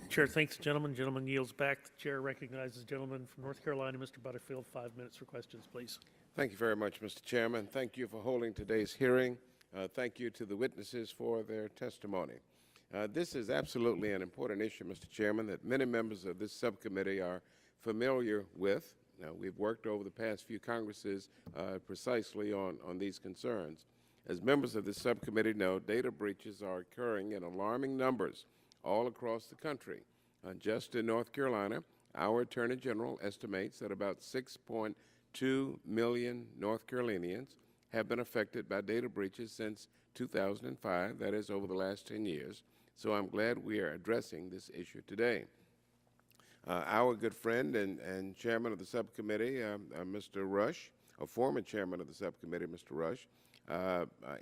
Chair thanks the gentleman. Gentleman yields back. The chair recognizes the gentleman from North Carolina, Mr. Butterfield. 5 minutes for questions, please. Thank you very much, Mr. Chairman. Thank you for holding today's hearing. Thank you to the witnesses for their testimony. This is absolutely an important issue, Mr. Chairman, that many members of this subcommittee are familiar with. Now, we've worked over the past few Congresses precisely on these concerns. As members of this subcommittee know, data breaches are occurring in alarming numbers all across the country. Just in North Carolina, our Attorney General estimates that about 6.2 million North Carolinians have been affected by data breaches since 2005, that is over the last 10 years. So I'm glad we are addressing this issue today. Our good friend and chairman of the subcommittee, Mr. Rush, a former chairman of the subcommittee, Mr. Rush,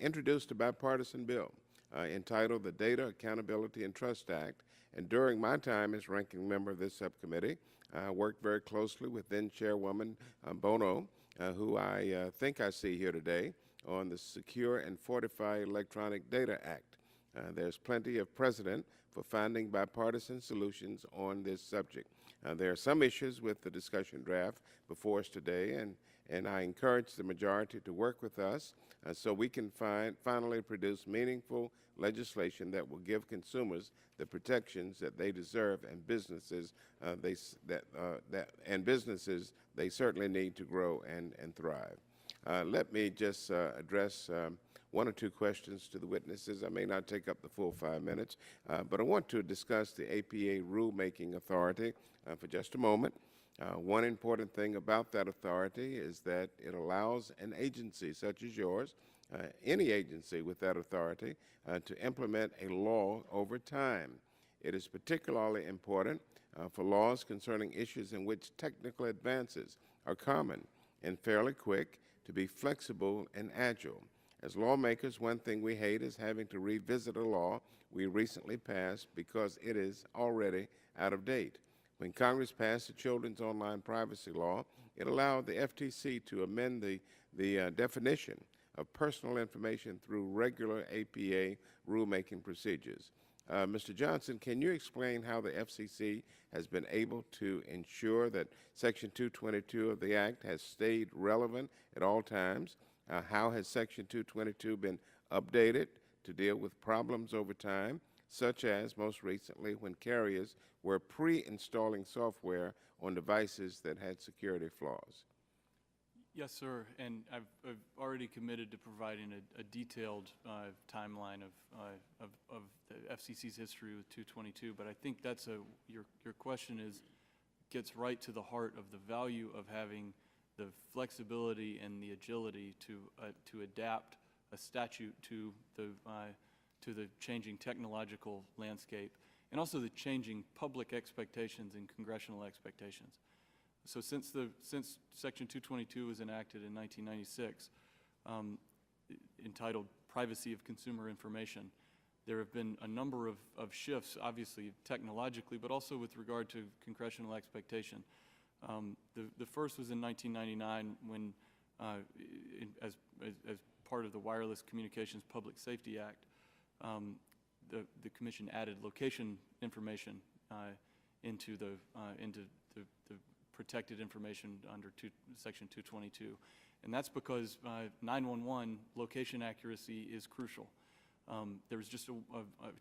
introduced a bipartisan bill entitled the Data Accountability and Trust Act. And during my time as ranking member of this subcommittee, I worked very closely with then Chairwoman Bono, who I think I see here today, on the Secure and Fortified Electronic Data Act. There's plenty of precedent for finding bipartisan solutions on this subject. There are some issues with the discussion draft before us today, and I encourage the majority to work with us so we can finally produce meaningful legislation that will give consumers the protections that they deserve, and businesses they certainly need to grow and thrive. Let me just address one or two questions to the witnesses. I may not take up the full 5 minutes, but I want to discuss the APA rulemaking authority for just a moment. One important thing about that authority is that it allows an agency such as yours, any agency with that authority, to implement a law over time. It is particularly important for laws concerning issues in which technical advances are common and fairly quick, to be flexible and agile. As lawmakers, one thing we hate is having to revisit a law we recently passed because it is already out of date. When Congress passed the Children's Online Privacy Law, it allowed the FTC to amend the definition of personal information through regular APA rulemaking procedures. Mr. Johnson, can you explain how the FCC has been able to ensure that Section 222 of the Act has stayed relevant at all times? How has Section 222 been updated to deal with problems over time, such as most recently when carriers were pre-installing software on devices that had security flaws? Yes, sir, and I've already committed to providing a detailed timeline of the FCC's history with 222, but I think that's your question gets right to the heart of the value of having the flexibility and the agility to adapt a statute to the changing technological landscape, and also the changing public expectations and congressional expectations. So since Section 222 was enacted in 1996, entitled Privacy of Consumer Information, there have been a number of shifts, obviously technologically, but also with regard to congressional expectation. The first was in 1999 when, as part of the Wireless Communications Public Safety Act, the Commission added location information into the protected information under Section 222. And that's because 911 location accuracy is crucial. There was just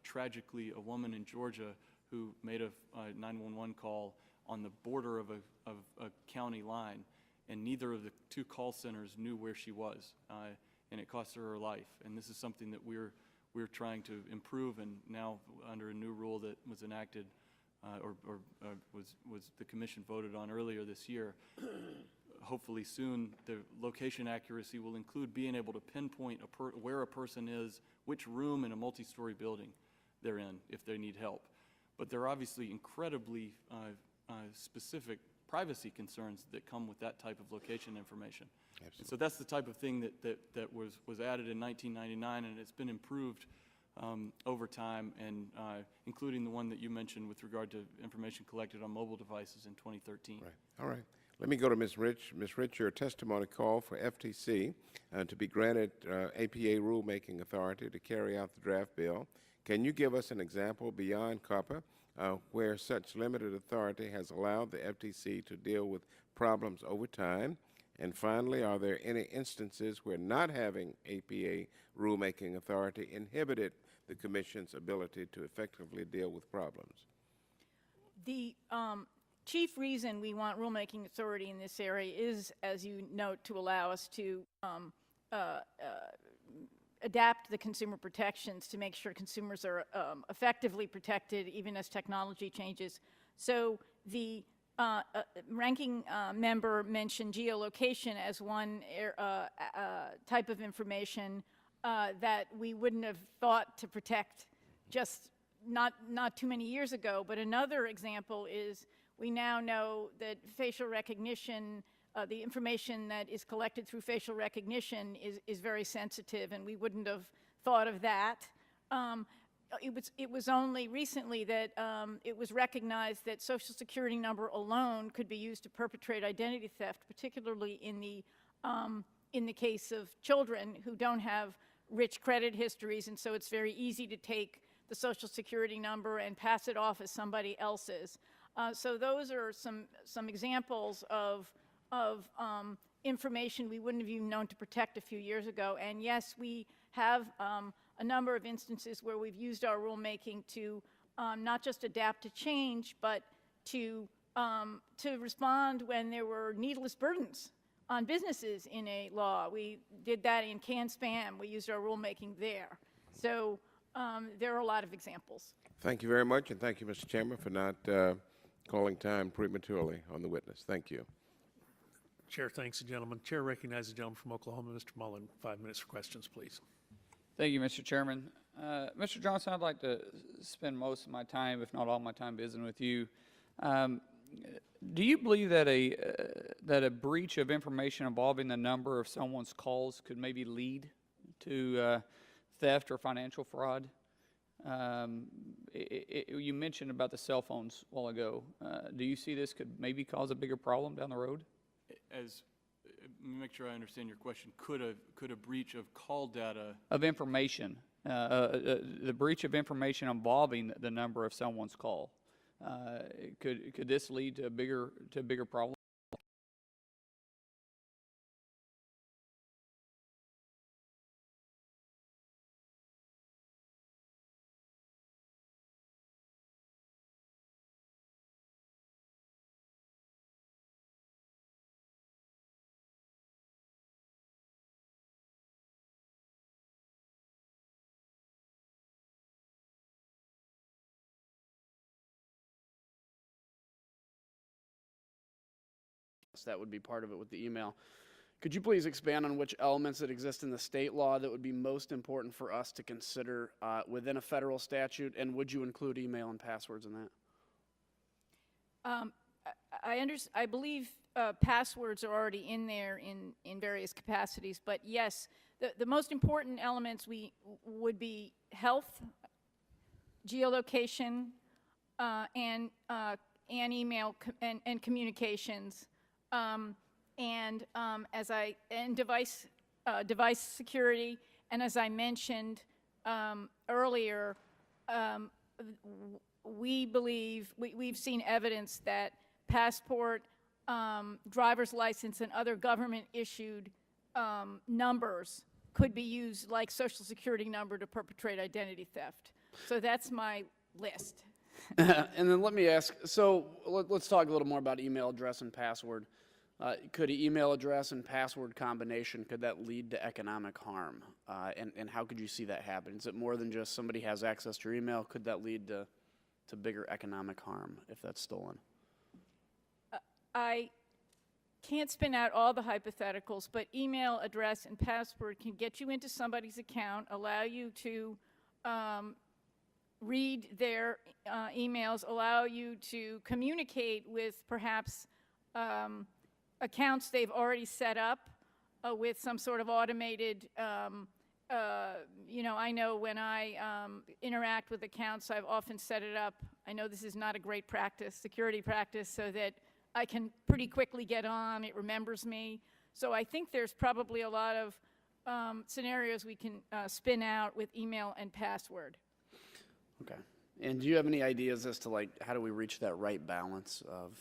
tragically a woman in Georgia who made a 911 call on the border of a county line, and neither of the two call centers knew where she was, and it cost her life. And this is something that we're trying to improve, and now under a new rule that was enacted was the Commission voted on earlier this year. Hopefully soon, the location accuracy will include being able to pinpoint where a person is, which room in a multi-story building they're in, if they need help. But there are obviously incredibly specific privacy concerns that come with that type of location information. Absolutely. So that's the type of thing that was added in 1999, and it's been improved over time, and including the one that you mentioned with regard to information collected on mobile devices in 2013. Right. All right. Let me go to Ms. Rich. Ms. Rich, your testimony called for FTC to be granted APA rulemaking authority to carry out the draft bill. Can you give us an example beyond COPPA where such limited authority has allowed the FTC to deal with problems over time? And finally, are there any instances where not having APA rulemaking authority inhibited the Commission's ability to effectively deal with problems? The chief reason we want rulemaking authority in this area is, as you note, to allow us to adapt the consumer protections to make sure consumers are effectively protected even as technology changes. So the ranking member mentioned geolocation as one type of information that we wouldn't have thought to protect just not too many years ago. But another example is we now know that facial recognition the information that is collected through facial recognition is very sensitive, and we wouldn't have thought of that. It was only recently that it was recognized that Social Security number alone could be used to perpetrate identity theft, particularly in the case of children who don't have rich credit histories, and so it's very easy to take the Social Security number and pass it off as somebody else's. So those are some examples of information we wouldn't have even known to protect a few years ago. And yes, we have a number of instances where we've used our rulemaking to not just adapt to change, but to respond when there were needless burdens on businesses in a law. We did that in CAN-SPAM. We used our rulemaking there. So there are a lot of examples. Thank you very much, and thank you, Mr. Chairman, for not calling time prematurely on the witness. Thank you. Chair thanks the gentleman. Chair recognizes the gentleman from Oklahoma, Mr. Mullen. 5 minutes for questions, please. Thank you, Mr. Chairman. Mr. Johnson, I'd like to spend most of my time, if not all my time, visiting with you. Do you believe that a breach of information involving the number of someone's calls could maybe lead to theft or financial fraud? You mentioned about the cell phones a while ago. Do you see this could maybe cause a bigger problem down the road? Let me make sure I understand your question. Could a breach of call data Of information, the breach of information involving the number of someone's call, could this lead to a bigger problem? That would be part of it with the email. Could you please expand on which elements that exist in the state law that would be most important for us to consider within a federal statute, and would you include email and passwords in that? I believe passwords are already in there in various capacities, but yes, the most important elements would be health, geolocation, and email and communications. And device security, and as I mentioned earlier, we believe we've seen evidence that passport, driver's license, and other government-issued numbers could be used like Social Security number to perpetrate identity theft. So that's my list. And then let me ask, so let's talk a little more about email address and password. Could an email address and password combination, could that lead to economic harm? And how could you see that happen? Is it more than just somebody has access to your email? Could that lead to bigger economic harm if that's stolen? I can't spin out all the hypotheticals, but email address and password can get you into somebody's account, allow you to read their emails, allow you to communicate with perhaps accounts they've already set up with some sort of automated, I know when I interact with accounts, I've often set it up. I know this is not a great practice, security practice, so that I can pretty quickly get on, it remembers me. So I think there's probably a lot of scenarios we can spin out with email and password. Okay. And do you have any ideas as to how do we reach that right balance of,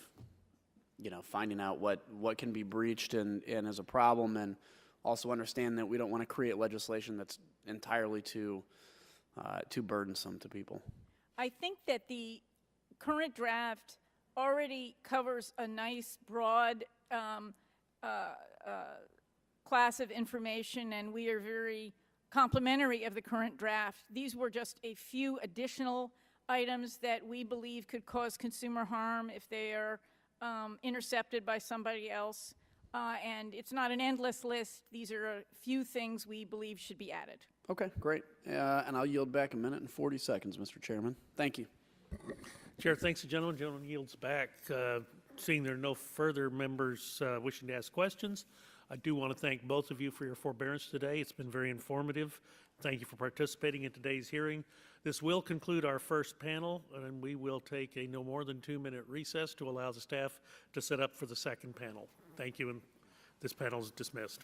finding out what can be breached and as a problem, and also understand that we don't want to create legislation that's entirely too burdensome to people? I think that the current draft already covers a nice broad class of information, and we are very complimentary of the current draft. These were just a few additional items that we believe could cause consumer harm if they are intercepted by somebody else. And it's not an endless list. These are a few things we believe should be added. Okay, great. And I'll yield back 1 minute and 40 seconds, Mr. Chairman. Thank you. Chair thanks the gentleman. Gentleman yields back. Seeing there are no further members wishing to ask questions, I do want to thank both of you for your forbearance today. It's been very informative. Thank you for participating in today's hearing. This will conclude our first panel, and we will take a no more than 2-minute recess to allow the staff to set up for the second panel. Thank you, and this panel is dismissed.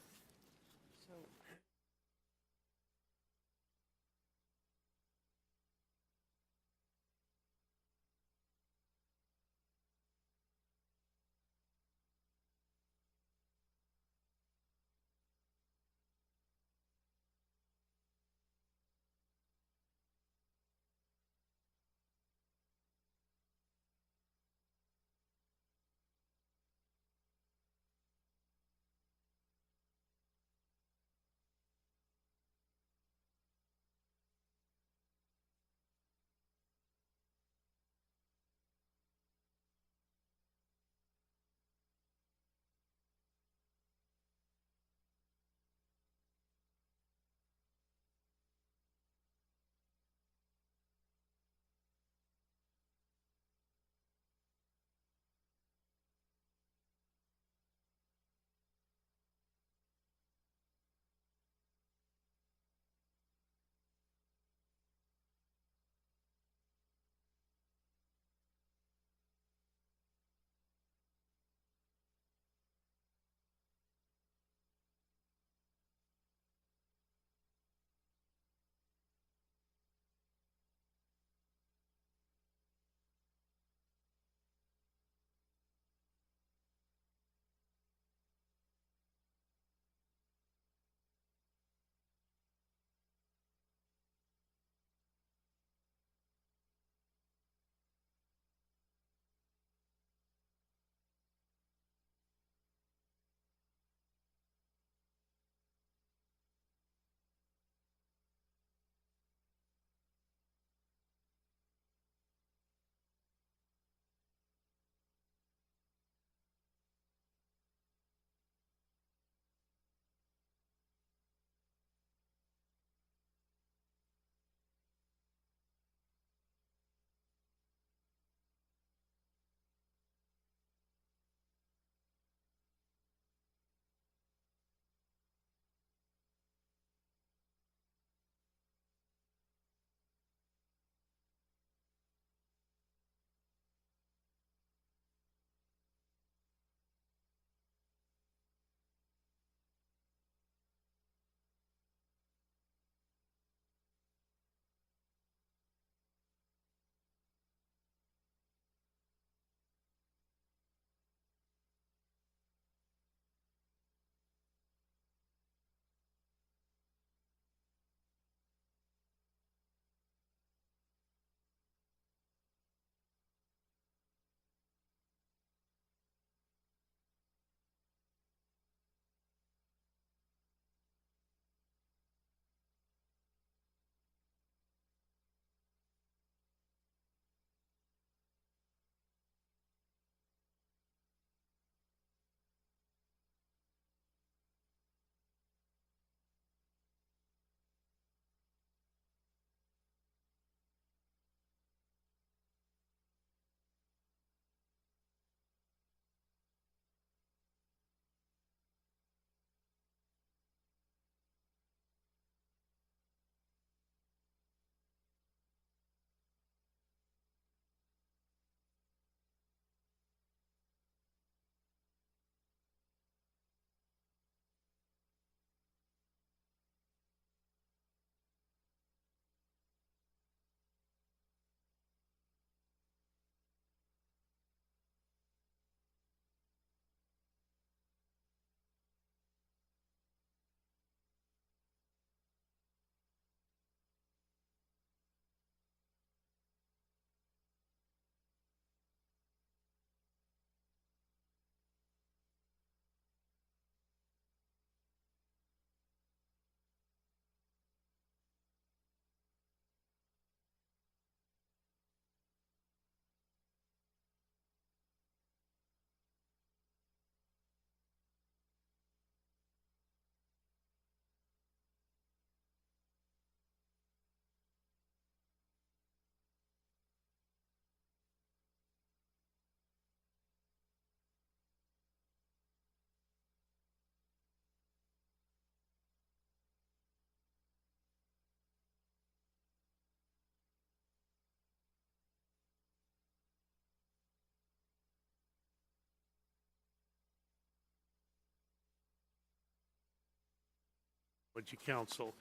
Technology Council.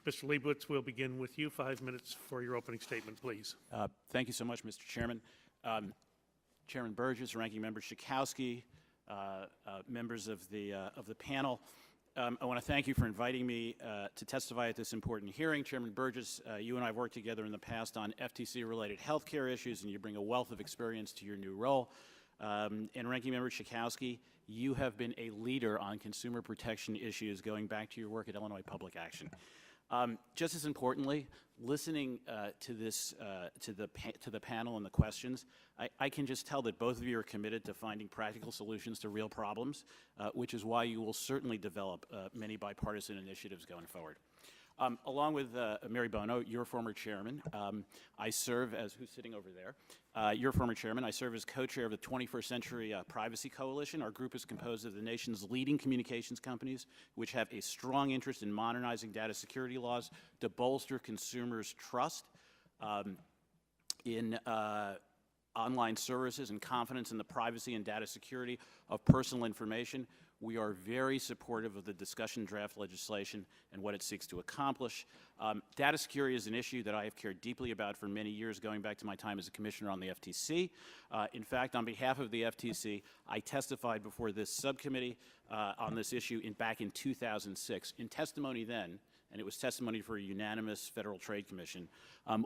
Mr. Leibowitz, we'll begin with you. 5 minutes for your opening statement, please. Thank you so much, Mr. Chairman. Chairman Burgess, Ranking Member Schakowsky, members of the panel. I want to thank you for inviting me to testify at this important hearing. Chairman Burgess, you and I have worked together in the past on FTC-related health care issues, and you bring a wealth of experience to your new role. And Ranking Member Schakowsky, you have been a leader on consumer protection issues going back to your work at Illinois Public Action. Just as importantly, listening to the panel and the questions, I can just tell that both of you are committed to finding practical solutions to real problems, which is why you will certainly develop many bipartisan initiatives going forward. Along with Mary Bono, your former chairman, I serve as, who's sitting over there, your former chairman, I serve as co-chair of the 21st Century Privacy Coalition. Our group is composed of the nation's leading communications companies, which have a strong interest in modernizing data security laws to bolster consumers' trust in online services and confidence in the privacy and data security of personal information. We are very supportive of the discussion draft legislation and what it seeks to accomplish. Data security is an issue that I have cared deeply about for many years, going back to my time as a commissioner on the FTC. In fact, on behalf of the FTC, I testified before this subcommittee on this issue back in 2006. In testimony then, and it was testimony for a unanimous Federal Trade Commission,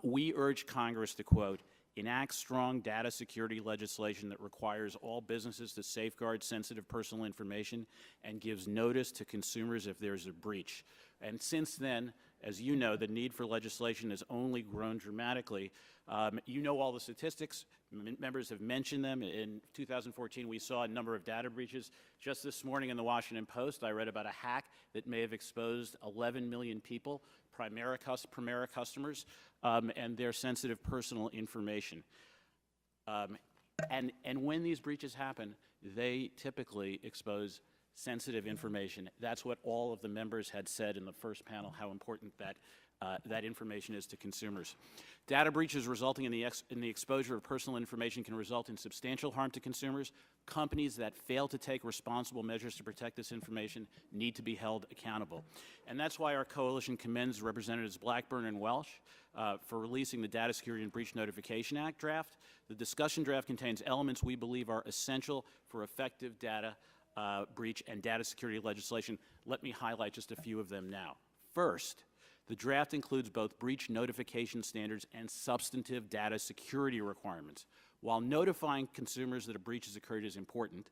we urged Congress to, quote, enact strong data security legislation that requires all businesses to safeguard sensitive personal information and gives notice to consumers if there's a breach. And since then, as you know, the need for legislation has only grown dramatically. You know all the statistics. Members have mentioned them. In 2014, we saw a number of data breaches. Just this morning in the Washington Post, I read about a hack that may have exposed 11 million people, Primera customers, and their sensitive personal information. And when these breaches happen, they typically expose sensitive information. That's what all of the members had said in the first panel, how important that information is to consumers. Data breaches resulting in the exposure of personal information can result in substantial harm to consumers. Companies that fail to take responsible measures to protect this information need to be held accountable. And that's why our coalition commends Representatives Blackburn and Welsh for releasing the Data Security and Breach Notification Act draft. The discussion draft contains elements we believe are essential for effective data breach and data security legislation. Let me highlight just a few of them now. First, the draft includes both breach notification standards and substantive data security requirements. While notifying consumers that a breach has occurred is important,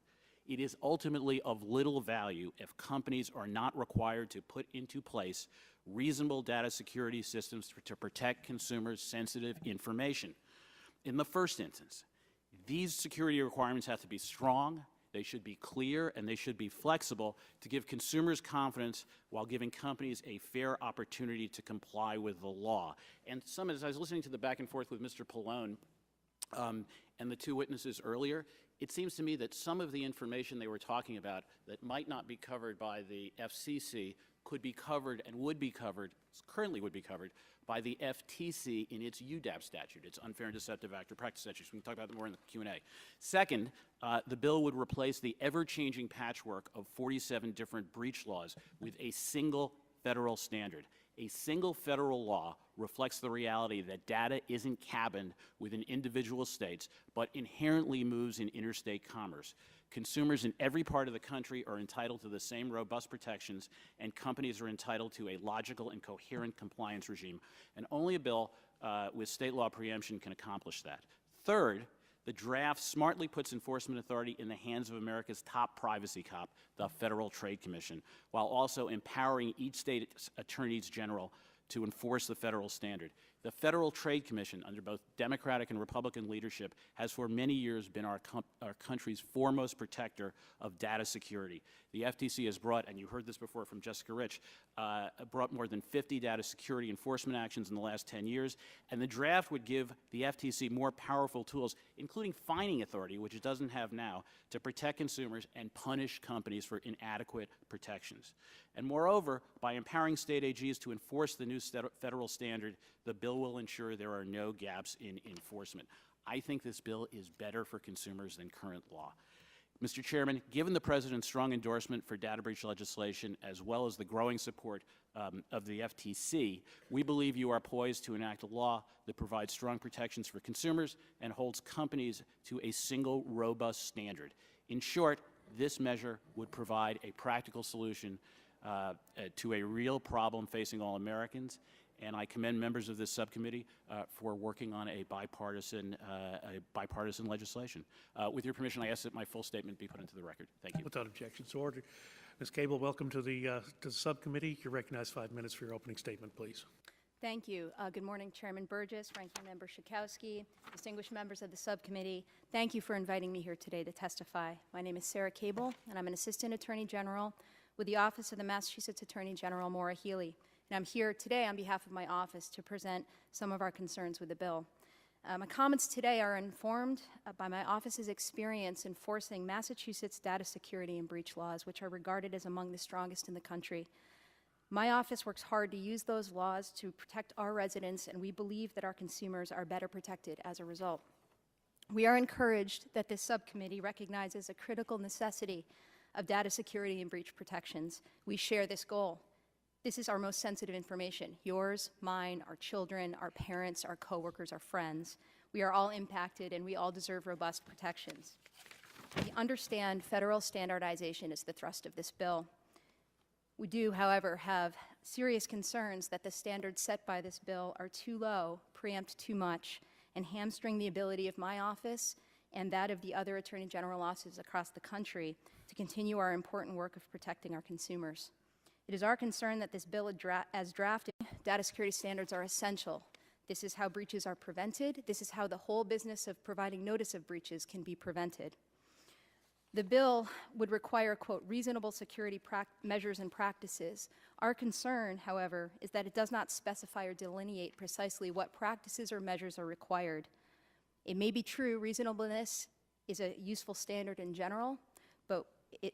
it is ultimately of little value if companies are not required to put into place reasonable data security systems to protect consumers' sensitive information. In the first instance, these security requirements have to be strong, they should be clear, and they should be flexible to give consumers confidence while giving companies a fair opportunity to comply with the law. And as I was listening to the back and forth with Mr. Pallone and the two witnesses earlier, it seems to me that some of the information they were talking about that might not be covered by the FCC could be covered and would be covered, currently would be covered, by the FTC in its UDAP statute, its Unfair and Deceptive Act or Practice statute. We can talk about that more in the Q&A. Second, the bill would replace the ever-changing patchwork of 47 different breach laws with a single federal standard. A single federal law reflects the reality that data isn't cabined within individual states, but inherently moves in interstate commerce. Consumers in every part of the country are entitled to the same robust protections, and companies are entitled to a logical and coherent compliance regime. And only a bill with state law preemption can accomplish that. Third, the draft smartly puts enforcement authority in the hands of America's top privacy cop, the Federal Trade Commission, while also empowering each state attorneys general to enforce the federal standard. The Federal Trade Commission, under both Democratic and Republican leadership, has for many years been our country's foremost protector of data security. The FTC has brought, and you heard this before from Jessica Rich, brought more than 50 data security enforcement actions in the last 10 years, and the draft would give the FTC more powerful tools, including fining authority, which it doesn't have now, to protect consumers and punish companies for inadequate protections. And moreover, by empowering state AGs to enforce the new federal standard, the bill will ensure there are no gaps in enforcement. I think this bill is better for consumers than current law. Mr. Chairman, given the President's strong endorsement for data breach legislation, as well as the growing support of the FTC, we believe you are poised to enact a law that provides strong protections for consumers and holds companies to a single, robust standard. In short, this measure would provide a practical solution to a real problem facing all Americans, and I commend members of this subcommittee for working on a bipartisan legislation. With your permission, I ask that my full statement be put into the record. Thank you. Without objection, so ordered. Ms. Cable, welcome to the subcommittee. You're recognized 5 minutes for your opening statement, please. Thank you. Good morning, Chairman Burgess, Ranking Member Schakowsky, distinguished members of the subcommittee. Thank you for inviting me here today to testify. My name is Sarah Cable, and I'm an Assistant Attorney General with the Office of the Massachusetts Attorney General, Maura Healey. And I'm here today on behalf of my office to present some of our concerns with the bill. My comments today are informed by my office's experience enforcing Massachusetts data security and breach laws, which are regarded as among the strongest in the country. My office works hard to use those laws to protect our residents, and we believe that our consumers are better protected as a result. We are encouraged that this subcommittee recognizes a critical necessity of data security and breach protections. We share this goal. This is our most sensitive information, yours, mine, our children, our parents, our coworkers, our friends. We are all impacted, and we all deserve robust protections. We understand federal standardization is the thrust of this bill. We do, however, have serious concerns that the standards set by this bill are too low, preempt too much, and hamstring the ability of my office and that of the other Attorney General offices across the country to continue our important work of protecting our consumers. It is our concern that this bill, as drafted, data security standards are essential. This is how breaches are prevented. This is how the whole business of providing notice of breaches can be prevented. The bill would require, quote, reasonable security measures and practices. Our concern, however, is that it does not specify or delineate precisely what practices or measures are required. It may be true reasonableness is a useful standard in general, but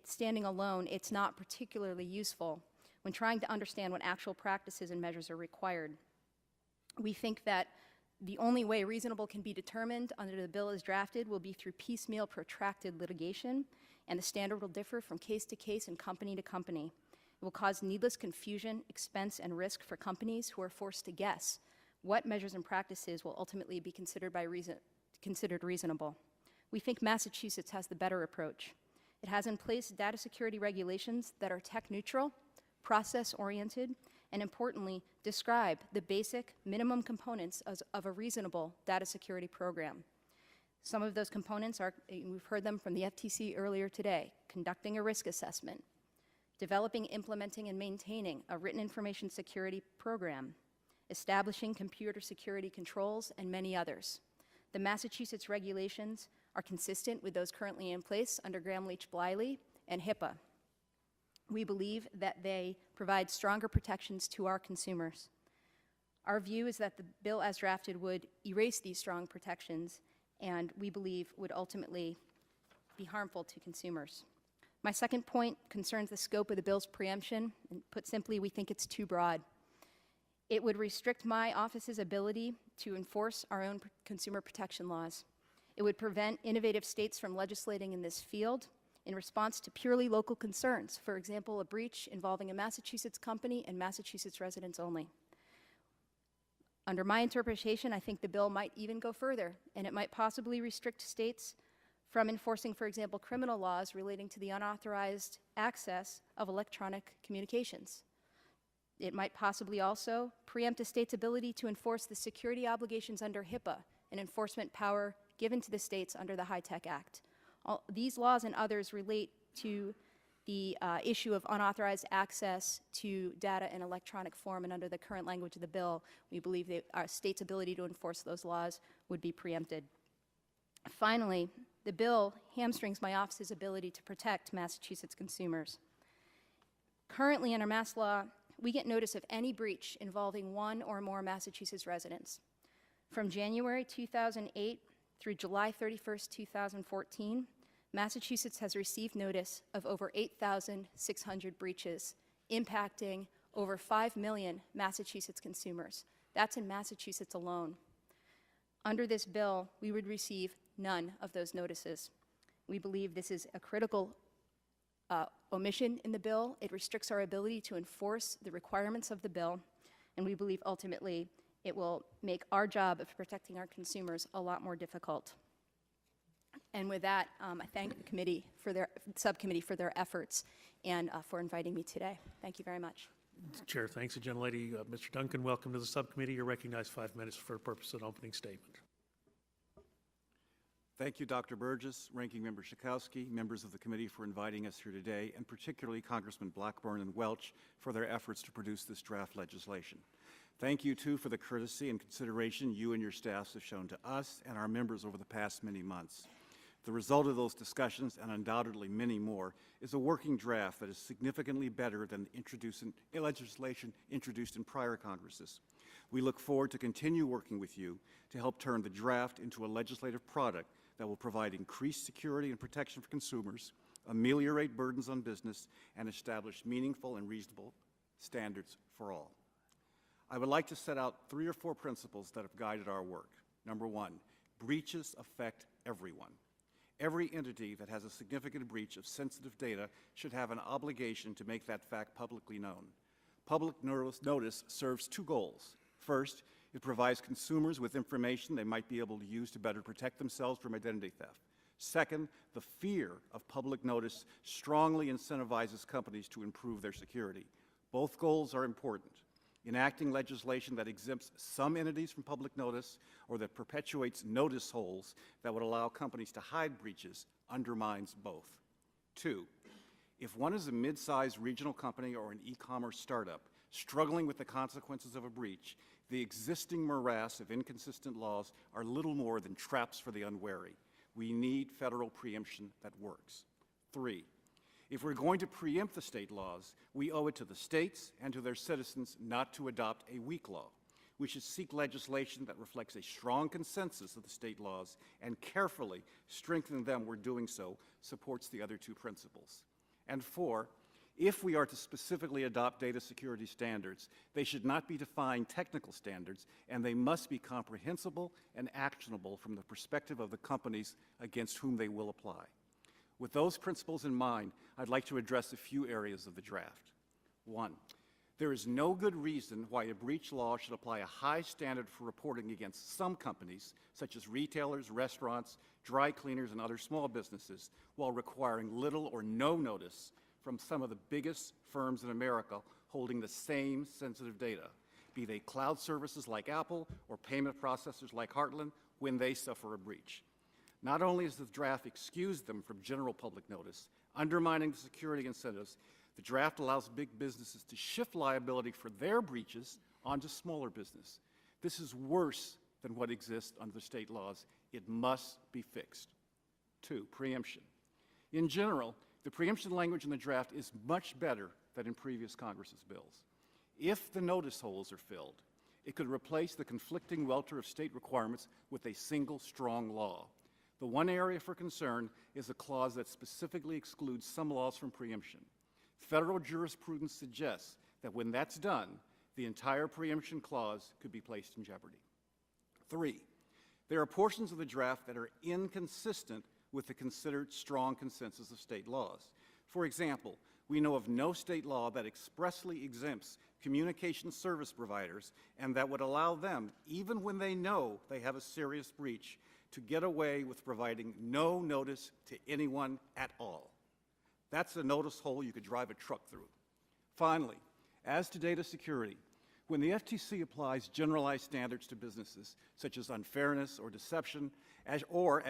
standing alone, it's not particularly useful when trying to understand what actual practices and measures are required. We think that the only way reasonable can be determined under the bill as drafted will be through piecemeal protracted litigation, and the standard will differ from case to case and company to company. It will cause needless confusion, expense, and risk for companies who are forced to guess what measures and practices will ultimately be considered reasonable. We think Massachusetts has the better approach. It has in place data security regulations that are tech neutral, process-oriented, and importantly, describe the basic minimum components of a reasonable data security program. Some of those components are, we've heard them from the FTC earlier today, conducting a risk assessment, developing, implementing, and maintaining a written information security program, establishing computer security controls, and many others. The Massachusetts regulations are consistent with those currently in place under Gramm-Leach-Bliley and HIPAA. We believe that they provide stronger protections to our consumers. Our view is that the bill as drafted would erase these strong protections and we believe would ultimately be harmful to consumers. My second point concerns the scope of the bill's preemption, and put simply, we think it's too broad. It would restrict my office's ability to enforce our own consumer protection laws. It would prevent innovative states from legislating in this field in response to purely local concerns, for example, a breach involving a Massachusetts company and Massachusetts residents only. Under my interpretation, I think the bill might even go further, and it might possibly restrict states from enforcing, for example, criminal laws relating to the unauthorized access of electronic communications. It might possibly also preempt a state's ability to enforce the security obligations under HIPAA, an enforcement power given to the states under the HITECH Act. These laws and others relate to the issue of unauthorized access to data in electronic form, and under the current language of the bill, we believe that our state's ability to enforce those laws would be preempted. Finally, the bill hamstrings my office's ability to protect Massachusetts consumers. Currently, under Mass law, we get notice of any breach involving one or more Massachusetts residents. From January 2008 through July 31st, 2014, Massachusetts has received notice of over 8,600 breaches, impacting over 5 million Massachusetts consumers. That's in Massachusetts alone. Under this bill, we would receive none of those notices. We believe this is a critical omission in the bill. It restricts our ability to enforce the requirements of the bill, and we believe ultimately it will make our job of protecting our consumers a lot more difficult. And with that, I thank the committee for their subcommittee for their efforts and for inviting me today. Thank you very much. Chair, thanks, the gentlelady. Mr. Duncan, welcome to the subcommittee. You're recognized 5 minutes for the purpose of an opening statement. Thank you, Dr. Burgess, Ranking Member Schakowsky, members of the committee for inviting us here today, and particularly Congressman Blackburn and Welch for their efforts to produce this draft legislation. Thank you, too, for the courtesy and consideration you and your staffs have shown to us and our members over the past many months. The result of those discussions, and undoubtedly many more, is a working draft that is significantly better than legislation introduced in prior Congresses. We look forward to continue working with you to help turn the draft into a legislative product that will provide increased security and protection for consumers, ameliorate burdens on business, and establish meaningful and reasonable standards for all. I would like to set out 3 or 4 principles that have guided our work. Number 1, breaches affect everyone. Every entity that has a significant breach of sensitive data should have an obligation to make that fact publicly known. Public notice serves 2 goals. First, it provides consumers with information they might be able to use to better protect themselves from identity theft. Second, the fear of public notice strongly incentivizes companies to improve their security. Both goals are important. Enacting legislation that exempts some entities from public notice or that perpetuates notice holes that would allow companies to hide breaches undermines both. 2, if one is a mid-sized regional company or an e-commerce startup struggling with the consequences of a breach, the existing morass of inconsistent laws are little more than traps for the unwary. We need federal preemption that works. 3, if we're going to preempt the state laws, we owe it to the states and to their citizens not to adopt a weak law. We should seek legislation that reflects a strong consensus of the state laws and carefully strengthen them where doing so supports the other 2 principles. And 4, if we are to specifically adopt data security standards, they should not be defined technical standards, and they must be comprehensible and actionable from the perspective of the companies against whom they will apply. With those principles in mind, I'd like to address a few areas of the draft. 1, there is no good reason why a breach law should apply a high standard for reporting against some companies, such as retailers, restaurants, dry cleaners, and other small businesses, while requiring little or no notice from some of the biggest firms in America holding the same sensitive data, be they cloud services like Apple or payment processors like Heartland, when they suffer a breach. Not only does the draft excuse them from general public notice, undermining the security incentives, the draft allows big businesses to shift liability for their breaches onto smaller business. This is worse than what exists under the state laws. It must be fixed. 2, preemption. In general, the preemption language in the draft is much better than in previous Congress's bills. If the notice holes are filled, it could replace the conflicting welter of state requirements with a single strong law. The one area for concern is a clause that specifically excludes some laws from preemption. Federal jurisprudence suggests that when that's done, the entire preemption clause could be placed in jeopardy. 3, there are portions of the draft that are inconsistent with the considered strong consensus of state laws. For example, we know of no state law that expressly exempts communication service providers and that would allow them, even when they know they have a serious breach, to get away with providing no notice to anyone at all. That's a notice hole you could drive a truck through. Finally, as to data security, when the FTC applies generalized standards to businesses, such as unfairness or deception, as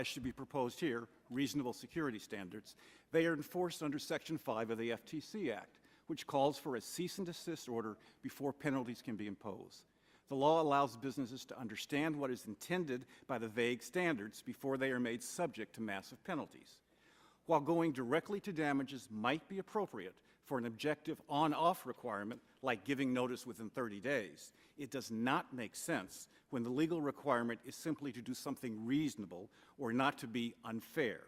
should be proposed here, reasonable security standards, they are enforced under Section 5 of the FTC Act, which calls for a cease and desist order before penalties can be imposed. The law allows businesses to understand what is intended by the vague standards before they are made subject to massive penalties. While going directly to damages might be appropriate for an objective on-off requirement like giving notice within 30 days, it does not make sense when the legal requirement is simply to do something reasonable or not to be unfair.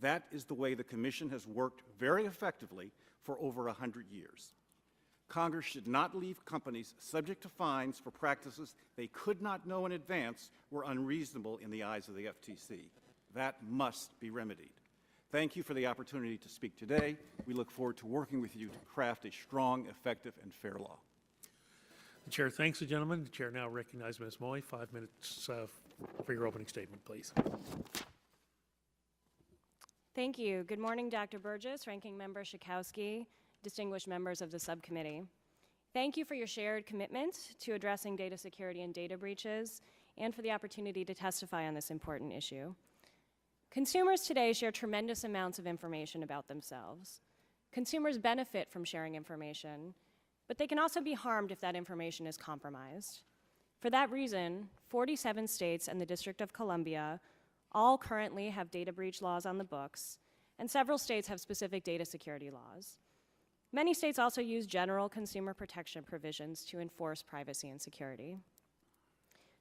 That is the way the Commission has worked very effectively for over 100 years. Congress should not leave companies subject to fines for practices they could not know in advance were unreasonable in the eyes of the FTC. That must be remedied. Thank you for the opportunity to speak today. We look forward to working with you to craft a strong, effective, and fair law. The chair thanks the gentleman. The chair now recognizes Ms. Moy. 5 minutes for your opening statement, please. Thank you. Good morning, Dr. Burgess, Ranking Member Schakowsky, distinguished members of the subcommittee. Thank you for your shared commitment to addressing data security and data breaches, and for the opportunity to testify on this important issue. Consumers today share tremendous amounts of information about themselves. Consumers benefit from sharing information, but they can also be harmed if that information is compromised. For that reason, 47 states and the District of Columbia all currently have data breach laws on the books, and several states have specific data security laws. Many states also use general consumer protection provisions to enforce privacy and security.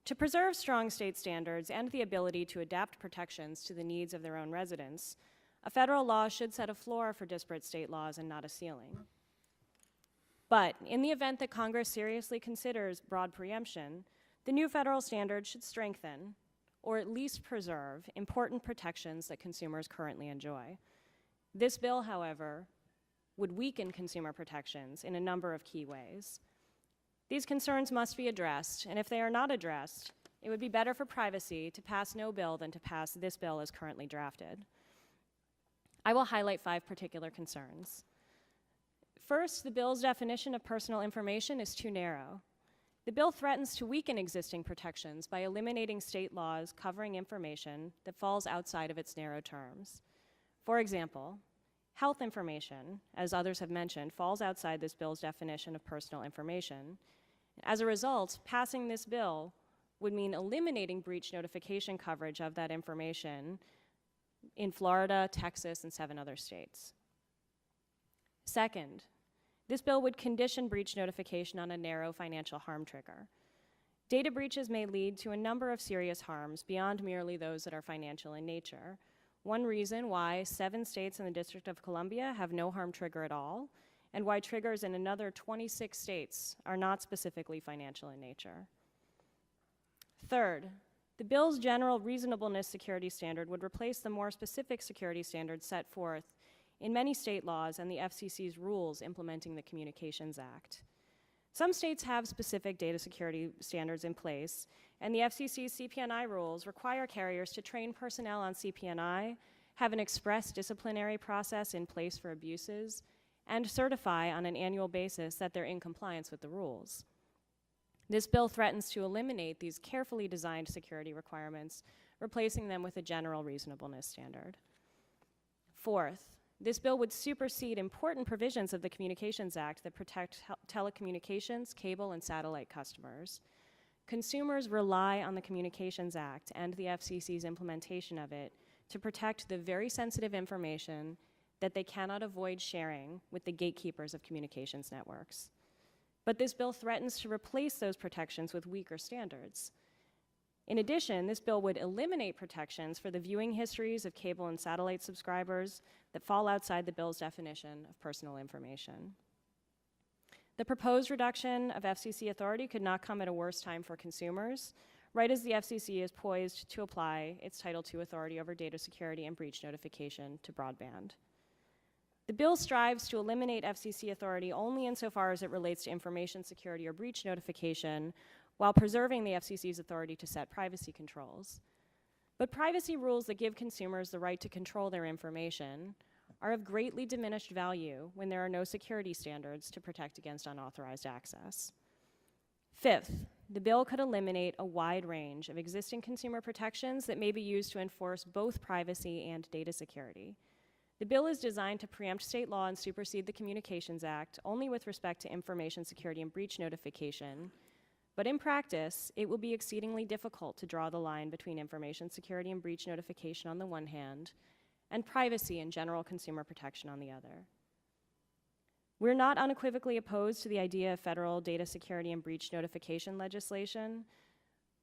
To preserve strong state standards and the ability to adapt protections to the needs of their own residents, a federal law should set a floor for disparate state laws and not a ceiling. But in the event that Congress seriously considers broad preemption, the new federal standard should strengthen, or at least preserve, important protections that consumers currently enjoy. This bill, however, would weaken consumer protections in a number of key ways. These concerns must be addressed, and if they are not addressed, it would be better for privacy to pass no bill than to pass this bill as currently drafted. I will highlight 5 particular concerns. First, the bill's definition of personal information is too narrow. The bill threatens to weaken existing protections by eliminating state laws covering information that falls outside of its narrow terms. For example, health information, as others have mentioned, falls outside this bill's definition of personal information. As a result, passing this bill would mean eliminating breach notification coverage of that information in Florida, Texas, and 7 other states. Second, this bill would condition breach notification on a narrow financial harm trigger. Data breaches may lead to a number of serious harms beyond merely those that are financial in nature. One reason why 7 states in the District of Columbia have no harm trigger at all, and why triggers in another 26 states are not specifically financial in nature. Third, the bill's general reasonableness security standard would replace the more specific security standards set forth in many state laws and the FCC's rules implementing the Communications Act. Some states have specific data security standards in place, and the FCC's CP&I rules require carriers to train personnel on CP&I, have an express disciplinary process in place for abuses, and certify on an annual basis that they're in compliance with the rules. This bill threatens to eliminate these carefully designed security requirements, replacing them with a general reasonableness standard. Fourth, this bill would supersede important provisions of the Communications Act that protect telecommunications, cable, and satellite customers. Consumers rely on the Communications Act and the FCC's implementation of it to protect the very sensitive information that they cannot avoid sharing with the gatekeepers of communications networks. But this bill threatens to replace those protections with weaker standards. In addition, this bill would eliminate protections for the viewing histories of cable and satellite subscribers that fall outside the bill's definition of personal information. The proposed reduction of FCC authority could not come at a worse time for consumers, right as the FCC is poised to apply its Title II authority over data security and breach notification to broadband. The bill strives to eliminate FCC authority only insofar as it relates to information security or breach notification, while preserving the FCC's authority to set privacy controls. But privacy rules that give consumers the right to control their information are of greatly diminished value when there are no security standards to protect against unauthorized access. Fifth, the bill could eliminate a wide range of existing consumer protections that may be used to enforce both privacy and data security. The bill is designed to preempt state law and supersede the Communications Act only with respect to information security and breach notification, but in practice, it will be exceedingly difficult to draw the line between information security and breach notification on the one hand, and privacy and general consumer protection on the other. We're not unequivocally opposed to the idea of federal data security and breach notification legislation,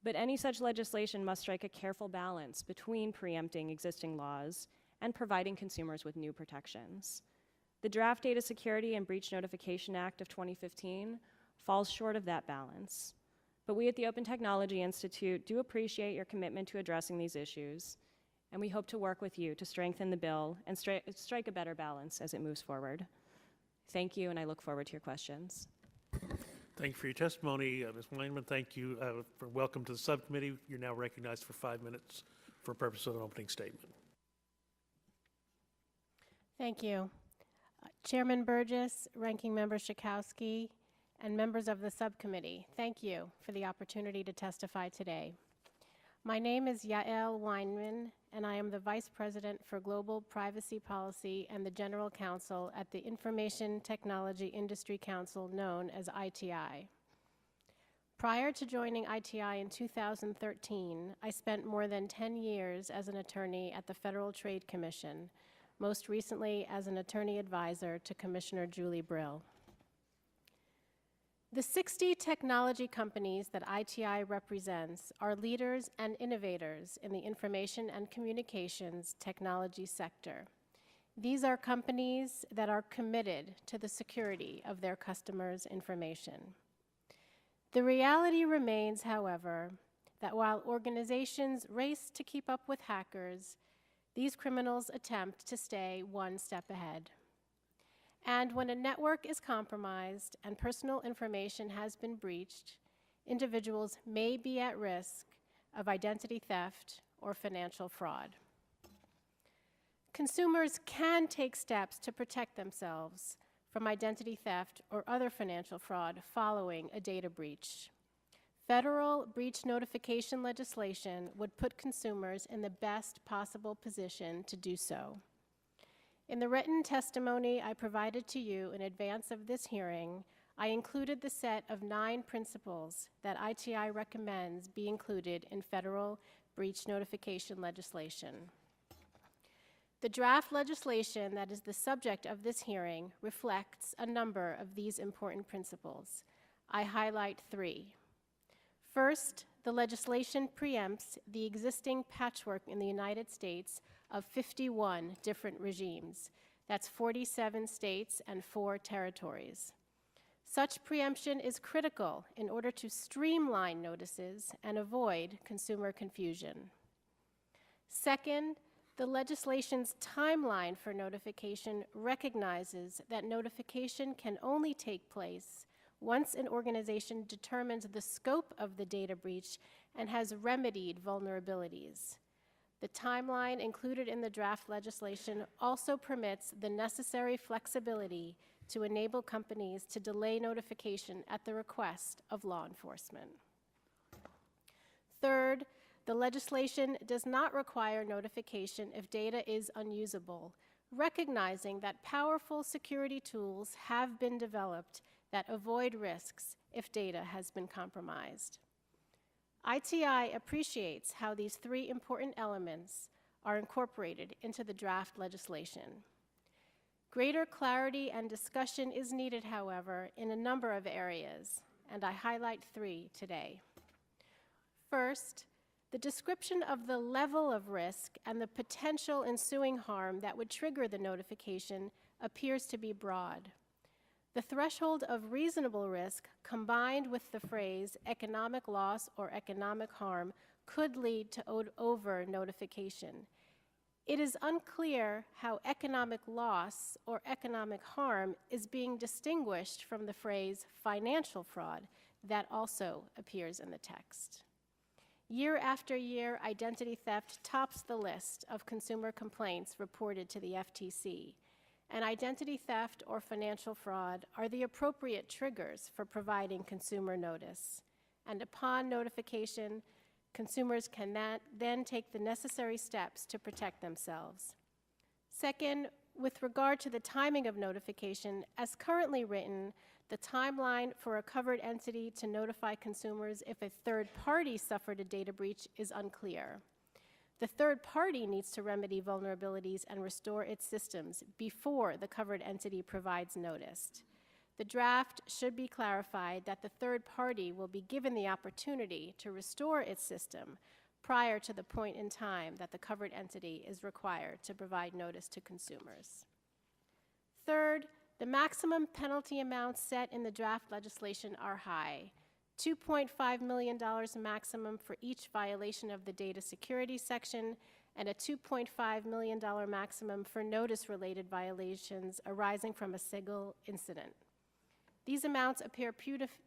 but any such legislation must strike a careful balance between preempting existing laws and providing consumers with new protections. The Draft Data Security and Breach Notification Act of 2015 falls short of that balance, but we at the Open Technology Institute do appreciate your commitment to addressing these issues, and we hope to work with you to strengthen the bill and strike a better balance as it moves forward. Thank you, and I look forward to your questions. Thank you for your testimony, Ms. Weinman. Thank you for welcome to the subcommittee. You're now recognized for 5 minutes for purpose of an opening statement. Thank you. Chairman Burgess, Ranking Member Schakowsky, and members of the subcommittee, thank you for the opportunity to testify today. My name is Yael Weinman, and I am the Vice President for Global Privacy Policy and the General Counsel at the Information Technology Industry Council, known as ITI. Prior to joining ITI in 2013, I spent more than 10 years as an attorney at the Federal Trade Commission, most recently as an attorney advisor to Commissioner Julie Brill. The 60 technology companies that ITI represents are leaders and innovators in the information and communications technology sector. These are companies that are committed to the security of their customers' information. The reality remains, however, that while organizations race to keep up with hackers, these criminals attempt to stay one step ahead. And when a network is compromised and personal information has been breached, individuals may be at risk of identity theft or financial fraud. Consumers can take steps to protect themselves from identity theft or other financial fraud following a data breach. Federal breach notification legislation would put consumers in the best possible position to do so. In the written testimony I provided to you in advance of this hearing, I included the set of 9 principles that ITI recommends be included in federal breach notification legislation. The draft legislation that is the subject of this hearing reflects a number of these important principles. I highlight 3. First, the legislation preempts the existing patchwork in the United States of 51 different regimes. That's 47 states and 4 territories. Such preemption is critical in order to streamline notices and avoid consumer confusion. Second, the legislation's timeline for notification recognizes that notification can only take place once an organization determines the scope of the data breach and has remedied vulnerabilities. The timeline included in the draft legislation also permits the necessary flexibility to enable companies to delay notification at the request of law enforcement. Third, the legislation does not require notification if data is unusable, recognizing that powerful security tools have been developed that avoid risks if data has been compromised. ITI appreciates how these 3 important elements are incorporated into the draft legislation. Greater clarity and discussion is needed, however, in a number of areas, and I highlight 3 today. First, the description of the level of risk and the potential ensuing harm that would trigger the notification appears to be broad. The threshold of reasonable risk combined with the phrase economic loss or economic harm could lead to over-notification. It is unclear how economic loss or economic harm is being distinguished from the phrase financial fraud that also appears in the text. Year after year, identity theft tops the list of consumer complaints reported to the FTC. And identity theft or financial fraud are the appropriate triggers for providing consumer notice. And upon notification, consumers can then take the necessary steps to protect themselves. Second, with regard to the timing of notification, as currently written, the timeline for a covered entity to notify consumers if a third party suffered a data breach is unclear. The third party needs to remedy vulnerabilities and restore its systems before the covered entity provides notice. The draft should be clarified that the third party will be given the opportunity to restore its system prior to the point in time that the covered entity is required to provide notice to consumers. Third, the maximum penalty amounts set in the draft legislation are high. $2.5 million maximum for each violation of the data security section, and a $2.5 million maximum for notice-related violations arising from a single incident. These amounts appear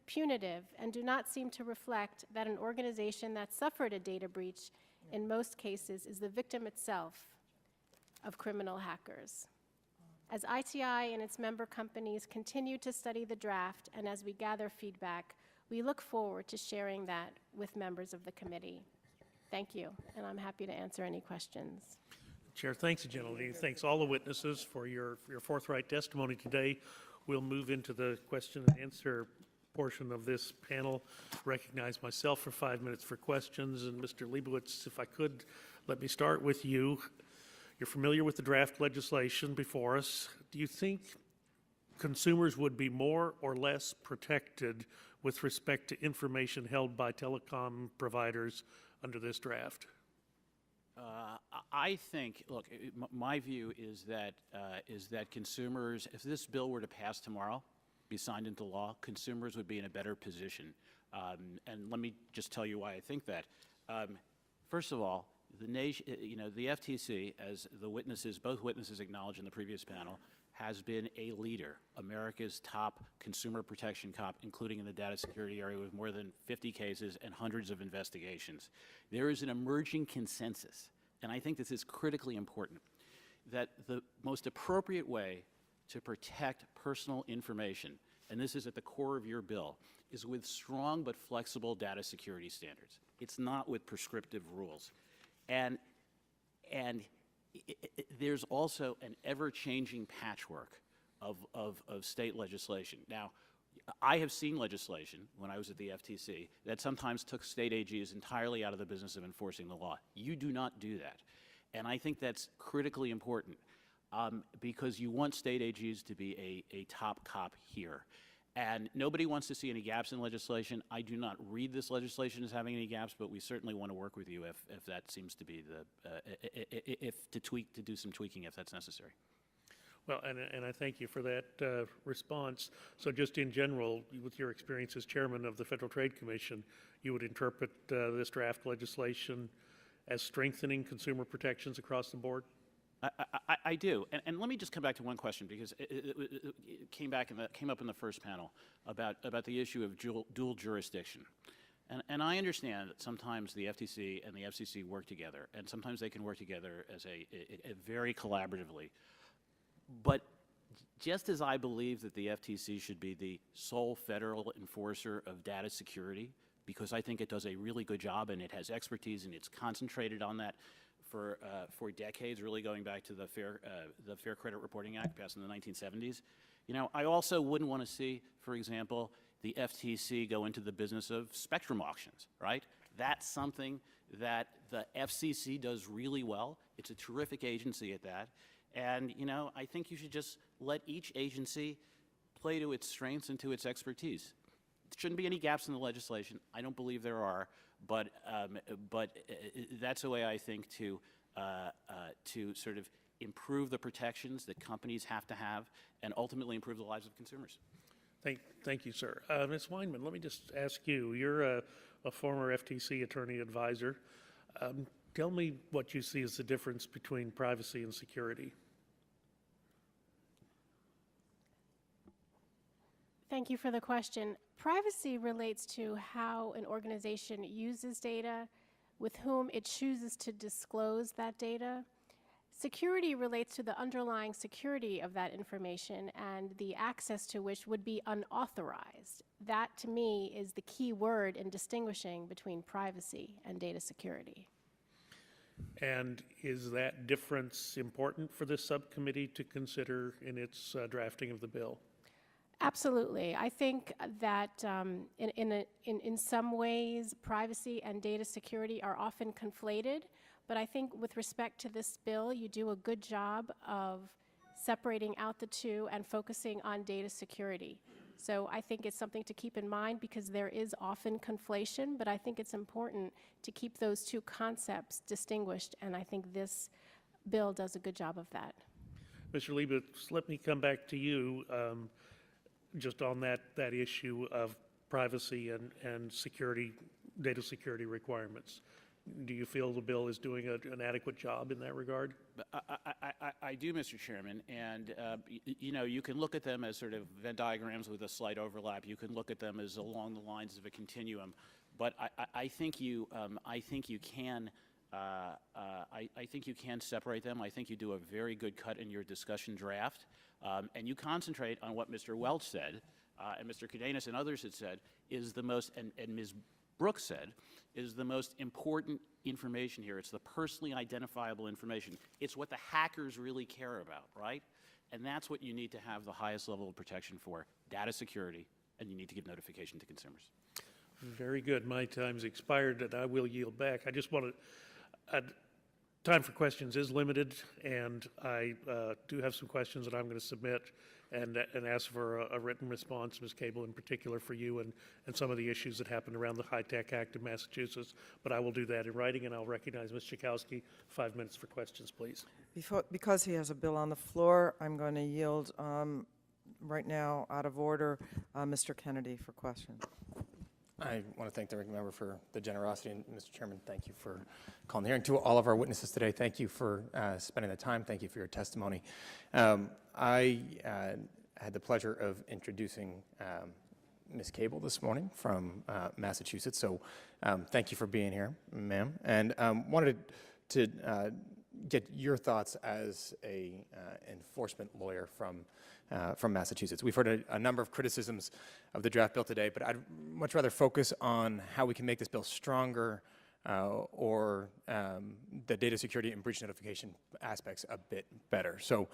punitive and do not seem to reflect that an organization that suffered a data breach in most cases is the victim itself of criminal hackers. As ITI and its member companies continue to study the draft and as we gather feedback, we look forward to sharing that with members of the committee. Thank you, and I'm happy to answer any questions. Chair thanks the gentlelady, thanks all the witnesses for your forthright testimony today. We'll move into the question and answer portion of this panel. Recognize myself for 5 minutes for questions. And Mr. Leibowitz, if I could, let me start with you. You're familiar with the draft legislation before us. Do you think consumers would be more or less protected with respect to information held by telecom providers under this draft? I think, look, my view is that consumers, if this bill were to pass tomorrow, be signed into law, consumers would be in a better position. And let me just tell you why I think that. First of all, the nation, the FTC, as the witnesses, both witnesses acknowledged in the previous panel, has been a leader, America's top consumer protection cop, including in the data security area with more than 50 cases and hundreds of investigations. There is an emerging consensus, and I think this is critically important, that the most appropriate way to protect personal information, and this is at the core of your bill, is with strong but flexible data security standards. It's not with prescriptive rules. And there's also an ever-changing patchwork of state legislation. Now, I have seen legislation when I was at the FTC that sometimes took state AGs entirely out of the business of enforcing the law. You do not do that. And I think that's critically important because you want state AGs to be a top cop here. And nobody wants to see any gaps in legislation. I do not read this legislation as having any gaps, but we certainly want to work with you if that seems to be to do some tweaking if that's necessary. Well, and I thank you for that response. So just in general, with your experience as chairman of the Federal Trade Commission, you would interpret this draft legislation as strengthening consumer protections across the board? I do, and let me just come back to one question because it came up in the first panel about the issue of dual jurisdiction, and I understand that sometimes the FTC and the FCC work together, and sometimes they can work together as a very collaboratively. But just as I believe that the FTC should be the sole federal enforcer of data security, because I think it does a really good job and it has expertise and it's concentrated on that for decades, really going back to the Fair Credit Reporting Act passed in the 1970s. I also wouldn't want to see, for example, the FTC go into the business of spectrum auctions, right? That's something that the FCC does really well. It's a terrific agency at that. And, I think you should just let each agency play to its strengths and to its expertise. There shouldn't be any gaps in the legislation. I don't believe there are. But that's a way I think to sort of improve the protections that companies have to have and ultimately improve the lives of consumers. Thank you, sir. Ms. Weinman, let me just ask you, you're a former FTC attorney advisor. Tell me what you see as the difference between privacy and security. Thank you for the question. Privacy relates to how an organization uses data, with whom it chooses to disclose that data. Security relates to the underlying security of that information and the access to which would be unauthorized. That, to me, is the key word in distinguishing between privacy and data security. And is that difference important for this subcommittee to consider in its drafting of the bill? Absolutely. I think that in some ways, privacy and data security are often conflated, but I think with respect to this bill, you do a good job of separating out the two and focusing on data security. So I think it's something to keep in mind because there is often conflation, but I think it's important to keep those two concepts distinguished, and I think this bill does a good job of that. Mr. Leibowitz, let me come back to you just on that issue of privacy and security, data security requirements. Do you feel the bill is doing an adequate job in that regard? I do, Mr. Chairman, and you know, you can look at them as sort of Venn diagrams with a slight overlap. You can look at them as along the lines of a continuum, but I think you can. I think you can separate them. I think you do a very good cut in your discussion draft, and you concentrate on what Mr. Welch said, and Mr. Cadenas and others had said is the most, and Ms. Brooks said, is the most important information here. It's the personally identifiable information. It's what the hackers really care about, right? And that's what you need to have the highest level of protection for, data security, and you need to give notification to consumers. Very good. My time's expired, and I will yield back. I just want to, time for questions is limited, and I do have some questions that I'm going to submit and ask for a written response, Ms. Cable, in particular for you and some of the issues that happened around the HITECH Act of Massachusetts. But I will do that in writing, and I'll recognize Ms. Schakowsky. 5 minutes for questions, please. Because he has a bill on the floor, I'm going to yield right now, out of order, Mr. Kennedy for questions. I want to thank the ranking member for the generosity, and Mr. Chairman, thank you for calling the hearing. To all of our witnesses today, thank you for spending the time. Thank you for your testimony. I had the pleasure of introducing Ms. Cable this morning from Massachusetts, so thank you for being here, ma'am. And wanted to get your thoughts as a enforcement lawyer from Massachusetts. We've heard a number of criticisms of the draft bill today, but I'd much rather focus on how we can make this bill stronger or the data security and breach notification aspects a bit better. So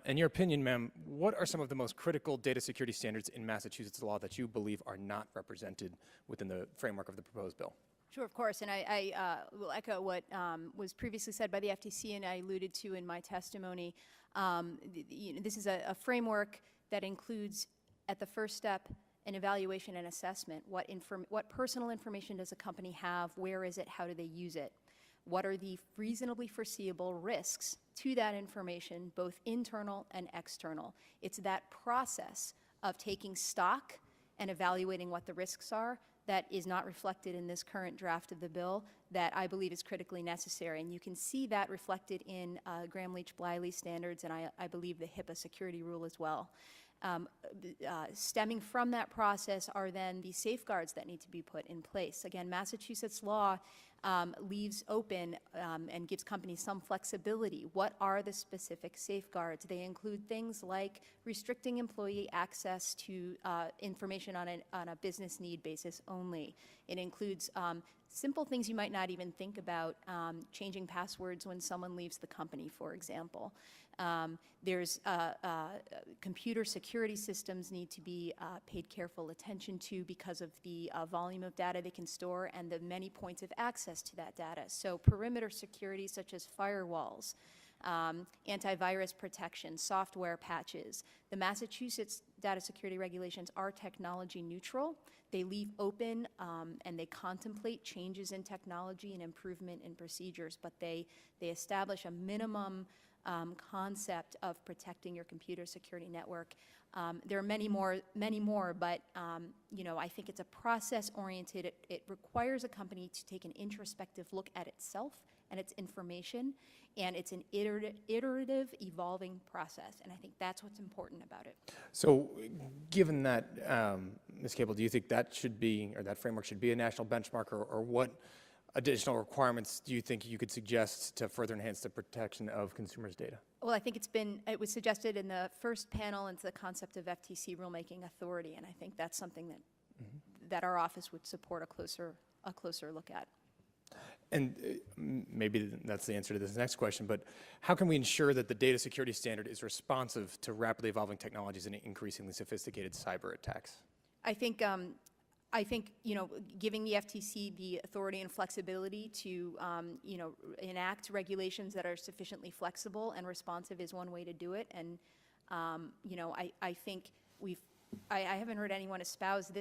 in your opinion, ma'am, what are some of the most critical data security standards in Massachusetts law that you believe are not represented within the framework of the proposed bill? Sure, of course, and I will echo what was previously said by the FTC and I alluded to in my testimony. This is a framework that includes, at the first step, an evaluation and assessment. What personal information does a company have? Where is it? How do they use it? What are the reasonably foreseeable risks to that information, both internal and external? It's that process of taking stock and evaluating what the risks are that is not reflected in this current draft of the bill that I believe is critically necessary. And you can see that reflected in Gramm-Leach-Bliley standards and I believe the HIPAA security rule as well. Stemming from that process are then the safeguards that need to be put in place. Again, Massachusetts law leaves open and gives companies some flexibility. What are the specific safeguards? They include things like restricting employee access to information on a business need basis only. It includes simple things you might not even think about, changing passwords when someone leaves the company, for example. There's computer security systems need to be paid careful attention to because of the volume of data they can store and the many points of access to that data. So perimeter security such as firewalls, antivirus protection, software patches. The Massachusetts data security regulations are technology neutral. They leave open and they contemplate changes in technology and improvement in procedures, but they establish a minimum concept of protecting your computer security network. There are many more, but I think it's a process-oriented. It requires a company to take an introspective look at itself and its information, and it's an iterative, evolving process, and I think that's what's important about it. So given that, Ms. Cable, do you think that should be, or that framework should be a national benchmark, or what additional requirements do you think you could suggest to further enhance the protection of consumers' data? Well, I think it was suggested in the first panel into the concept of FTC rulemaking authority, and I think that's something that that our office would support a closer look at. And maybe that's the answer to this next question, but how can we ensure that the data security standard is responsive to rapidly evolving technologies and increasingly sophisticated cyber attacks? I think giving the FTC the authority and flexibility to enact regulations that are sufficiently flexible and responsive is one way to do it. And I think I haven't heard anyone espouse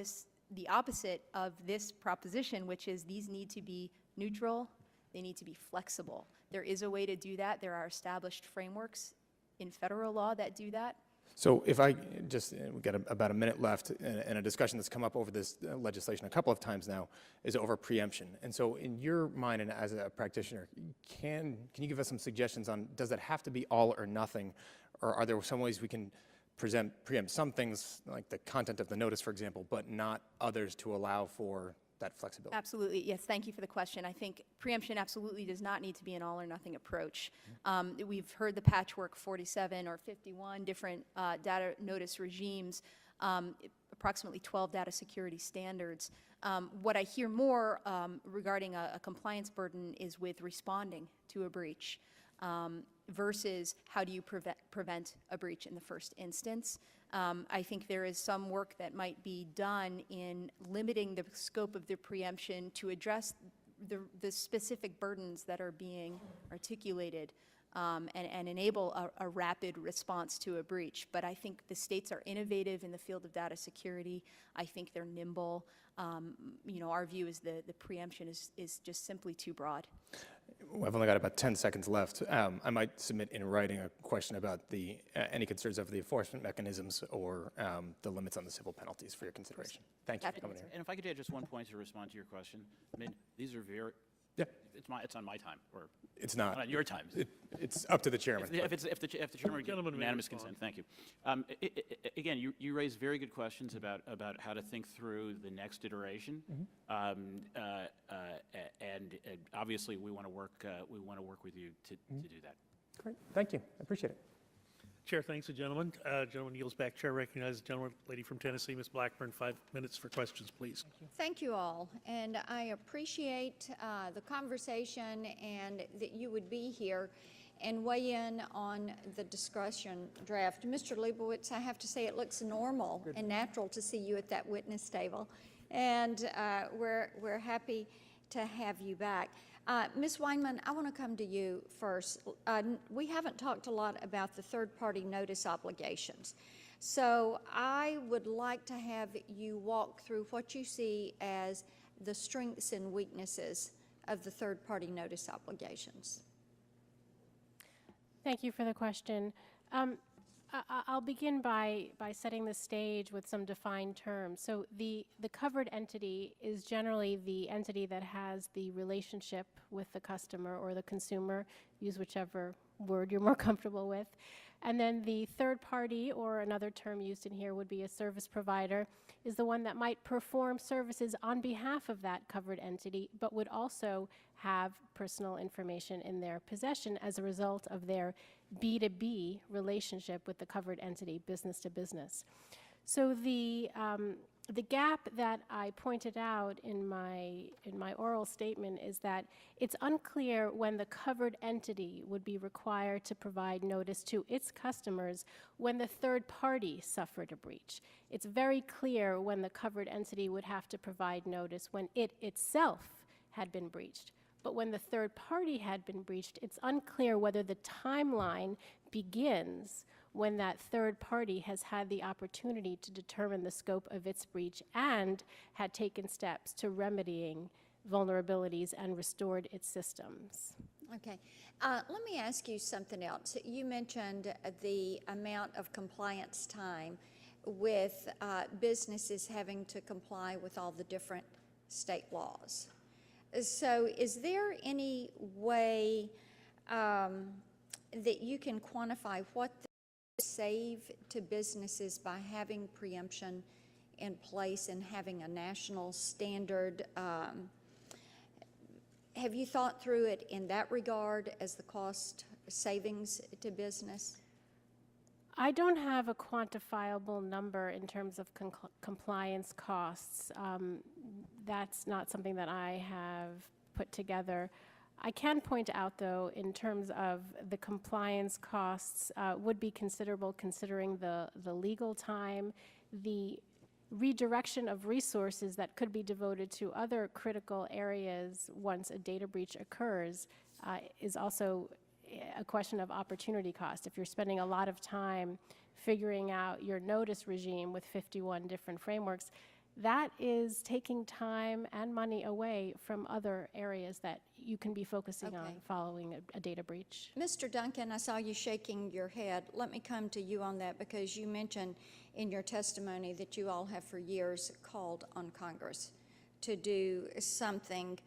the opposite of this proposition, which is these need to be neutral, they need to be flexible. There is a way to do that. There are established frameworks in federal law that do that. So if I just, we've got about a minute left, and a discussion that's come up over this legislation a couple of times now is over preemption. And so in your mind and as a practitioner, can you give us some suggestions on, does it have to be all or nothing? Or are there some ways we can preempt some things, like the content of the notice, for example, but not others to allow for that flexibility? Absolutely, yes, thank you for the question. I think preemption absolutely does not need to be an all or nothing approach. We've heard the patchwork 47 or 51 different data notice regimes, approximately 12 data security standards. What I hear more regarding a compliance burden is with responding to a breach versus how do you prevent a breach in the first instance. I think there is some work that might be done in limiting the scope of the preemption to address the specific burdens that are being articulated and enable a rapid response to a breach. But I think the states are innovative in the field of data security. I think they're nimble. Our view is the preemption is just simply too broad. I've only got about 10 seconds left. I might submit in writing a question about any concerns of the enforcement mechanisms or the limits on the civil penalties for your consideration. Thank you for coming here. And if I could add just one point to respond to your question. I mean, these are very, it's on my time, or it's not on your time. It's up to the chairman. If the chairman would give unanimous consent, thank you. Again, you raise very good questions about how to think through the next iteration, and obviously we want to work with you to do that. Great, thank you. I appreciate it. Chair thanks the gentleman. Gentleman yields back. Chair recognizes the gentleman, lady from Tennessee, Ms. Blackburn. 5 minutes for questions, please. Thank you all, and I appreciate the conversation and that you would be here and weigh in on the discussion draft. Mr. Leibowitz, I have to say it looks normal and natural to see you at that witness table, and we're happy to have you back. Ms. Weinman, I want to come to you first. We haven't talked a lot about the third-party notice obligations. So I would like to have you walk through what you see as the strengths and weaknesses of the third-party notice obligations. Thank you for the question. I'll begin by setting the stage with some defined terms. So the covered entity is generally the entity that has the relationship with the customer or the consumer, use whichever word you're more comfortable with. And then the third party, or another term used in here would be a service provider, is the one that might perform services on behalf of that covered entity, but would also have personal information in their possession as a result of their B2B relationship with the covered entity, business to business. So the gap that I pointed out in my oral statement is that it's unclear when the covered entity would be required to provide notice to its customers when the third party suffered a breach. It's very clear when the covered entity would have to provide notice when it itself had been breached. But when the third party had been breached, it's unclear whether the timeline begins when that third party has had the opportunity to determine the scope of its breach and had taken steps to remedying vulnerabilities and restored its systems. Okay. Let me ask you something else. You mentioned the amount of compliance time with businesses having to comply with all the different state laws. So is there any way that you can quantify what they save to businesses by having preemption in place and having a national standard? Have you thought through it in that regard as the cost savings to business? I don't have a quantifiable number in terms of compliance costs. That's not something that I have put together. I can point out, though, in terms of the compliance costs would be considerable considering the legal time, the redirection of resources that could be devoted to other critical areas once a data breach occurs is also a question of opportunity cost. If you're spending a lot of time figuring out your notice regime with 51 different frameworks, that is taking time and money away from other areas that you can be focusing on following a data breach. Mr. Duncan, I saw you shaking your head. Let me come to you on that because you mentioned in your testimony that you all have for years called on Congress to do something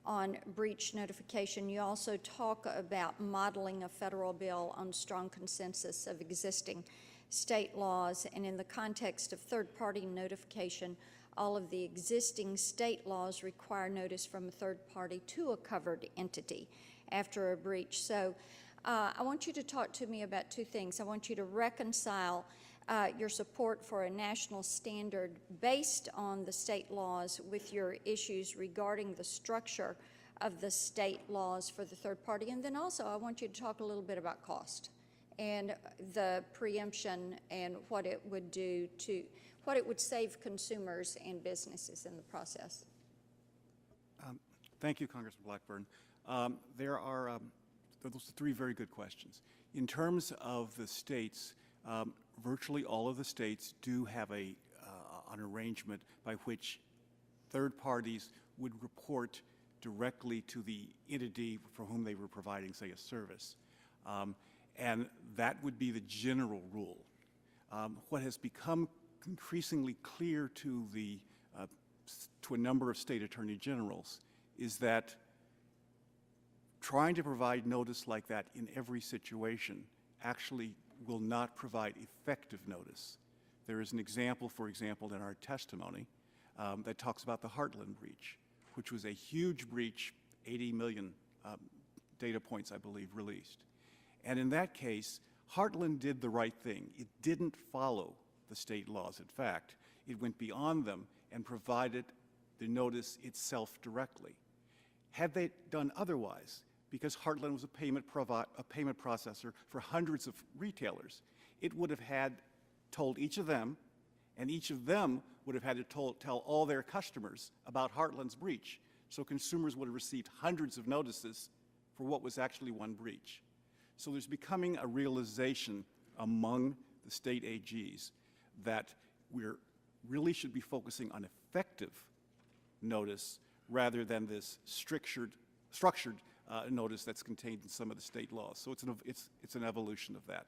on breach notification. You also talk about modeling a federal bill on strong consensus of existing state laws, and in the context of third-party notification, all of the existing state laws require notice from a third party to a covered entity after a breach. So I want you to talk to me about two things. I want you to reconcile your support for a national standard based on the state laws with your issues regarding the structure of the state laws for the third party. And then also I want you to talk a little bit about cost and the preemption and what it would do to, what it would save consumers and businesses in the process. Thank you, Congressman Blackburn. There are those are three very good questions. In terms of the states, virtually all of the states do have an arrangement by which third parties would report directly to the entity for whom they were providing, say, a service. And that would be the general rule. What has become increasingly clear to a number of state attorney generals is that trying to provide notice like that in every situation actually will not provide effective notice. There is an example, for example, in our testimony that talks about the Heartland breach, which was a huge breach, 80 million data points, I believe, released. And in that case, Heartland did the right thing. It didn't follow the state laws. In fact, it went beyond them and provided the notice itself directly. Had they done otherwise, because Heartland was a payment processor for hundreds of retailers, it would have told each of them, and each of them would have had to tell all their customers about Heartland's breach. So consumers would have received hundreds of notices for what was actually one breach. So there's becoming a realization among the state AGs that we really should be focusing on effective notice rather than this structured notice that's contained in some of the state laws. So it's an evolution of that.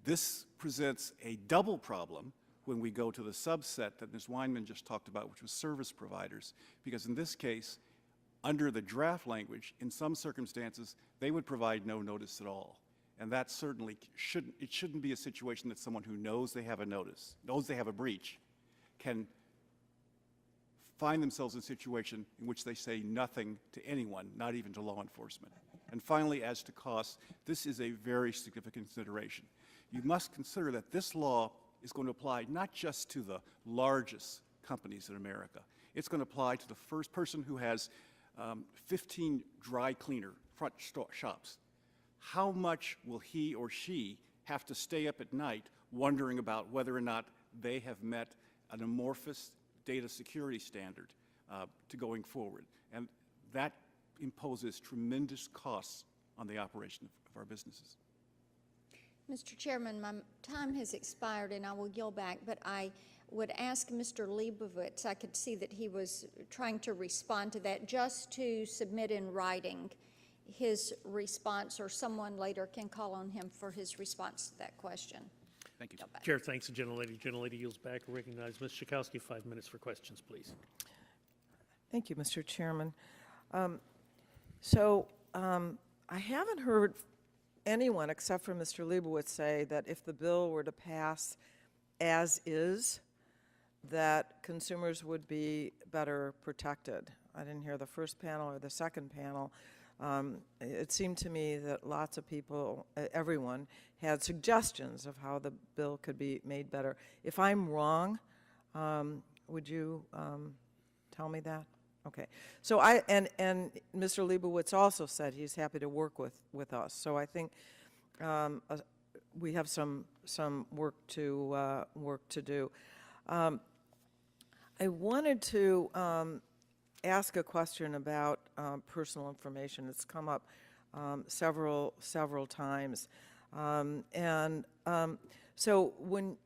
This presents a double problem when we go to the subset that Ms. Weinman just talked about, which was service providers, because in this case, under the draft language, in some circumstances, they would provide no notice at all. And that certainly shouldn't be a situation that someone who knows they have a notice, knows they have a breach, can find themselves in a situation in which they say nothing to anyone, not even to law enforcement. And finally, as to costs, this is a very significant consideration. You must consider that this law is going to apply not just to the largest companies in America. It's going to apply to the first person who has 15 dry cleaner front shops. How much will he or she have to stay up at night wondering about whether or not they have met an amorphous data security standard to going forward? And that imposes tremendous costs on the operation of our businesses. Mr. Chairman, my time has expired and I will yield back, but I would ask Mr. Leibowitz, I could see that he was trying to respond to that, just to submit in writing his response, or someone later can call on him for his response to that question. Thank you. Chair thanks the gentlelady. Gentlelady yields back. Recognize Ms. Schakowsky, 5 minutes for questions, please. Thank you, Mr. Chairman. I haven't heard anyone except for Mr. Leibowitz say that if the bill were to pass as is, that consumers would be better protected. I didn't hear the first panel or the second panel. It seemed to me that lots of people, everyone, had suggestions of how the bill could be made better. If I'm wrong, would you tell me that? Okay. So and Mr. Leibowitz also said he's happy to work with us. So I think we have some work to do. I wanted to ask a question about personal information. It's come up several times. So when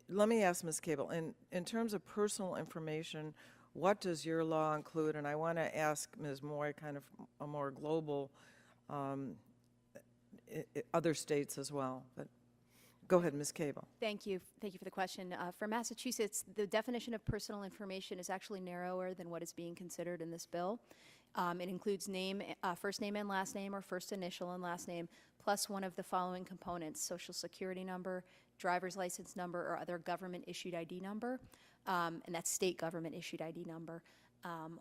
let me ask Ms. Cable, in terms of personal information, what does your law include? And I want to ask Ms. Moy kind of a more global, other states as well. But go ahead, Ms. Cable. Thank you. Thank you for the question. For Massachusetts, the definition of personal information is actually narrower than what is being considered in this bill. It includes name, first name and last name, or first initial and last name, plus one of the following components: Social Security number, driver's license number, or other government-issued ID number, and that's state government-issued ID number,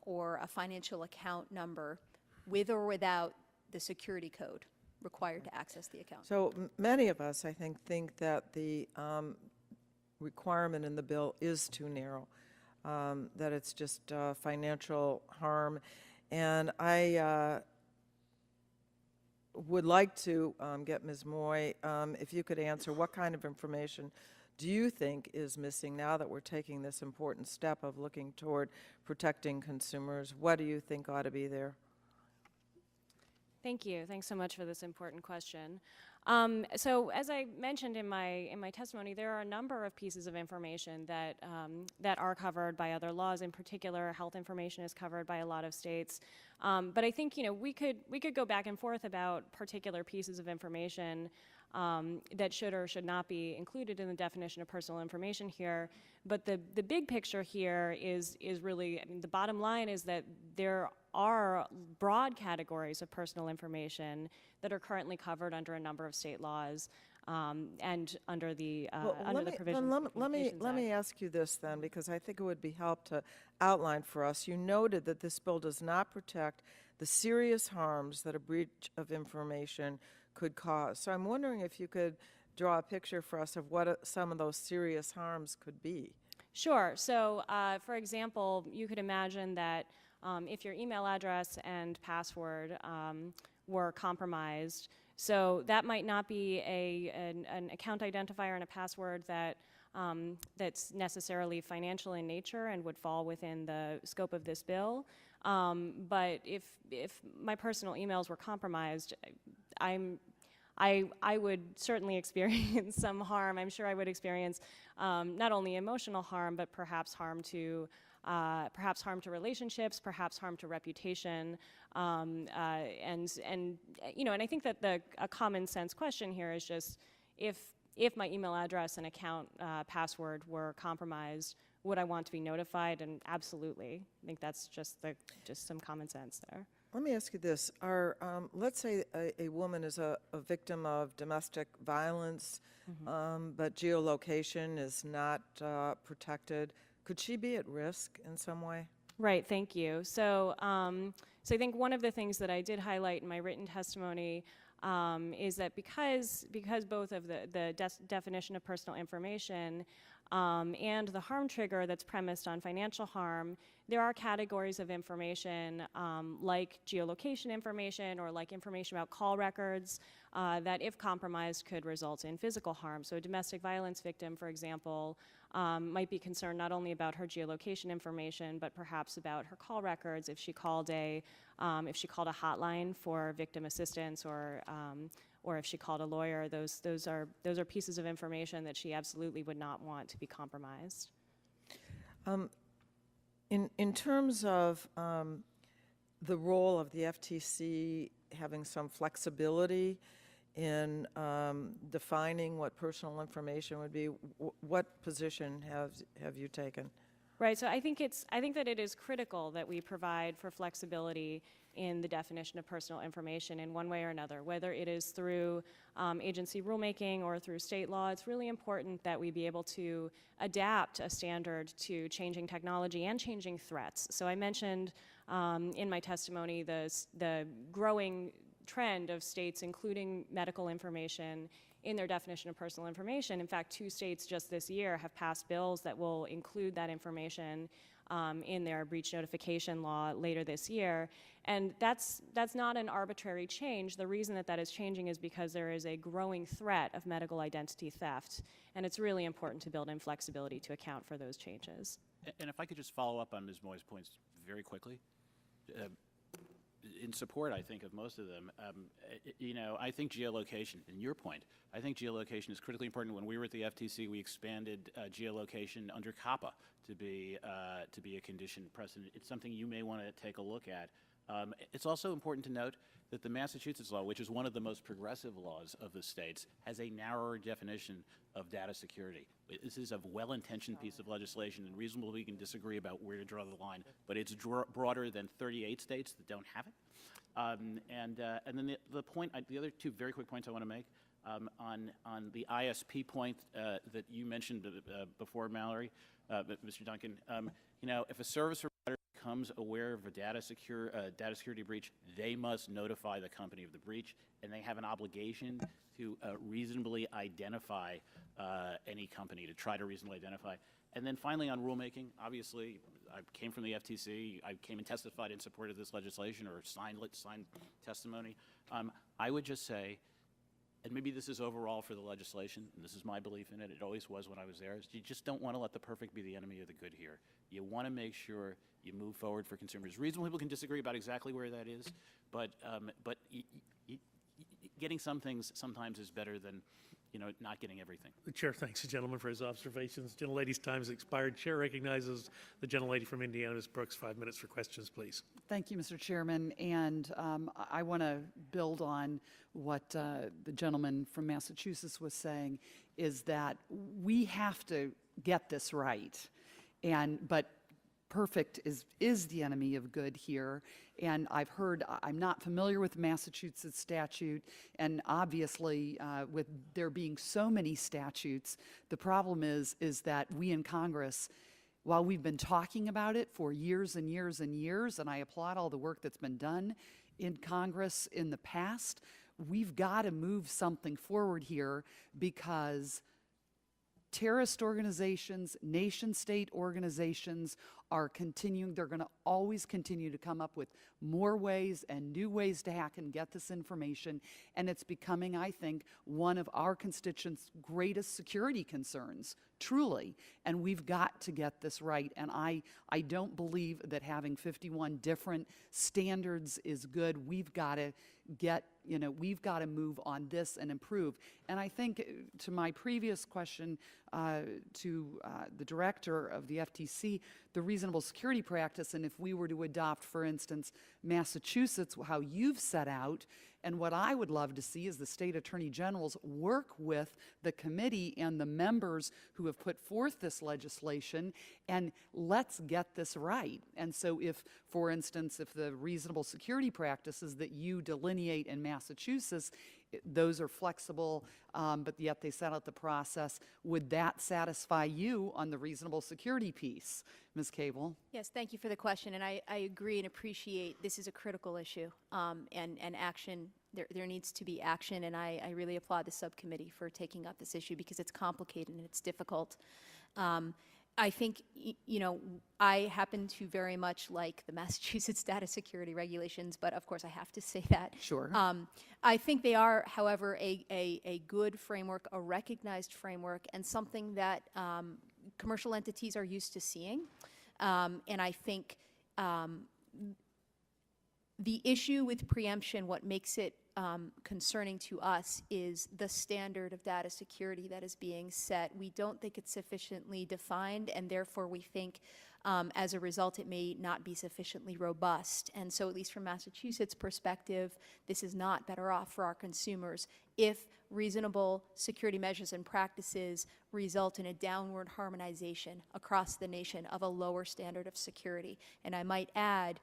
or a financial account number with or without the security code required to access the account. So many of us, I think that the requirement in the bill is too narrow, that it's just financial harm. And I would like to get Ms. Moy, if you could answer, what kind of information do you think is missing now that we're taking this important step of looking toward protecting consumers? What do you think ought to be there? Thank you. Thanks so much for this important question. So as I mentioned in my testimony, there are a number of pieces of information that that are covered by other laws. In particular, health information is covered by a lot of states. But I think we could go back and forth about particular pieces of information that should or should not be included in the definition of personal information here. But the big picture here is really, I mean, the bottom line is that there are broad categories of personal information that are currently covered under a number of state laws and under the provisions of the Communications Let me ask you this then, because I think it would be helpful to outline for us. You noted that this bill does not protect the serious harms that a breach of information could cause. So I'm wondering if you could draw a picture for us of what some of those serious harms could be. Sure. So, for example, you could imagine that if your email address and password were compromised, so that might not be an account identifier and a password that's necessarily financial in nature and would fall within the scope of this bill. But if my personal emails were compromised, I would certainly experience some harm. I'm sure I would experience not only emotional harm, but perhaps harm to relationships, perhaps harm to reputation, and I think that a common sense question here is just if my email address and account password were compromised, would I want to be notified? And absolutely, I think that's just some common sense there. Let me ask you this. Let's say a woman is a victim of domestic violence, but geolocation is not protected. Could she be at risk in some way? Right, thank you. So I think one of the things that I did highlight in my written testimony is that because both of the definition of personal information and the harm trigger that's premised on financial harm, there are categories of information like geolocation information or like information about call records that, if compromised, could result in physical harm. So a domestic violence victim, for example, might be concerned not only about her geolocation information, but perhaps about her call records if she called a hotline for victim assistance or if she called a lawyer. Those are pieces of information that she absolutely would not want to be compromised. In terms of the role of the FTC having some flexibility in defining what personal information would be, what position have you taken? Right. So I think that it is critical that we provide for flexibility in the definition of personal information in one way or another, whether it is through agency rulemaking or through state law. It's really important that we be able to adapt a standard to changing technology and changing threats. So I mentioned in my testimony the growing trend of states including medical information in their definition of personal information. In fact, 2 states just this year have passed bills that will include that information in their breach notification law later this year. And that's not an arbitrary change. The reason that is changing is because there is a growing threat of medical identity theft, and it's really important to build in flexibility to account for those changes. And if I could just follow up on Ms. Moy's points very quickly. in support, I think, of most of them. You know, I think geolocation, and your point, I think geolocation is critically important. When we were at the FTC, we expanded geolocation under COPPA to be a condition precedent. It's something you may want to take a look at. It's also important to note that the Massachusetts law, which is one of the most progressive laws of the states, has a narrower definition of data security. This is a well-intentioned piece of legislation, and reasonably we can disagree about where to draw the line, but it's broader than 38 states that don't have it. And then the other two very quick points I want to make on the ISP point that you mentioned before, Mallory, Mr. Duncan. You know, if a service provider becomes aware of a data security breach, they must notify the company of the breach, and they have an obligation to reasonably identify any company, to try to reasonably identify. And then finally on rulemaking, obviously, I came from the FTC. I came and testified in support of this legislation, or signed testimony. I would just say, and maybe this is overall for the legislation, and this is my belief in it, it always was when I was there, is you just don't want to let the perfect be the enemy of the good here. You want to make sure you move forward for consumers. Reasonable people can disagree about exactly where that is, but getting some things sometimes is better than, you know, not getting everything. The chair thanks the gentleman for his observations. Gentlelady's time has expired. Chair recognizes the gentlelady from Indiana, Ms. Brooks. 5 minutes for questions, please. Thank you, Mr. Chairman. And I want to build on what the gentleman from Massachusetts was saying, is that we have to get this right. But perfect is the enemy of good here. And I'm not familiar with the Massachusetts statute, and obviously with there being so many statutes, the problem is that we in Congress, while we've been talking about it for years and years and years, and I applaud all the work that's been done in Congress in the past, we've got to move something forward here, because terrorist organizations, nation-state organizations are continuing. They're going to always continue to come up with more ways and new ways to hack and get this information. And it's becoming, I think, one of our constituents' greatest security concerns, truly. And we've got to get this right. And I don't believe that having 51 different standards is good. We've got to we've got to move on this and improve. And I think, to my previous question to the director of the FTC, the reasonable security practice, and if we were to adopt, for instance, Massachusetts, how you've set out, and what I would love to see is the state attorney generals work with the committee and the members who have put forth this legislation, and let's get this right. And so if, for instance, if the reasonable security practices that you delineate in Massachusetts, those are flexible, but yet they set out the process, would that satisfy you on the reasonable security piece? Ms. Cable? Yes, thank you for the question, and I agree and appreciate this is a critical issue, and action, there needs to be action, and I really applaud the subcommittee for taking up this issue, because it's complicated and it's difficult. I think, you know, I happen to very much like the Massachusetts data security regulations, but of course I have to say that. Sure. I think they are, however, a good framework, a recognized framework, and something that commercial entities are used to seeing. And I think the issue with preemption, what makes it concerning to us, is the standard of data security that is being set. We don't think it's sufficiently defined, and therefore we think as a result it may not be sufficiently robust. And so, at least from Massachusetts' perspective, this is not better off for our consumers if reasonable security measures and practices result in a downward harmonization across the nation of a lower standard of security. And I might add,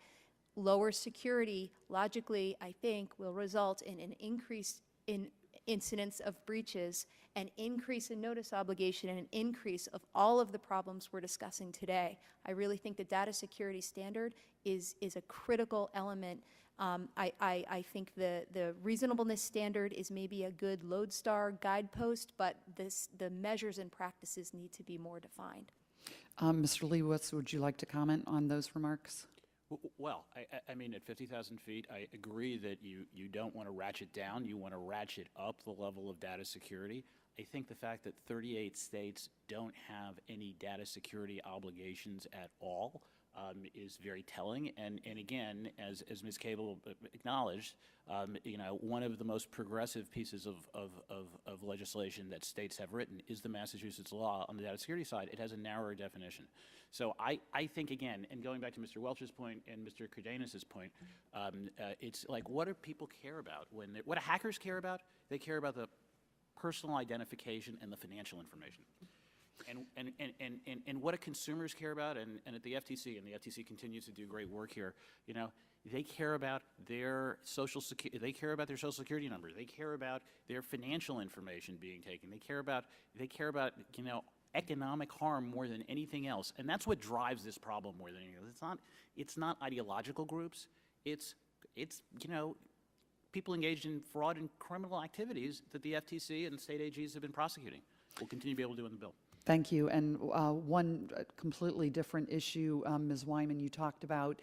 lower security, logically, I think, will result in an increase in incidents of breaches, an increase in notice obligation, and an increase of all of the problems we're discussing today. I really think the data security standard is a critical element. I think the reasonableness standard is maybe a good lodestar guidepost, but the measures and practices need to be more defined. Mr. Leibowitz, would you like to comment on those remarks? Well, I mean, at 50,000 feet, I agree that you don't want to ratchet down. You want to ratchet up the level of data security. I think the fact that 38 states don't have any data security obligations at all is very telling. And again, as Ms. Cable acknowledged, one of the most progressive pieces of legislation that states have written is the Massachusetts law on the data security side. It has a narrower definition. So I think, again, and going back to Mr. Welch's point and Mr. Cardenas' point, it's like, what do people care about? What do hackers care about? They care about the personal identification and the financial information. And what do consumers care about? And at the FTC, and the FTC continues to do great work here, they care about their social security. They care about their social security number. They care about their financial information being taken. They care about economic harm more than anything else. And that's what drives this problem more than anything else. It's not ideological groups. It's people engaged in fraud and criminal activities that the FTC and state AGs have been prosecuting. We'll continue to be able to do in the bill. Thank you. And one completely different issue, Ms. Wyman, you talked about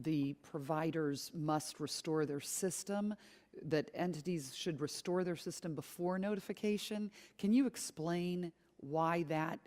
the providers must restore their system, that entities should restore their system before notification. Can you explain why that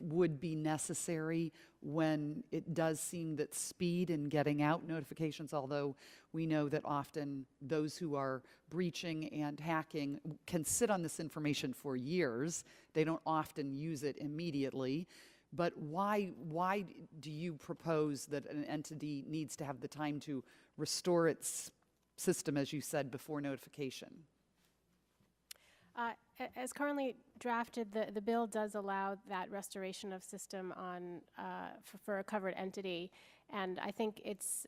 would be necessary when it does seem that speed in getting out notifications, although we know that often those who are breaching and hacking can sit on this information for years. They don't often use it immediately. But why do you propose that an entity needs to have the time to restore its system, as you said, before notification? As currently drafted, the bill does allow that restoration of system on for a covered entity, and I think it's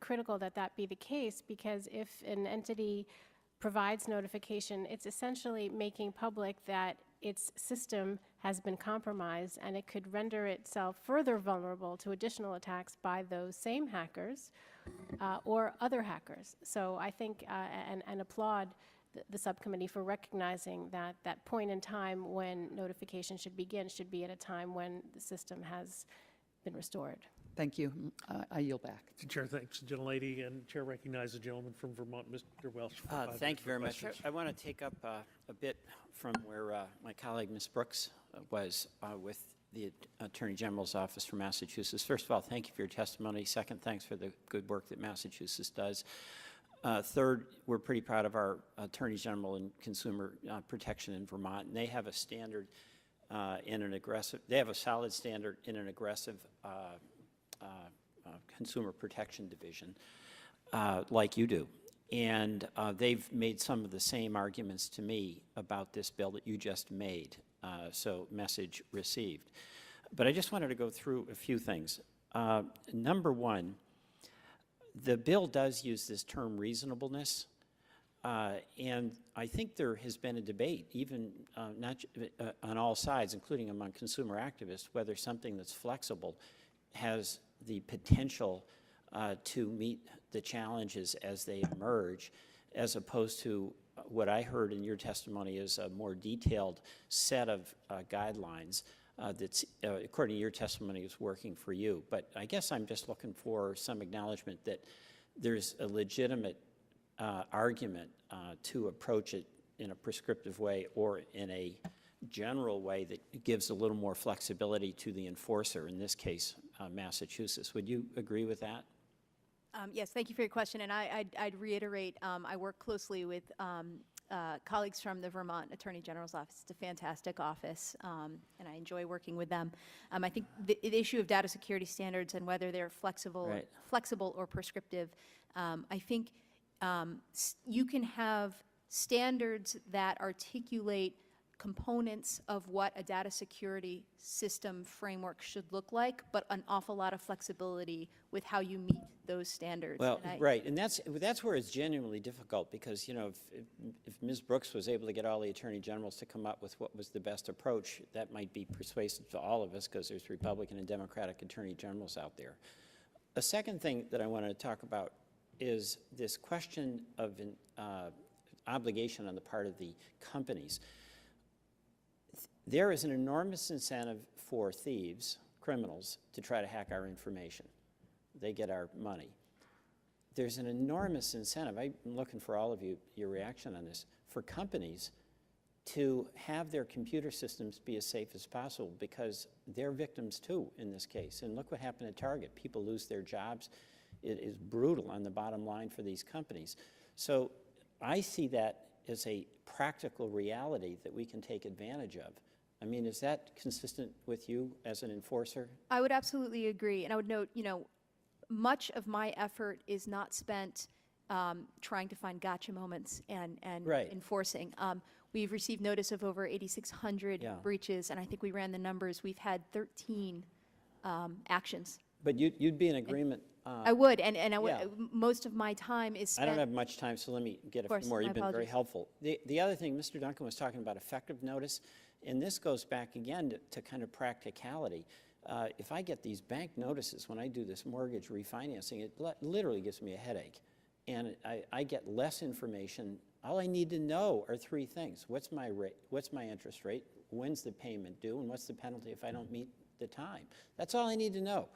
critical that that be the case, because if an entity provides notification, it's essentially making public that its system has been compromised, and it could render itself further vulnerable to additional attacks by those same hackers or other hackers. So I think and applaud the subcommittee for recognizing that that point in time when notification should begin should be at a time when the system has been restored. Thank you. I yield back. Chair, thanks, gentlelady, and Chair recognizes the gentleman from Vermont, Mr. Welch. Thank you very much. I want to take up a bit from where my colleague, Ms. Brooks, was with the Attorney General's Office for Massachusetts. First of all, thank you for your testimony. Second, thanks for the good work that Massachusetts does. Third, we're pretty proud of our Attorney General in consumer protection in Vermont, and they have a standard in an aggressive, they have a solid standard in an aggressive consumer protection division like you do. And they've made some of the same arguments to me about this bill that you just made, so message received. But I just wanted to go through a few things. Number one, the bill does use this term reasonableness, and I think there has been a debate, even on all sides, including among consumer activists, whether something that's flexible has the potential to meet the challenges as they emerge, as opposed to what I heard in your testimony is a more detailed set of guidelines that's, according to your testimony, is working for you. But I guess I'm just looking for some acknowledgement that there's a legitimate argument to approach it in a prescriptive way or in a general way that gives a little more flexibility to the enforcer, in this case, Massachusetts. Would you agree with that? Yes, thank you for your question. And I'd reiterate, I work closely with colleagues from the Vermont Attorney General's Office. It's a fantastic office, and I enjoy working with them. I think the issue of data security standards and whether they're flexible or prescriptive, I think you can have standards that articulate components of what a data security system framework should look like, but an awful lot of flexibility with how you meet those standards. Well, right, and that's where it's genuinely difficult, because, you know, if Ms. Brooks was able to get all the attorney generals to come up with what was the best approach, that might be persuasive to all of us, because there's Republican and Democratic attorney generals out there. A second thing that I wanted to talk about is this question of obligation on the part of the companies. There is an enormous incentive for thieves, criminals, to try to hack our information. They get our money. There's an enormous incentive. I'm looking for all of you, your reaction on this, for companies to have their computer systems be as safe as possible, because they're victims too in this case. And look what happened at Target. People lose their jobs. It is brutal on the bottom line for these companies. So I see that as a practical reality that we can take advantage of. I mean, is that consistent with you as an enforcer? I would absolutely agree. And I would note, much of my effort is not spent trying to find gotcha moments and Right. enforcing. We've received notice of over 8,600 breaches, and I think we ran the numbers. We've had 13 actions. But you'd be in agreement. I would, and I would, yeah. most of my time is spent. I don't have much time, so let me get a few more. You've been very helpful. The other thing, Mr. Duncan was talking about effective notice, and this goes back again to kind of practicality. If I get these bank notices when I do this mortgage refinancing, it literally gives me a headache. And I get less information. All I need to know are three things. What's my rate? What's my interest rate? When's the payment due? And what's the penalty if I don't meet the time? That's all I need to know.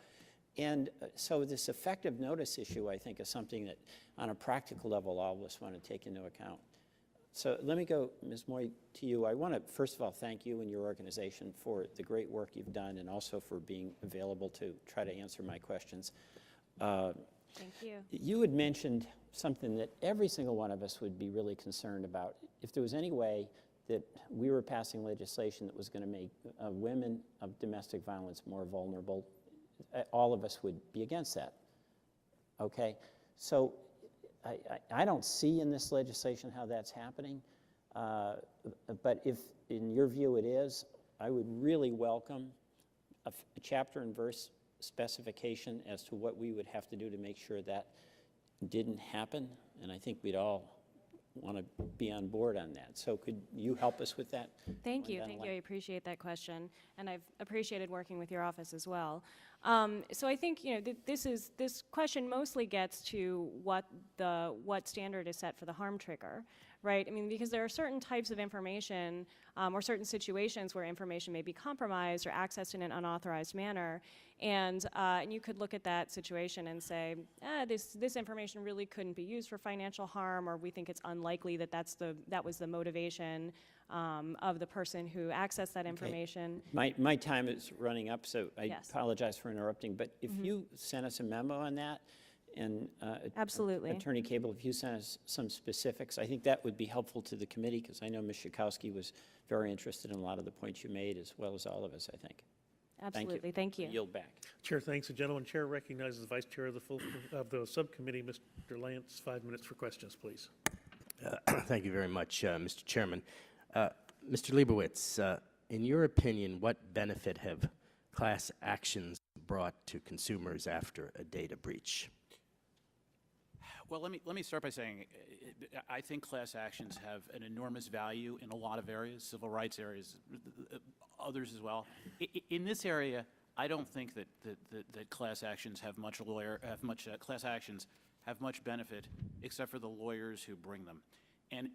And so this effective notice issue, I think, is something that on a practical level all of us want to take into account. So let me go, Ms. Moy, to you. I want to, first of all, thank you and your organization for the great work you've done, and also for being available to try to answer my questions. Thank you. You had mentioned something that every single one of us would be really concerned about. If there was any way that we were passing legislation that was going to make women of domestic violence more vulnerable, all of us would be against that. Okay? So I don't see in this legislation how that's happening. But if, in your view, it is, I would really welcome a chapter and verse specification as to what we would have to do to make sure that didn't happen. And I think we'd all want to be on board on that. So could you help us with that? Thank you. Thank you. I appreciate that question, and I've appreciated working with your office as well. So I think this question mostly gets to what standard is set for the harm trigger, right? I mean, because there are certain types of information or certain situations where information may be compromised or accessed in an unauthorized manner, and you could look at that situation and say, this information really couldn't be used for financial harm, or we think it's unlikely that that was the motivation of the person who accessed that information. My time is running up, so I apologize for interrupting, but if you sent us a memo on that, and absolutely, Attorney Cable, if you sent us some specifics, I think that would be helpful to the committee, because I know Ms. Schakowsky was very interested in a lot of the points you made, as well as all of us, I think. Absolutely. Thank you. I yield back. Chair, thanks. The gentleman chair recognizes the vice chair of the subcommittee, Mr. Lance. 5 minutes for questions, please. Thank you very much, Mr. Chairman. Mr. Leibowitz, in your opinion, what benefit have class actions brought to consumers after a data breach? Well, let me start by saying I think class actions have an enormous value in a lot of areas, civil rights areas, others as well. In this area, I don't think that class actions have much class actions have much benefit, except for the lawyers who bring them. And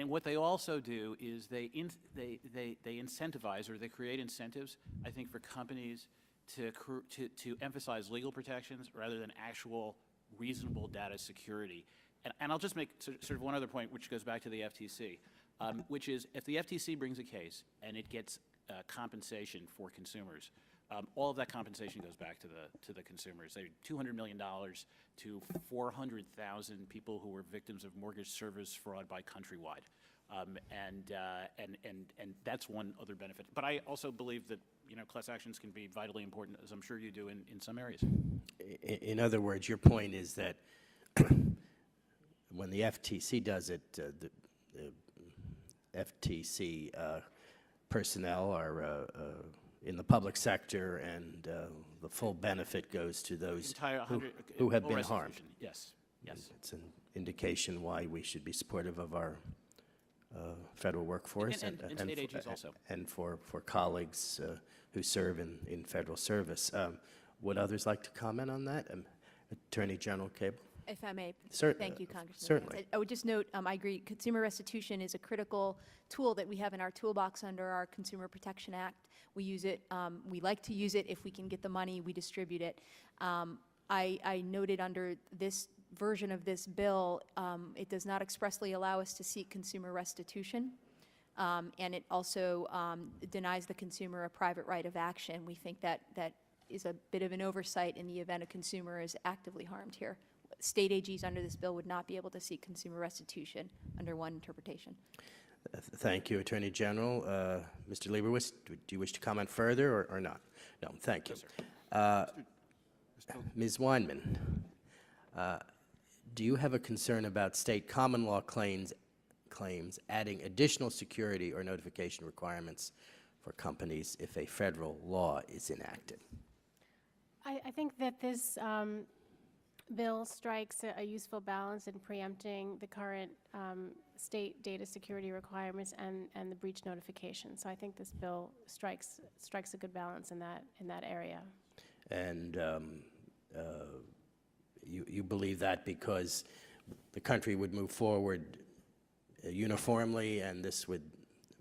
what they also do is they incentivize, or they create incentives, I think, for companies to emphasize legal protections rather than actual reasonable data security. And I'll just make sort of one other point, which goes back to the FTC, which is if the FTC brings a case and it gets compensation for consumers, all of that compensation goes back to the consumers. They $200 million to 400,000 people who were victims of mortgage service fraud by Countrywide, and that's one other benefit. But I also believe that class actions can be vitally important, as I'm sure you do in some areas. In other words, your point is that when the FTC does it, the FTC personnel are in the public sector, and the full benefit goes to those who have been harmed. Yes, yes. It's an indication why we should be supportive of our federal workforce and state agencies also. And for colleagues who serve in federal service. Would others like to comment on that? Attorney General Cable? If I may, Certainly. thank you, Congressman. Certainly. I would just note, I agree, consumer restitution is a critical tool that we have in our toolbox under our Consumer Protection Act. We use it, we like to use it. If we can get the money, we distribute it. I noted under this version of this bill, it does not expressly allow us to seek consumer restitution. and it also denies the consumer a private right of action. We think that that is a bit of an oversight in the event a consumer is actively harmed here. State AGs under this bill would not be able to seek consumer restitution under one interpretation. Thank you, Attorney General. Mr. Leibowitz, do you wish to comment further or not? No, thank you. Ms. Weinman, do you have a concern about state common law claims adding additional security or notification requirements for companies if a federal law is enacted? I think that this bill strikes a useful balance in preempting the current state data security requirements and the breach notification. So I think this bill strikes a good balance in that area. And you believe that because the country would move forward uniformly, and this would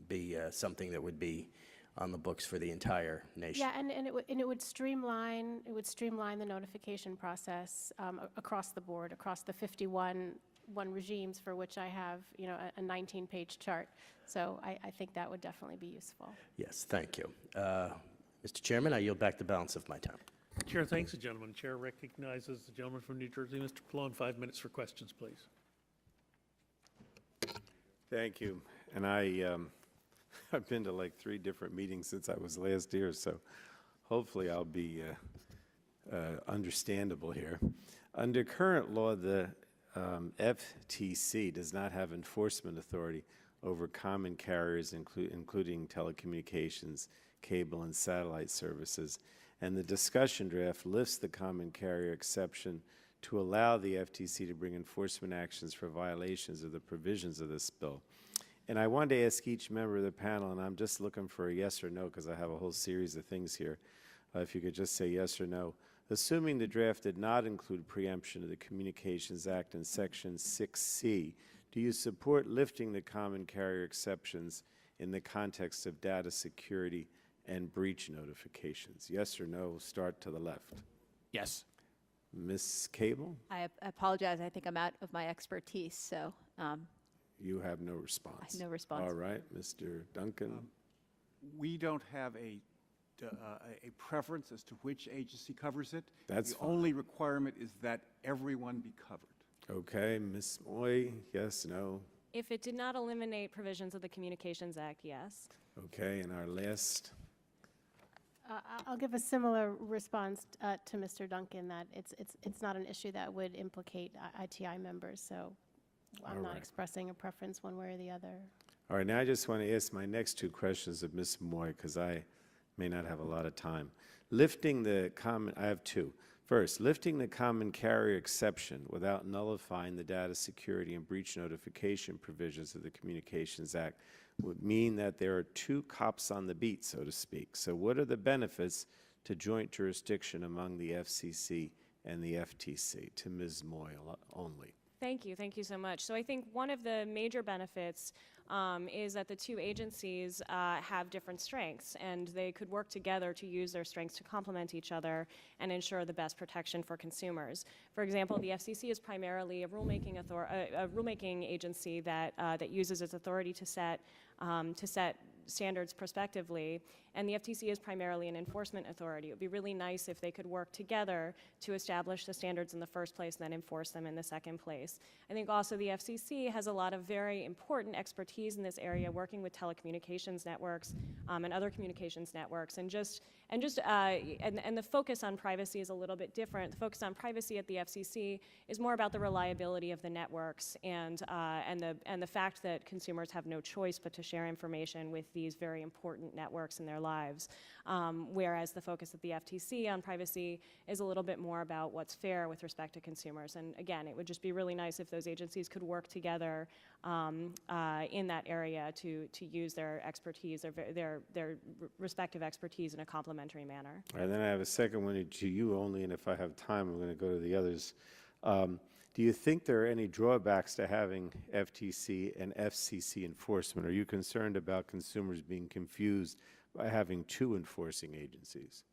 be something that would be on the books for the entire nation? Yeah, and it would streamline the notification process across the board, across the 51 regimes for which I have, you know, a 19-page chart. So I think that would definitely be useful. Yes, thank you. Mr. Chairman, I yield back the balance of my time. Chair thanks the gentleman. Chair recognizes the gentleman from New Jersey, Mr. Pallone. 5 minutes for questions, please. Thank you. And I've been to like 3 different meetings since I was last here, so hopefully I'll be understandable here. Under current law, the FTC does not have enforcement authority over common carriers, including telecommunications, cable, and satellite services. And the discussion draft lifts the common carrier exception to allow the FTC to bring enforcement actions for violations of the provisions of this bill. And I wanted to ask each member of the panel, and I'm just looking for a yes or no because I have a whole series of things here. If you could just say yes or no. Assuming the draft did not include preemption of the Communications Act in Section 6C, do you support lifting the common carrier exceptions in the context of data security and breach notifications? Yes or no? Start to the left. Yes. Ms. Cable? I apologize. I think I'm out of my expertise, so. You have no response. I have no response. All right, Mr. Duncan. We don't have a preference as to which agency covers it. That's the fine. only requirement is that everyone be covered. Okay, Ms. Moy, yes, no? If it did not eliminate provisions of the Communications Act, yes. Okay, and our last. I'll give a similar response to Mr. Duncan, that it's not an issue that would implicate ITI members, so I'm not expressing a preference one way or the other. All right, now I just want to ask my next 2 questions of Ms. Moy because I may not have a lot of time. Lifting the common, I have 2. First, lifting the common carrier exception without nullifying the data security and breach notification provisions of the Communications Act would mean that there are 2 cops on the beat, so to speak. So what are the benefits to joint jurisdiction among the FCC and the FTC? To Ms. Moy only. Thank you so much. So I think one of the major benefits is that the 2 agencies have different strengths, and they could work together to use their strengths to complement each other and ensure the best protection for consumers. For example, the FCC is primarily a rulemaking agency that uses its authority to set standards prospectively, and the FTC is primarily an enforcement authority. It would be really nice if they could work together to establish the standards in the first place and then enforce them in the second place. I think also the FCC has a lot of very important expertise in this area, working with telecommunications networks and other communications networks, and the focus on privacy is a little bit different. The focus on privacy at the FCC is more about the reliability of the networks and the fact that consumers have no choice but to share information with these very important networks in their lives. Whereas the focus at the FTC on privacy is a little bit more about what's fair with respect to consumers. And again, it would just be really nice if those agencies could work together in that area to use their expertise, their respective expertise in a complementary manner. All right, then I have a second one to you only, and if I have time, I'm going to go to the others. Do you think there are any drawbacks to having FTC and FCC enforcement? Are you concerned about consumers being confused by having 2 enforcing agencies?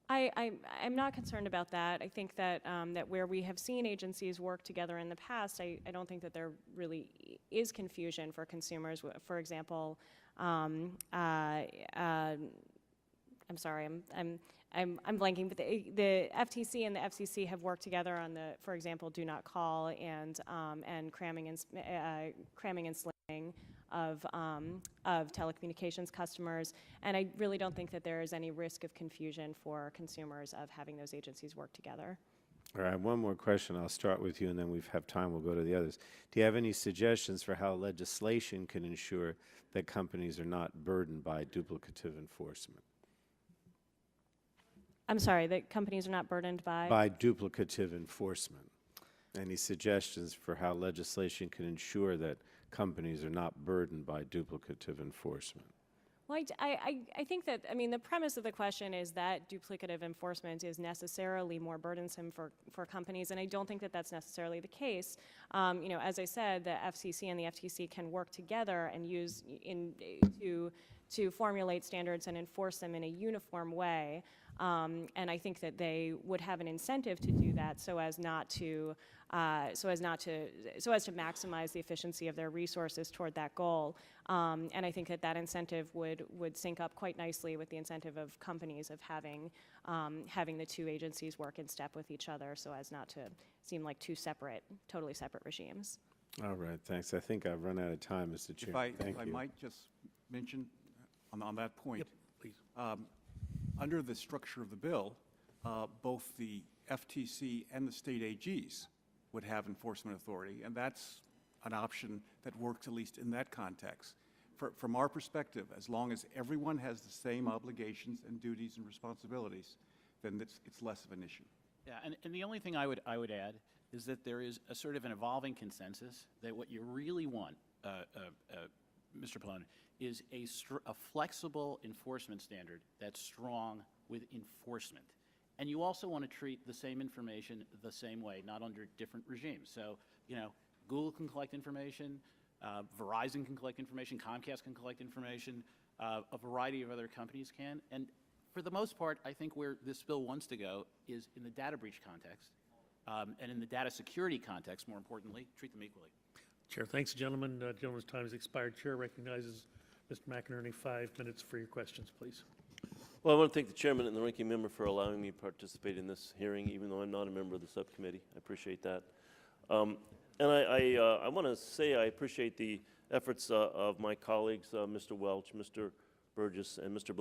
I'm not concerned about that. I think that that where we have seen agencies work together in the past, I don't think that there really is confusion for consumers. For example, I'm sorry, I'm blanking, but the FTC and the FCC have worked together on the, for example, do not call and cramming and slinging of telecommunications customers, and I really don't think that there is any risk of confusion for consumers of having those agencies work together. All right, one more question. I'll start with you, and then we have time. We'll go to the others. Do you have any suggestions for how legislation can ensure that companies are not burdened by duplicative enforcement? I'm sorry, that companies are not burdened by? By duplicative enforcement. Any suggestions for how legislation can ensure that companies are not burdened by duplicative enforcement? Well, I think that, I mean, the premise of the question is that duplicative enforcement is necessarily more burdensome for companies, and I don't think that that's necessarily the case. You know, as I said, the FCC and the FTC can work together and use to formulate standards and enforce them in a uniform way. And I think that they would have an incentive to do that so as to maximize the efficiency of their resources toward that goal. And I think that that incentive would sync up quite nicely with the incentive of companies of having the two agencies work in step with each other so as not to seem like two totally separate regimes. All right, thanks. I think I've run out of time, Mr. Chair. If I might just mention on that point. Yep, please. Under the structure of the bill, both the FTC and the state AGs would have enforcement authority, and that's an option that works at least in that context. From our perspective, as long as everyone has the same obligations and duties and responsibilities, then it's less of an issue. Yeah, and the only thing I would add is that there is a sort of an evolving consensus that what you really want, Mr. Pallone, is a flexible enforcement standard that's strong with enforcement. And you also want to treat the same information the same way, not under different regimes. So, you know, Google can collect information, Verizon can collect information, Comcast can collect information, a variety of other companies can. And for the most part, I think where this bill wants to go is in the data breach context, and in the data security context, more importantly, treat them equally. Chair, thanks, gentlemen. Gentleman's time has expired. Chair recognizes Mr. McInerney. 5 minutes for your questions, please. Well, I want to thank the chairman and the ranking member for allowing me to participate in this hearing, even though I'm not a member of the subcommittee. I appreciate that. And I want to say I appreciate the efforts of my colleagues, Mr. Welch, Mr. Burgess, and Mrs.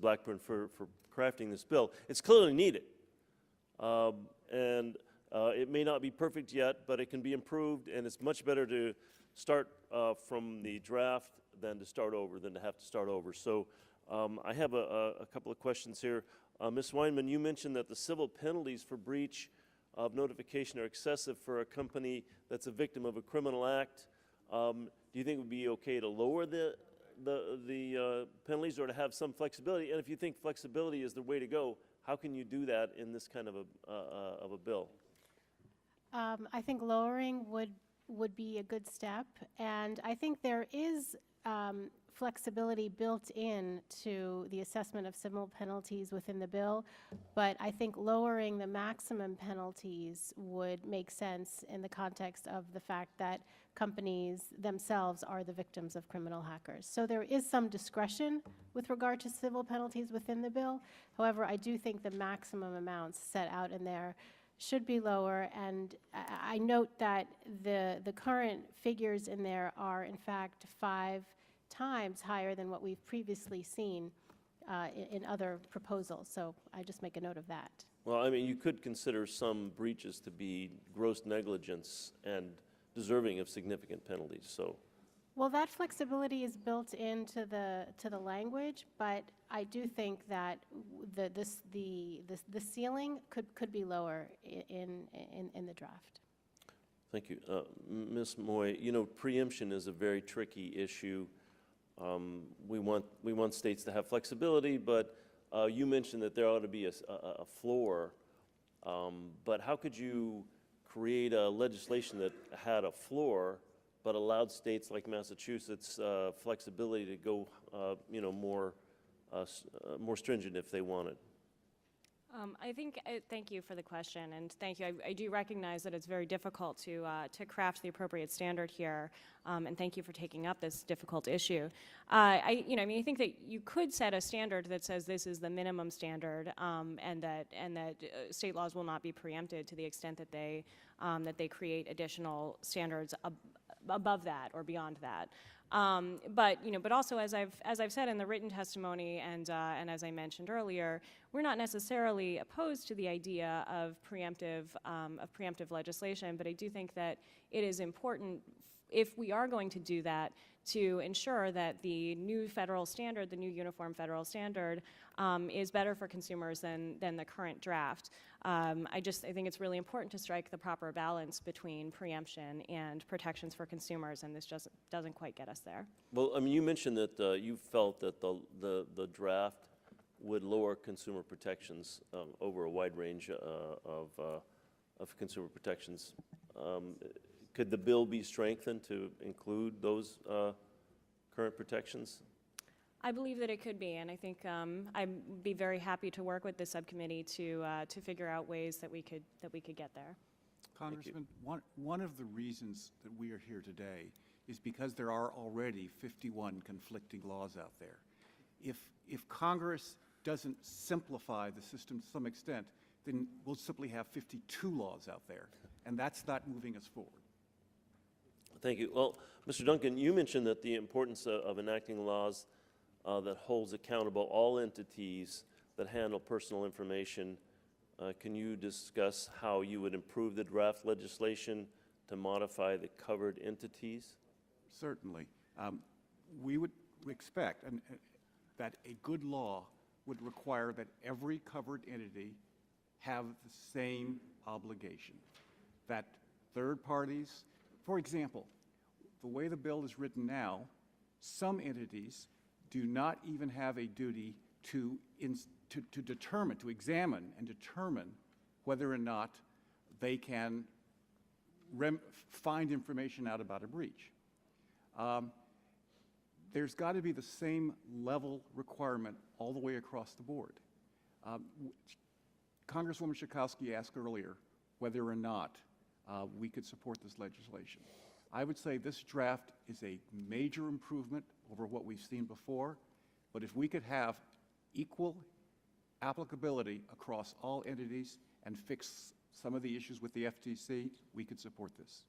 Blackburn for crafting this bill. It's clearly needed. It may not be perfect yet, but it can be improved, and it's much better to start from the draft than to have to start over. So I have a couple of questions here. Ms. Weinman, you mentioned that the civil penalties for breach of notification are excessive for a company that's a victim of a criminal act. Do you think it would be okay to lower the penalties or to have some flexibility? And if you think flexibility is the way to go, how can you do that in this kind of a bill? I think lowering would be a good step, and I think there is flexibility built in to the assessment of civil penalties within the bill, but I think lowering the maximum penalties would make sense in the context of the fact that companies themselves are the victims of criminal hackers. So there is some discretion with regard to civil penalties within the bill. However, I do think the maximum amounts set out in there should be lower, and I note that the current figures in there are in fact 5 times higher than what we've previously seen in other proposals. So I just make a note of that. Well, I mean, you could consider some breaches to be gross negligence and deserving of significant penalties. So, well, that flexibility is built into the language, but I do think that the ceiling could be lower in the draft. thank you. Ms. Moy, you know, preemption is a very tricky issue. We want states to have flexibility, but you mentioned that there ought to be a floor. But how could you create a legislation that had a floor but allowed states like Massachusetts flexibility to go, you know, more stringent if they wanted? Thank you for the question, and thank you. I do recognize that it's very difficult to craft the appropriate standard here, and thank you for taking up this difficult issue. I think that you could set a standard that says this is the minimum standard, and that state laws will not be preempted to the extent that they create additional standards above that or beyond that. But also, as I've said in the written testimony, and as I mentioned earlier, we're not necessarily opposed to the idea of preemptive legislation. But I do think that it is important, if we are going to do that, to ensure that the new federal standard, the new uniform federal standard, is better for consumers than the current draft. I think it's really important to strike the proper balance between preemption and protections for consumers, and this just doesn't quite get us there. Well, I mean, you mentioned that you felt that the draft would lower consumer protections over a wide range of consumer protections. Could the bill be strengthened to include those current protections? I believe that it could be, and I think I'd be very happy to work with the subcommittee to figure out ways that we could get there. Congressman, one of the reasons that we are here today is because there are already 51 conflicting laws out there. If Congress doesn't simplify the system to some extent, then we'll simply have 52 laws out there, and that's not moving us forward. Thank you. Well, Mr. Duncan, you mentioned that the importance of enacting laws that holds accountable all entities that handle personal information. Can you discuss how you would improve the draft legislation to modify the covered entities? Certainly. We would expect that a good law would require that every covered entity have the same obligation, that third parties, for example, the way the bill is written now, some entities do not even have a duty to examine and determine whether or not they can find information out about a breach. There's got to be the same level requirement all the way across the board. Congresswoman Schakowsky asked earlier whether or not we could support this legislation. I would say this draft is a major improvement over what we've seen before, but if we could have equal applicability across all entities and fix some of the issues with the FTC, we could support this.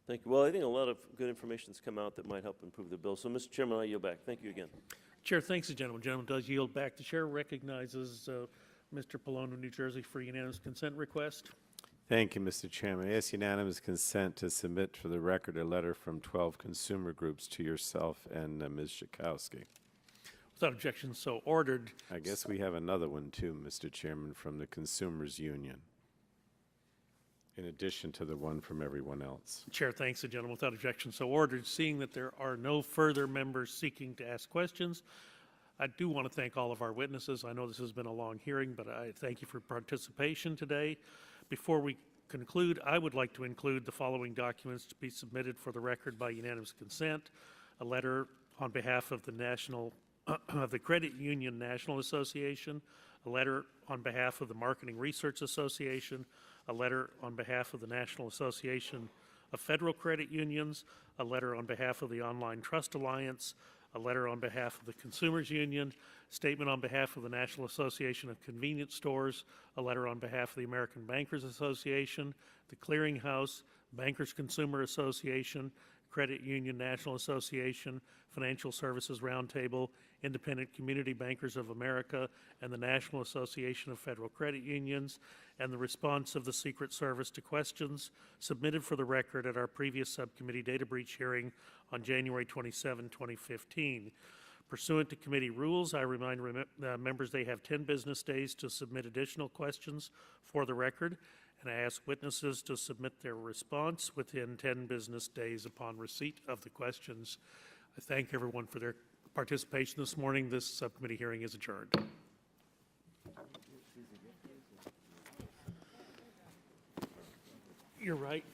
Thank you. Well, I think a lot of good information has come out that might help improve the bill. So, Mr. Chairman, I yield back. Thank you again. Chair thanks the gentleman. The gentleman does yield back. The chair recognizes Mr. Pallone of New Jersey for a unanimous consent request. Thank you, Mr. Chairman. I ask unanimous consent to submit for the record a letter from 12 consumer groups to yourself and Ms. Schakowsky. Without objection, so ordered. I guess we have another one too, Mr. Chairman, from the Consumers Union, in addition to the one from everyone else. Chair thanks the gentleman. Without objection, so ordered. Seeing that there are no further members seeking to ask questions, I do want to thank all of our witnesses. I know this has been a long hearing, but I thank you for participation today. Before we conclude, I would like to include the following documents to be submitted for the record by unanimous consent: a letter on behalf of the Credit Union National Association, a letter on behalf of the Marketing Research Association, a letter on behalf of the National Association of Federal Credit Unions, a letter on behalf of the Online Trust Alliance, a letter on behalf of the Consumers Union, statement on behalf of the National Association of Convenience Stores, a letter on behalf of the American Bankers Association, the Clearinghouse, Bankers Consumer Association, Credit Union National Association, Financial Services Roundtable, Independent Community Bankers of America, and the National Association of Federal Credit Unions, and the response of the Secret Service to questions submitted for the record at our previous subcommittee data breach hearing on January 27, 2015. Pursuant to committee rules, I remind members they have 10 business days to submit additional questions for the record, and I ask witnesses to submit their response within 10 business days upon receipt of the questions. I thank everyone for their participation this morning. This subcommittee hearing is adjourned. You're right.